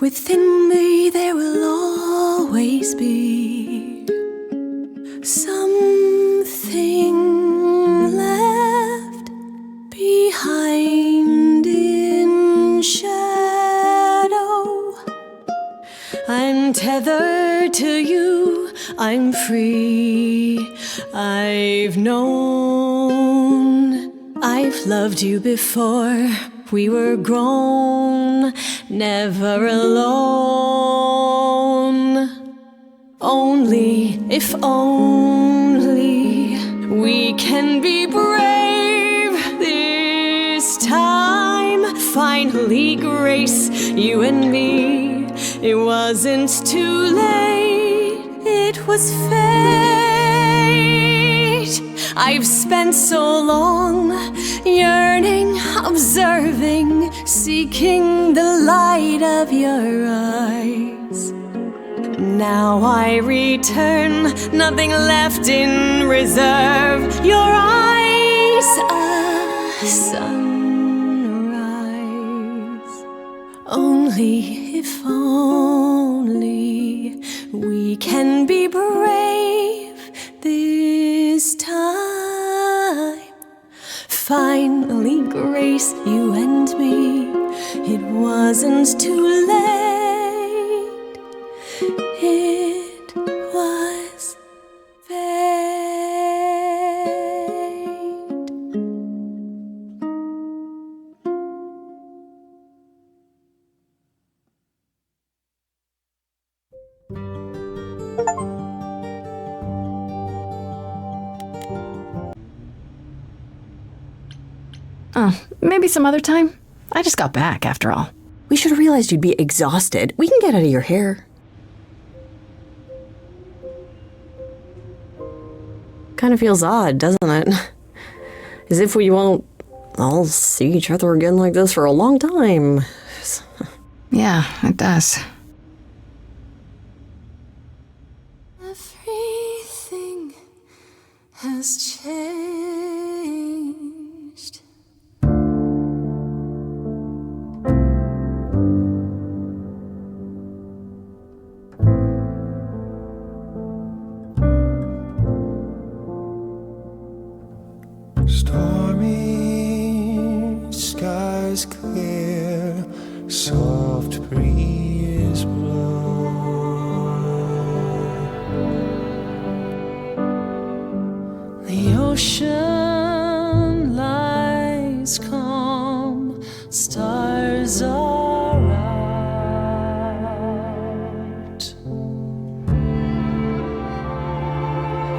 Within me there will always be something left behind in shadow. I'm tethered to you, I'm free. I've known, I've loved you before. We were grown, never alone. Only, if only, we can be brave this time. Finally, Grace, you and me. It wasn't too late, it was fate. I've spent so long yearning, observing, seeking the light of your eyes. Now I return, nothing left in reserve. Your eyes, a sunrise. Only, if only, We can be brave this time. Finally, Grace, you and me. It wasn't too late. It was Maybe some other time? I just got back, after all. We should have realized you'd be exhausted. We can get out of your hair. Kind of feels odd, doesn't it? As if we won't all see each other again like this for a long time. Yeah, it does. Everything has changed. Stormy skies clear, soft breeze blow. The ocean lies calm, stars are out.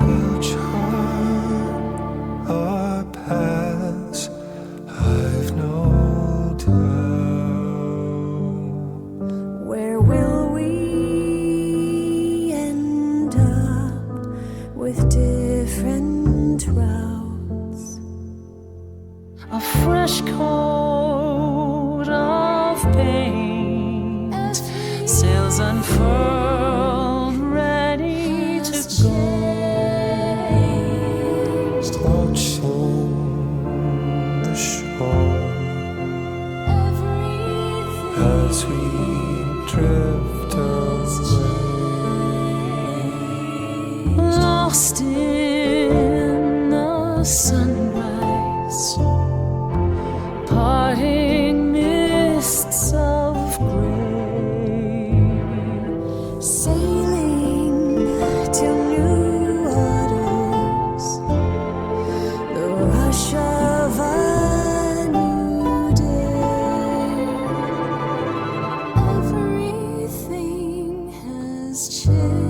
We'll chart our paths, I've no doubt. Where will we end up with different routes? A fresh coat of paint, sails unfurled, ready to go. Watching the shore as we drift away. Lost in the sunrise, parting mists of gray. Sailing to new waters, the rush of a new day. Everything has changed.